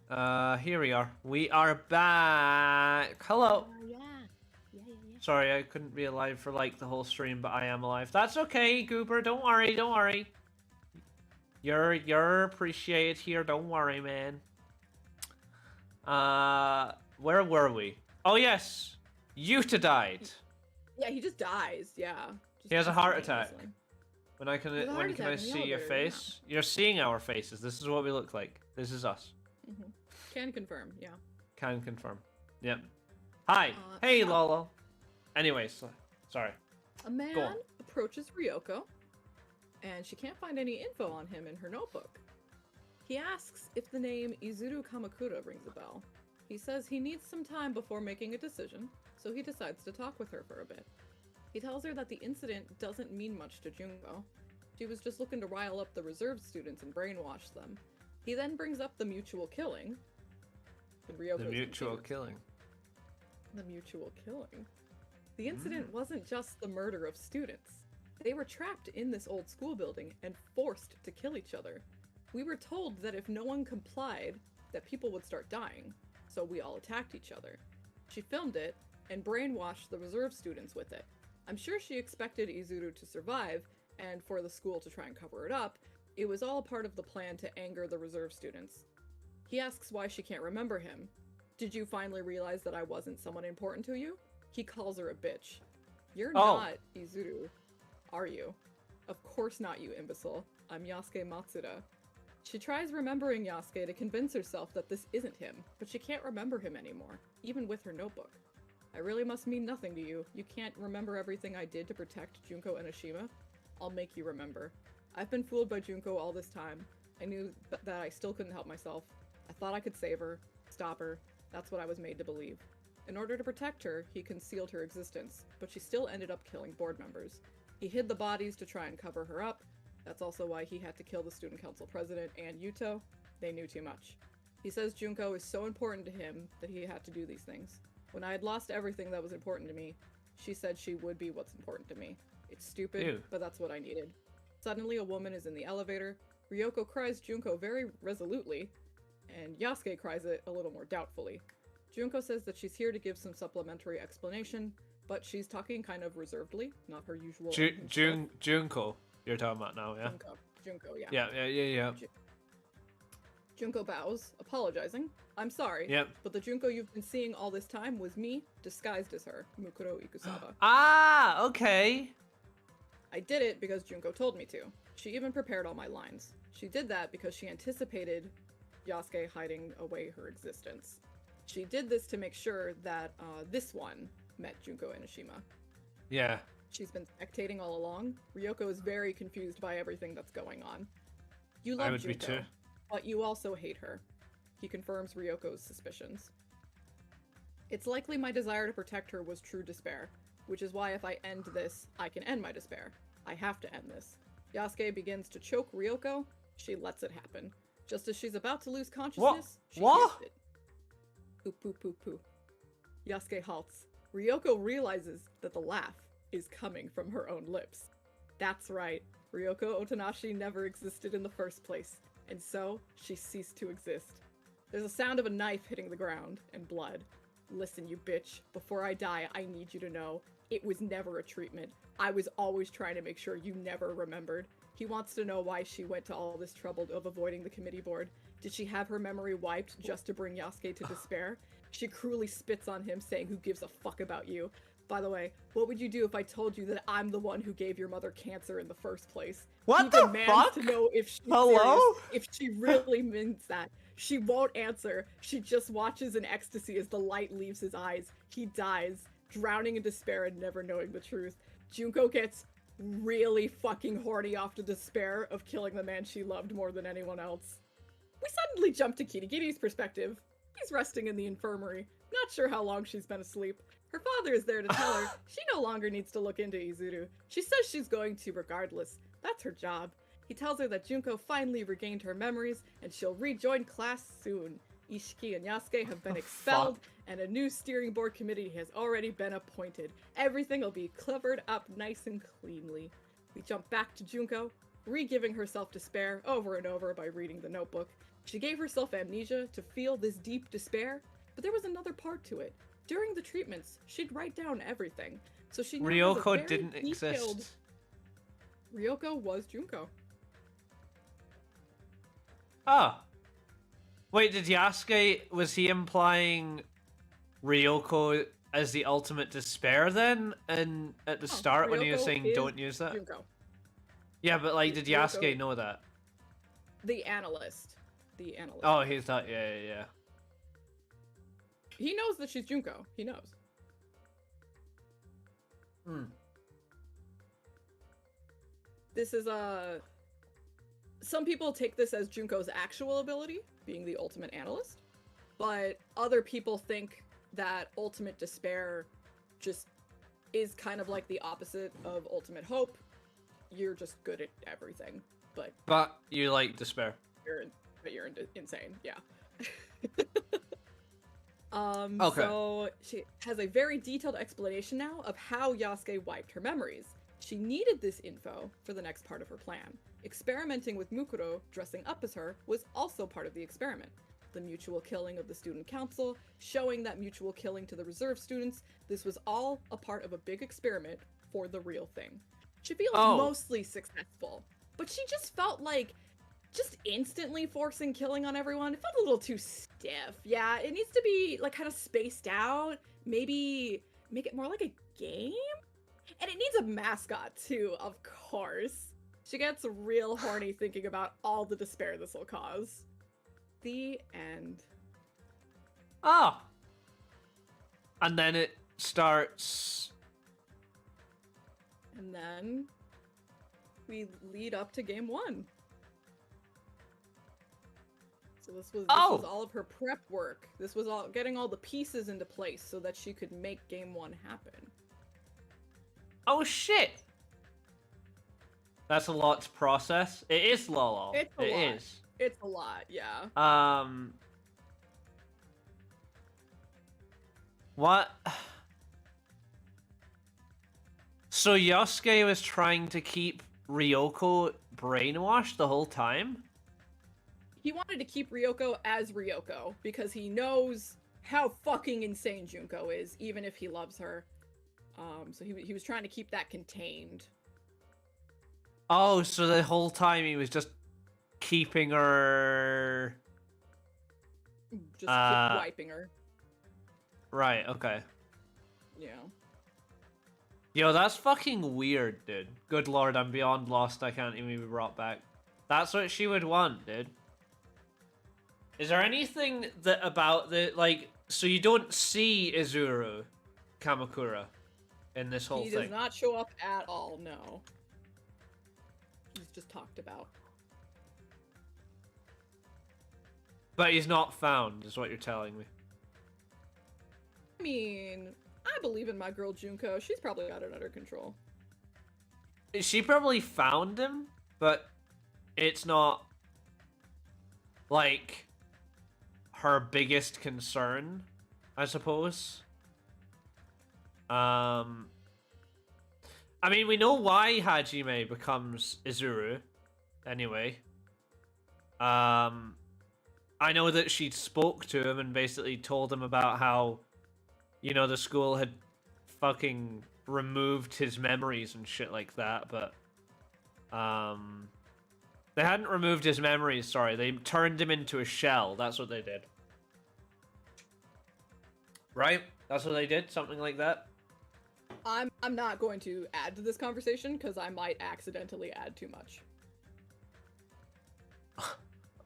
Here we are. We are back. Hello. Yeah. Yeah. Sorry, I couldn't be alive for like the whole stream, but I am alive. That's okay, Goober. Don't worry. Don't worry. You're appreciated here. Don't worry, man. Where were we? Oh yes, Yuta died. Yeah, he just dies. Yeah. Just He has a heart attack. instantaneously. When I can He has a heart when can I attack in the see your elevator, yeah. face? You're seeing our faces. This is what we look like. This is us. Can confirm. Yeah. Can confirm. Yep. Hi. Uh, Hey, so- Lolo. Anyways, sorry. A man on. approaches Ryoko, and she can't find any info on him in her notebook. He asks if the name Izuru Kamakura rings a bell. He says he needs some time before making a decision, so he decides to talk with her for a bit. He tells her that the incident doesn't mean much to Junko. She was just looking to rile up the reserve students and brainwash them. He then brings up the mutual killing. And Ryoko The is mutual confused. killing. The mutual killing. The incident wasn't just the murder of students. They were trapped in this old school building and forced to kill each other. We were told that if no one complied, that people would start dying, so we all attacked each other. She filmed it and brainwashed the reserve students with it. I'm sure she expected Izuru to survive, and for the school to try and cover it up. It was all part of the plan to anger the reserve students. He asks why she can't remember him. Did you finally realize that I wasn't someone important to you? He calls her a bitch. You're not Izuru, are you? Of course not, you imbecile. I'm Yasuke Matsuda. She tries remembering Yasuke to convince herself that this isn't him, but she can't remember him anymore, even with her notebook. I really must mean nothing to you. You can't remember everything I did to protect Junko Enoshima? I'll make you remember. I've been fooled by Junko all this time. I knew that I still couldn't help myself. I thought I could save her, stop her. That's what I was made to believe. In order to protect her, he concealed her existence, but she still ended up killing board members. He hid the bodies to try and cover her up. That's also why he had to kill the student council president and Yuto. They knew too much. He says Junko is so important to him that he had to do these things. When I had lost everything that was important to me, she said she would be what's important to me. It's stupid, Ew. but that's what I needed. Suddenly, a woman is in the elevator. Ryoko cries Junko very resolutely, and Yasuke cries it a little more doubtfully. Junko says that she's here to give some supplementary explanation, but she's talking kind of reservedly, not her usual. Junko, you're talking about now, yeah? Junko, yeah. Yeah. Junko bows, apologizing. I'm sorry, Yep. but the Junko you've been seeing all this time was me, disguised as her, Mukuro Ikusaba. Ah, okay. I did it because Junko told me to. She even prepared all my lines. She did that because she anticipated Yasuke hiding away her existence. She did this to make sure that this one met Junko Enoshima. Yeah. She's been spectating all along. Ryoko is very confused by everything that's going on. You I love would be Junko, too. but you also hate her. He confirms Ryoko's suspicions. It's likely my desire to protect her was true despair, which is why if I end this, I can end my despair. I have to end this. Yasuke begins to choke Ryoko. She lets it happen. Just as she's about to lose consciousness, she What? hears it. Poo. Yasuke halts. Ryoko realizes that the laugh is coming from her own lips. That's right. Ryoko Otonashi never existed in the first place, and so she ceased to exist. There's a sound of a knife hitting the ground, and blood. Listen, you bitch. Before I die, I need you to know, it was never a treatment. I was always trying to make sure you never remembered. He wants to know why she went to all this trouble of avoiding the committee board. Did she have her memory wiped just to bring Yasuke to despair? She cruelly spits on him, saying, "Who gives a fuck about you?" By the way, what would you do if I told you that I'm the one who gave your mother cancer in the first place? What He the demands fuck? to know if she's Hello? serious, if she really means that. She won't answer. She just watches in ecstasy as the light leaves his eyes. He dies, drowning in despair and never knowing the truth. Junko gets really fucking horny off the despair of killing the man she loved more than anyone else. We suddenly jump to Kirigiri's perspective. He's resting in the infirmary, not sure how long she's been asleep. Her father is there to tell her she no longer needs to look into Izuru. She says she's going to regardless. That's her job. He tells her that Junko finally regained her memories and she'll rejoin class soon. Ishiki and Yasuke have been expelled, and a new steering board committee has already been appointed. Everything will be covered up nice and cleanly. We jump back to Junko, re-giving herself despair over and over by reading the notebook. She gave herself amnesia to feel this deep despair, but there was another part to it. During the treatments, she'd write down everything, so she now has a Ryoko very didn't detailed... exist. Ryoko was Junko. Oh. Wait, did Yasuke, was he implying Ryoko as the ultimate despair then? And at the start when he was Ryoko saying is don't use that? Junko. Yeah, but like, did Ryoko- Yasuke know that? The analyst. The analyst. Oh, he thought, yeah. He knows that she's Junko. He knows. This is some people take this as Junko's actual ability, being the ultimate analyst, but other people think that ultimate despair just is kind of like the opposite of ultimate hope. You're just good at everything, but you like despair. you're insane, yeah. Okay. So she has a very detailed explanation now of how Yasuke wiped her memories. She needed this info for the next part of her plan. Experimenting with Mukuro dressing up as her was also part of the experiment. The mutual killing of the student council, showing that mutual killing to the reserve students, this was all a part of a big experiment for the real thing. She feels mostly successful, but she just felt like just instantly forcing killing on everyone, it felt a little too stiff. Yeah, it needs to be like kind of spaced out, maybe make it more like a game? And it needs a mascot too, of course. She gets real horny thinking about all the despair this will cause. The end. Oh. And then it starts... And then we lead up to game 1. So this was all of her prep work. This was all getting all the pieces into place so that she could make game 1 happen. Oh shit! That's a lot to process. It is lol. It's a lot. Is. It's a lot, yeah. What? So Yasuke was trying to keep Ryoko brainwashed the whole time? He wanted to keep Ryoko as Ryoko because he knows how fucking insane Junko is, even if he loves her. So he was trying to keep that contained. Oh, so the whole time he was just keeping her... Just wiping her. Right, okay. Yeah. Yo, that's fucking weird, dude. Good lord, I'm beyond lost. I can't even be brought back. That's what she would want, dude. Is there anything that about the, like... So you don't see Izuru Kamakura in this whole thing? He does not show up at all, no. He's just talked about. But he's not found, is what you're telling me. I mean, I believe in my girl Junko. She's probably got it under control. She probably found him, but it's not, like, her biggest concern, I suppose. I mean, we know why Hajime becomes Izuru, anyway. I know that she spoke to him and basically told him about how, you know, the school had fucking removed his memories and shit like that, but, they hadn't removed his memories, sorry. They turned him into a shell. That's what they did. Right? That's what they did? Something like that? I'm not going to add to this conversation because I might accidentally add too much.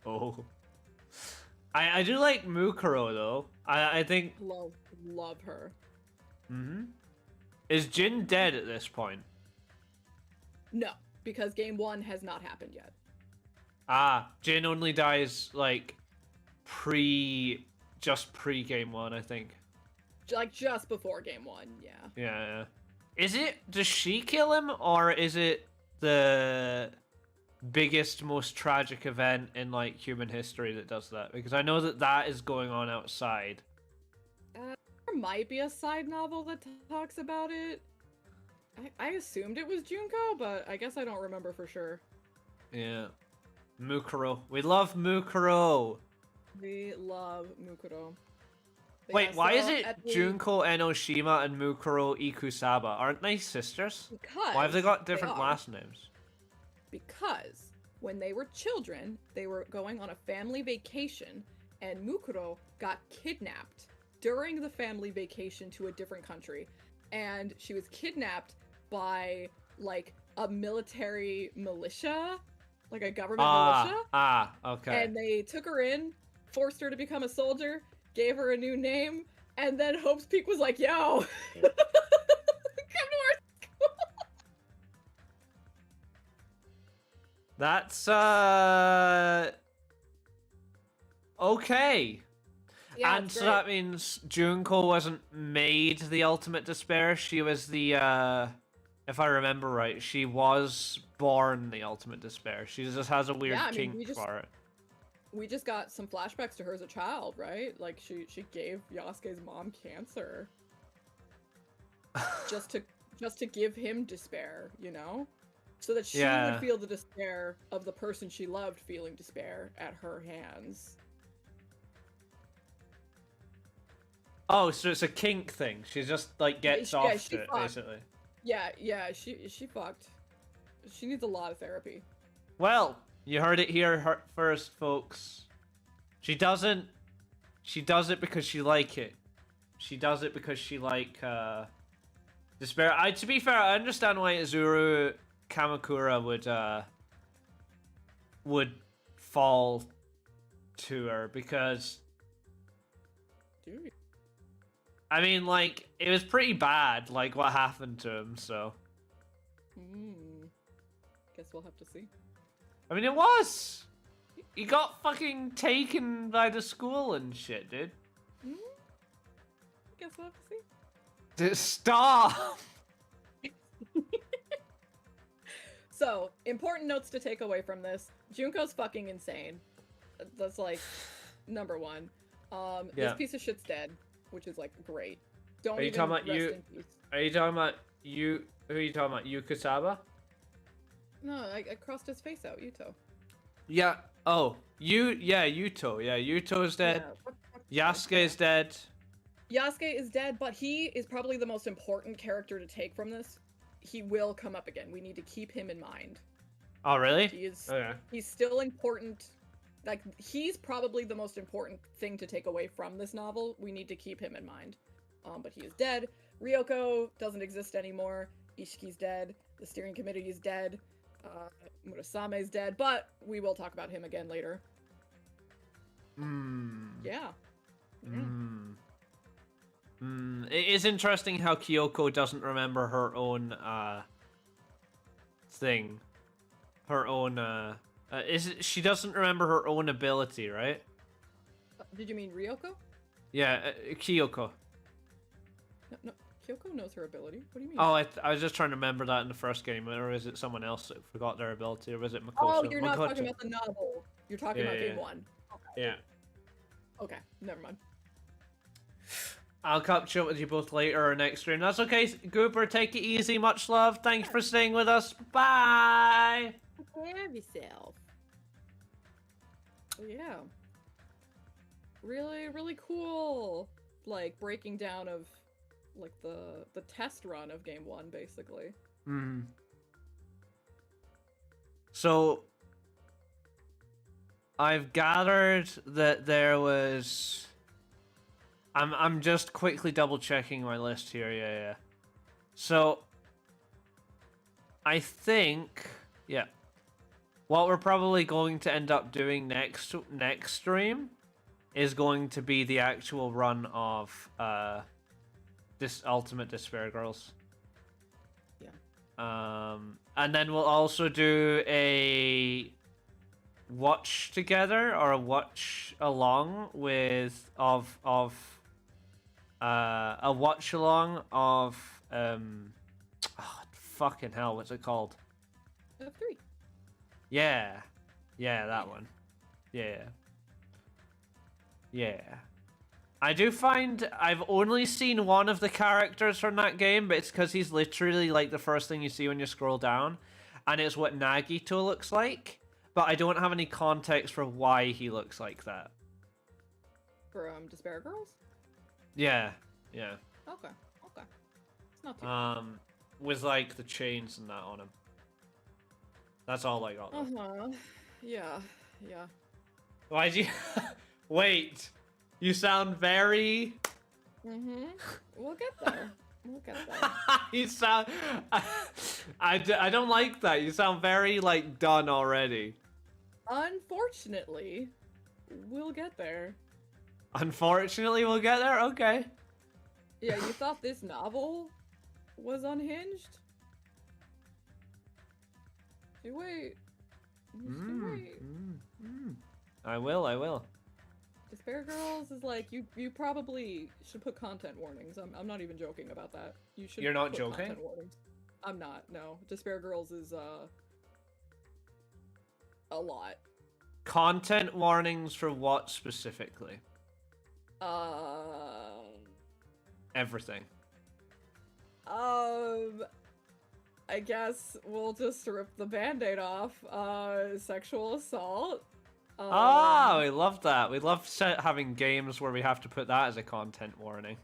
Oh. I do like Mukuro, though. I think... Love her. Mm-hmm. Is Jin dead at this point? No, because game 1 has not happened yet. Ah, Jin only dies, like, just pre game 1, I think. Like, just before game 1, yeah. Yeah. Does she kill him, or is it the biggest, most tragic event in, like, human history that does that? Because I know that is going on outside. There might be a side novel that talks about it. I assumed it was Junko, but I guess I don't remember for sure. Yeah. Mukuro. We love Mukuro. We love Mukuro. But Wait, yeah, why is so it at the- Junko Enoshima and Mukuro Ikusaba? Aren't they sisters? Because Why have they got they different are. last names? Because when they were children, they were going on a family vacation, and Mukuro got kidnapped during the family vacation to a different country. And she was kidnapped by, like, a military militia, like a government militia. Okay. And they took her in, forced her to become a soldier, gave her a new name, and then Hope's Peak was like, yo, come to our school. That's okay. Yeah, And it's so great. that means Junko wasn't made the ultimate despair. She was the if I remember right, she was born the ultimate despair. She just has a weird Yeah, I mean, kink for it. We just got some flashbacks to her as a child, right? Like she gave Yasuke's mom cancer just to give him despair, you know? So that she Yeah. would feel the despair of the person she loved feeling despair at her hands. Oh, so it's a kink thing. She just like gets Yeah, off she to it, fucked. basically. Yeah, she fucked. She needs a lot of therapy. Well, you heard it here first, folks. She does it because she like it. She does it because she like despair. To be fair, I understand why Izuru Kamakura would fall to her, because Dude. I mean, like, it was pretty bad, like what happened to him, so Guess we'll have to see. I mean, it was. He got fucking taken by the school and shit, dude. Guess we'll have to see. Stop! So, important notes to take away from this. Junko's fucking insane. That's like number one. Yeah. This piece of shit's dead, which is like great. Don't Are you even talking about rest you? in peace. Are you talking about you? Who are you talking about? Yukasaba? No, I crossed his face out, Yuto. Yeah. Oh, yeah, Yuto. Yeah, Yuto's dead. Yeah, Yasuke is dead. Yasuke is dead, but he is probably the most important character to take from this. He will come up again. We need to keep him in mind. Oh, really? He is. Okay. He's still important. Like, he's probably the most important thing to take away from this novel. We need to keep him in mind. But he is dead. Ryoko doesn't exist anymore. Ishiki's dead. The steering committee is dead. Murasame is dead, but we will talk about him again later. Yeah. It is interesting how Kyoko doesn't remember her own thing. Her own she doesn't remember her own ability, right? Did you mean Ryoko? Yeah, Kyoko. No, Kyoko knows her ability. What do you mean? Oh, I was just trying to remember that in the first game, or is it someone else that forgot their ability, or was it Makoto? Oh, you're not Makoto. talking about the novel. You're talking about game one. Okay. Yeah. Okay, never mind. I'll catch up with you both later or next stream. That's okay, Goober. Take it easy. Much love. Thanks for staying with us. Bye. Take care of yourself. So yeah. Really, really cool. Like, breaking down of, like, the test run of game one, basically. So, I've gathered that there was... I'm just quickly double checking my list here. Yeah. So, I think, yeah, what we're probably going to end up doing next stream is going to be the actual run of this Ultimate Despair Girls. Yeah. And then we'll also do a watch together or a watch along with a watch along of fucking hell, what's it called? F3. Yeah, that one. Yeah. I do find I've only seen one of the characters from that game, but it's because he's literally like the first thing you see when you scroll down, and it's what Nagito looks like. but I don't have any context for why he looks like that. From Despair Girls? Yeah, yeah. Okay, okay. It's not too bad. With like the chains and that on him. That's all I got. Uh-huh. Yeah, yeah. Why do you... Wait. You sound very... Mm-hmm. We'll get there. We'll get there. You sound... I don't like that. You sound very, like, done already. Unfortunately, we'll get there. Unfortunately, we'll get there? Okay. Yeah, you thought this novel was unhinged? You wait. You wait. I will. Despair Girls is like, you probably should put content warnings. I'm not even joking about that. You should. You're not put joking? Content warnings. I'm not. No, Despair Girls is a lot. Content warnings for what specifically? Everything. I guess we'll just rip the band-aid off. Sexual assault. We love that. We love having games where we have to put that as a content warning.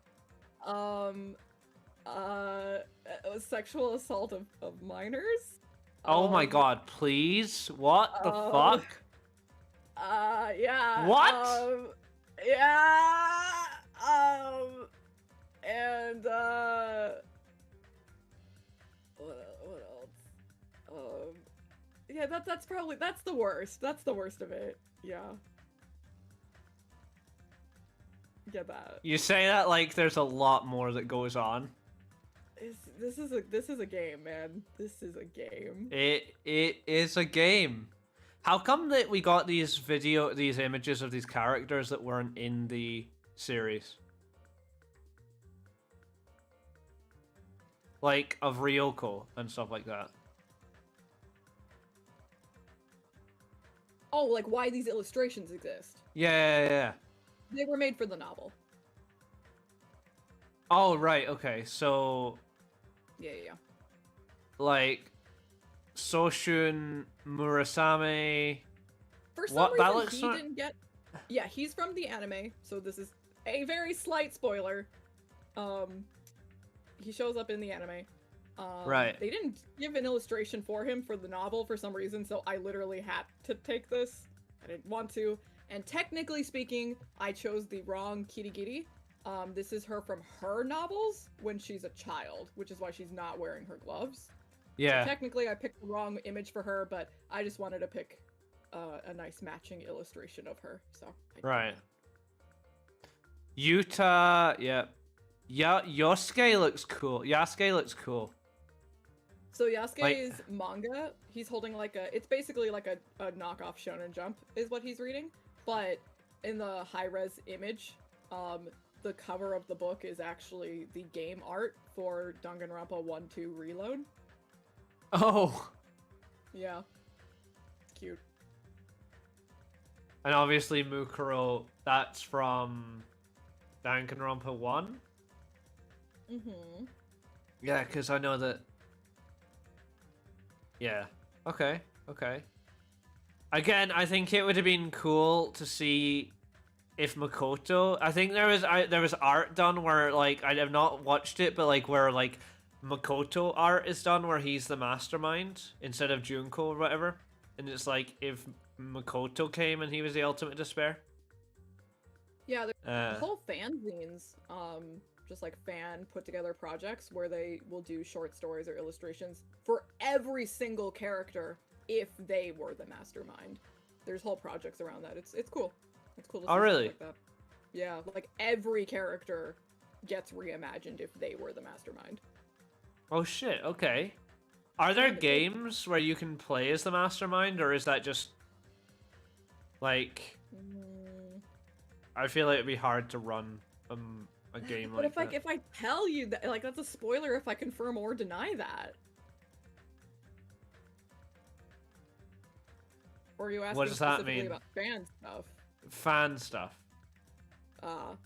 Sexual assault of minors. Oh my god, please? What the fuck? Yeah. What? Yeah. And what else? Yeah, that's probably the worst. That's the worst of it. Yeah. Get that. You say that like there's a lot more that goes on. This is a game, man. This is a game. It is a game. How come that we got these images of these characters that weren't in the series? Like of Ryoko and stuff like that. Oh, like why these illustrations exist? Yeah. They were made for the novel. Oh, right, okay. So Yeah. like Soshun Murasame. For some What? reason, That looks he sort- didn't get. Yeah, he's from the anime, so this is a very slight spoiler. He shows up in the anime. Right. They didn't give an illustration for him for the novel for some reason, so I literally had to take this. I didn't want to. And technically speaking, I chose the wrong Kirigiri. This is her from her novels when she's a child, which is why she's not wearing her gloves. Yeah. So technically, I picked the wrong image for her, but I just wanted to pick a nice matching illustration of her. So I did Right. that. Yuta, yeah. Yasuke looks cool. So Yasuke Like- is manga. He's holding like it's basically like a knockoff Shonen Jump is what he's reading. But in the high-res image, the cover of the book is actually the game art for Danganronpa 1-2 Reload. Oh. Yeah. Cute. And obviously Mukuro, that's from Danganronpa 1? Mm-hmm. Yeah, because I know that... Yeah. Okay. Again, I think it would have been cool to see if Makoto... I think there was art done where, like, I have not watched it, but, like, where, like, Makoto art is done where he's the mastermind instead of Junko or whatever. And it's like, if Makoto came and he was the ultimate despair. Yeah, there's Uh, whole fanzines, just like fan put together projects where they will do short stories or illustrations for every single character if they were the mastermind. There's whole projects around that. It's cool. It's cool to see Oh, stuff really? like that. Yeah, like every character gets reimagined if they were the mastermind. oh shit, okay. Are there Yeah, but games where you can play as the mastermind, or is that just... Like... I feel like it'd be hard to run a game But like that. if I tell you that, like, that's a spoiler if I confirm or deny that. Or are you asking What does that specifically mean? about fan stuff? Fan stuff.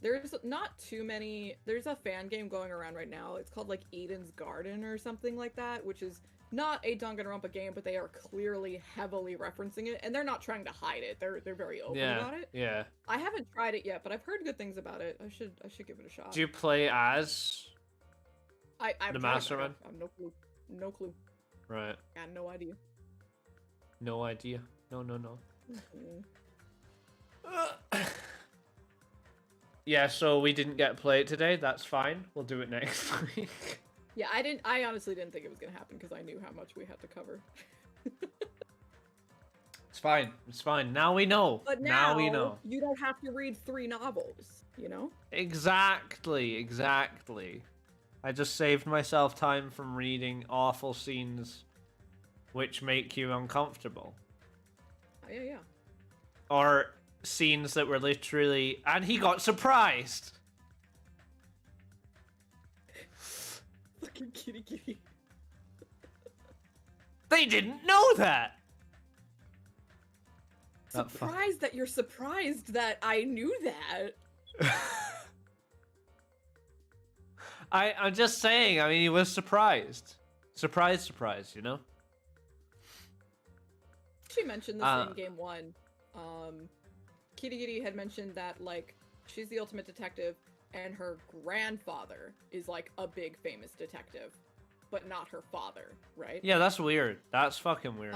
There's not too many. There's a fan game going around right now. It's called like Eden's Garden or something like that, which is not a Danganronpa game, but they are clearly heavily referencing it, and they're not trying to hide it. They're very open about it. Yeah. I haven't tried it yet, but I've heard good things about it. I should give it a shot. Do you play as I've the tried it, mastermind? I have no clue. No clue. Right. I got no idea. No idea. No. Mhm. Yeah, so we didn't get to play it today. That's fine. We'll do it next week. Yeah, I honestly didn't think it was gonna happen because I knew how much we had to cover. It's fine. It's fine. Now we know. But now we know. You don't have to read 3 novels, you know? Exactly. I just saved myself time from reading awful scenes which make you uncomfortable. Yeah. Or scenes that were literally... And he got surprised! Fucking kitty. They didn't know that! Surprised that you're surprised that I knew that. I'm just saying, I mean, he was surprised. Surprise, you know? She mentioned this in game 1. Kitty had mentioned that, like, she's the ultimate detective, and her grandfather is, like, a big famous detective, but not her father, right? Yeah, that's weird. That's fucking weird.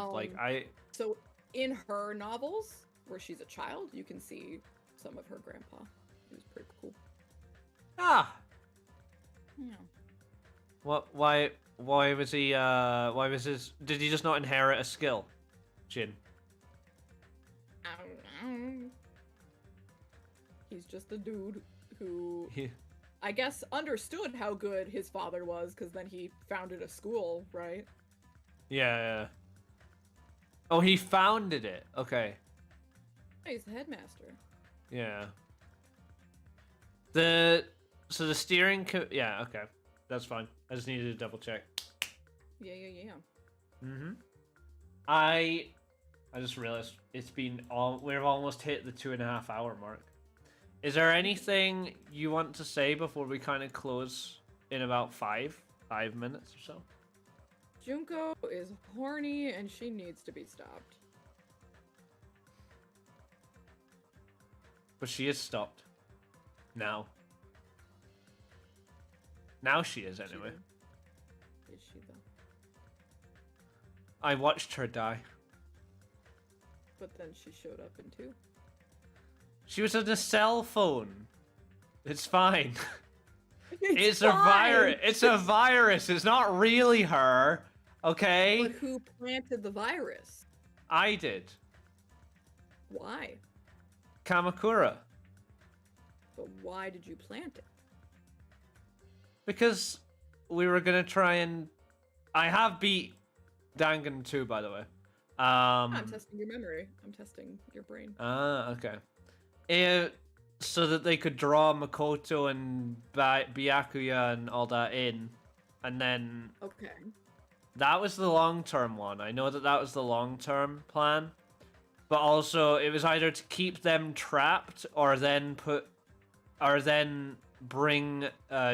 So, in her novels, where she's a child, you can see some of her grandpa. It was pretty cool. Ah! Yeah. What? Why was he, why was his... Did he just not inherit a skill? Jin. I don't know. He's just a dude who, I guess, understood how good his father was, because then he founded a school, right? Yeah. Oh, he founded it. Okay. He's the headmaster. Yeah. So the steering yeah, okay. That's fine. I just needed to double check. Yeah. Mm-hmm. I just realized we've almost hit the 2.5 hour mark. Is there anything you want to say before we kind of close in about 5 minutes or so? Junko is horny and she needs to be stopped. But she is stopped. Now. Now she is, anyway. Is she, though? I watched her die. But then she showed up in 2. She was on a cell phone. It's fine. It's fine. a virus. It's a virus. It's not really her. Okay? But who planted the virus? I did. Why? Kamakura. But why did you plant it? Because we were gonna try and... I have beat Dangan 2, by the way. I'm testing your memory. I'm testing your brain. Okay. So that they could draw Makoto and Byakuya and all that in. And then... Okay. That was the long-term one. I know that was the long-term plan. But also, it was either to keep them trapped or then bring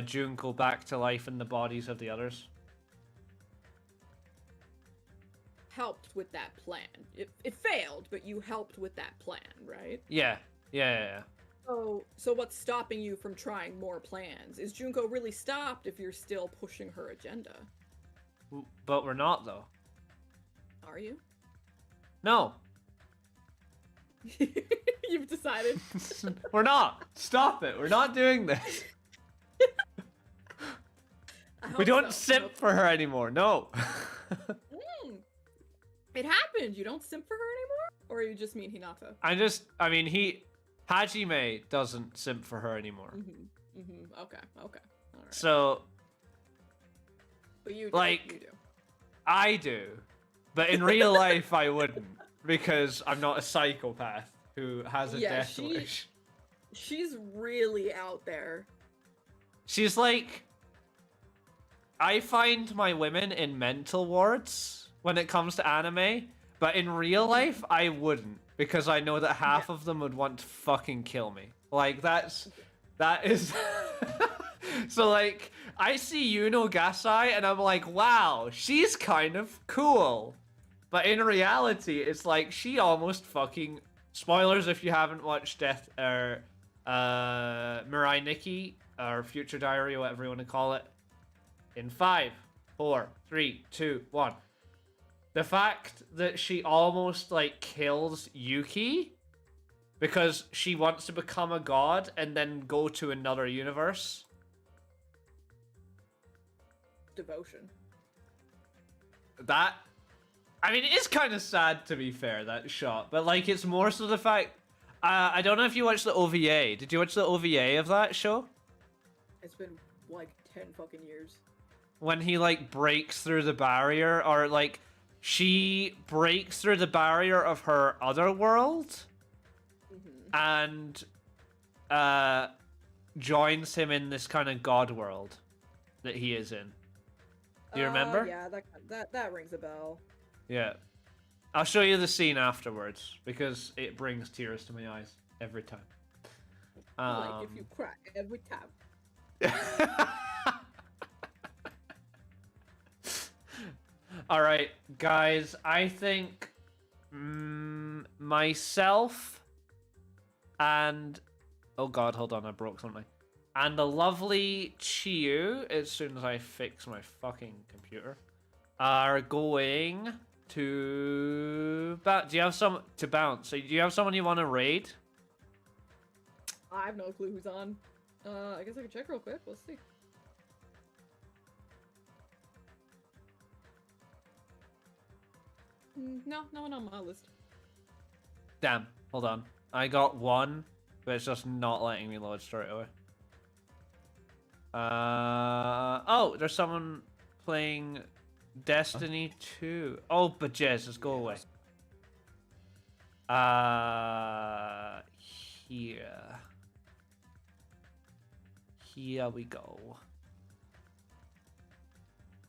Junko back to life in the bodies of the others. Helped with that plan. It failed, but you helped with that plan, right? Yeah. So what's stopping you from trying more plans? Is Junko really stopped if you're still pushing her agenda? But we're not, though. Are you? No. You've decided. We're not. Stop it. We're not doing this. We don't simp for her anymore. No. It happened. You don't simp for her anymore? Or you just mean Hinata? Hajime doesn't simp for her anymore. Okay. All right. So, but you do. I do. But in real life, I wouldn't. Because I'm not a psychopath who has a death wish. She's really out there. She's like... I find my women in mental wards when it comes to anime, but in real life, I wouldn't. Because I know that half of them would want to fucking kill me. Like, that is... So, like, I see Yuno Gasai and I'm like, wow, she's kind of cool. But in reality, it's like she almost fucking... Spoilers if you haven't watched Mirai Nikki, or Future Diary, or whatever you want to call it. In 5, 4, 3, 2, 1. The fact that she almost, like, kills Yuki because she wants to become a god and then go to another universe. Devotion. That... I mean, it is kind of sad, to be fair, that shot. But, like, it's more so the fact... I don't know if you watched the OVA. Did you watch the OVA of that show? It's been, like, 10 fucking years. When he, like, breaks through the barrier, or, like, she breaks through the barrier of her other world, and, joins him in this kind of god world that he is in. Do you remember? Yeah, that rings a bell. Yeah. I'll show you the scene afterwards, because it brings tears to my eyes every time. Like if you cry every time. Alright, guys, I think myself and... Oh god, hold on, I broke something. And the lovely Chiu, as soon as I fix my fucking computer, are going to... Do you have some... To bounce. So do you have someone you want to raid? I have no clue who's on. I guess I can check real quick. Let's see. No, no one on my list. Damn, hold on. I got one, but it's just not letting me load straight away. Oh, there's someone playing Destiny 2. Oh, but Jesus, go away. Here. Here we go.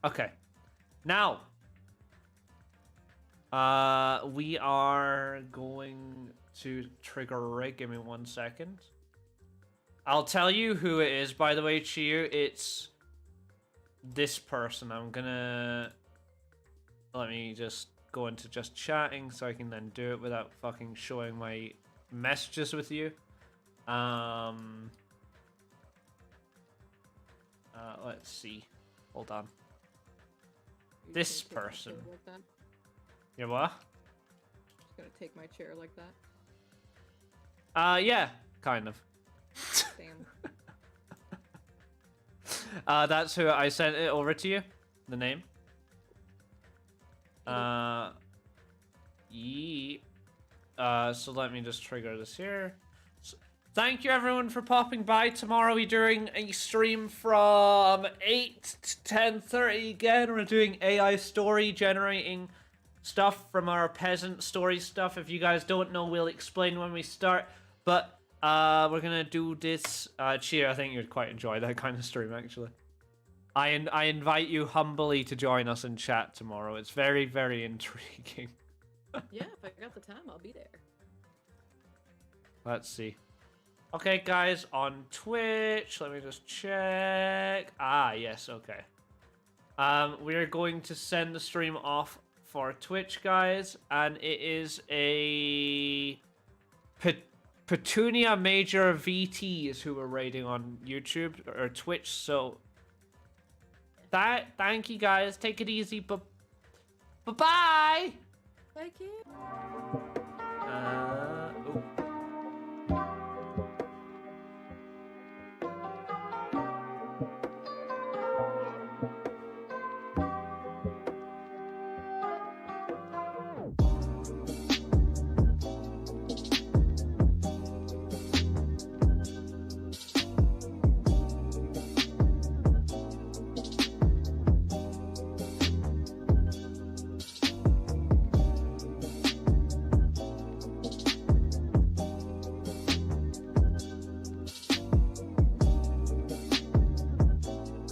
Okay. Now. We are going to trigger rig. Give me 1 second. I'll tell you who it is, by the way, Chiu. It's this person. I'm gonna... Let me just go into just chatting so I can then do it without fucking showing my messages with you. Let's see. Hold on. This person. You what? Just gonna take my chair like that. Yeah, kind of. Damn. That's who I sent it over to you. The name. So let me just trigger this here. So, thank you everyone for popping by. Tomorrow we're doing a stream from 8 to 10:30 again. We're doing AI story generating stuff from our peasant story stuff. If you guys don't know, we'll explain when we start. But we're gonna do this. Cheer, I think you'd quite enjoy that kind of stream, actually. I invite you humbly to join us in chat tomorrow. It's very, very intriguing. Yeah, if I got the time, I'll be there. Let's see. Okay, guys, on Twitch, let me just check. Ah, yes, okay. We're going to send the stream off for Twitch, guys, and it is a Petunia Major VT is who we're raiding on YouTube or Twitch, so thank you guys. Take it easy. Bye-bye. Thank you.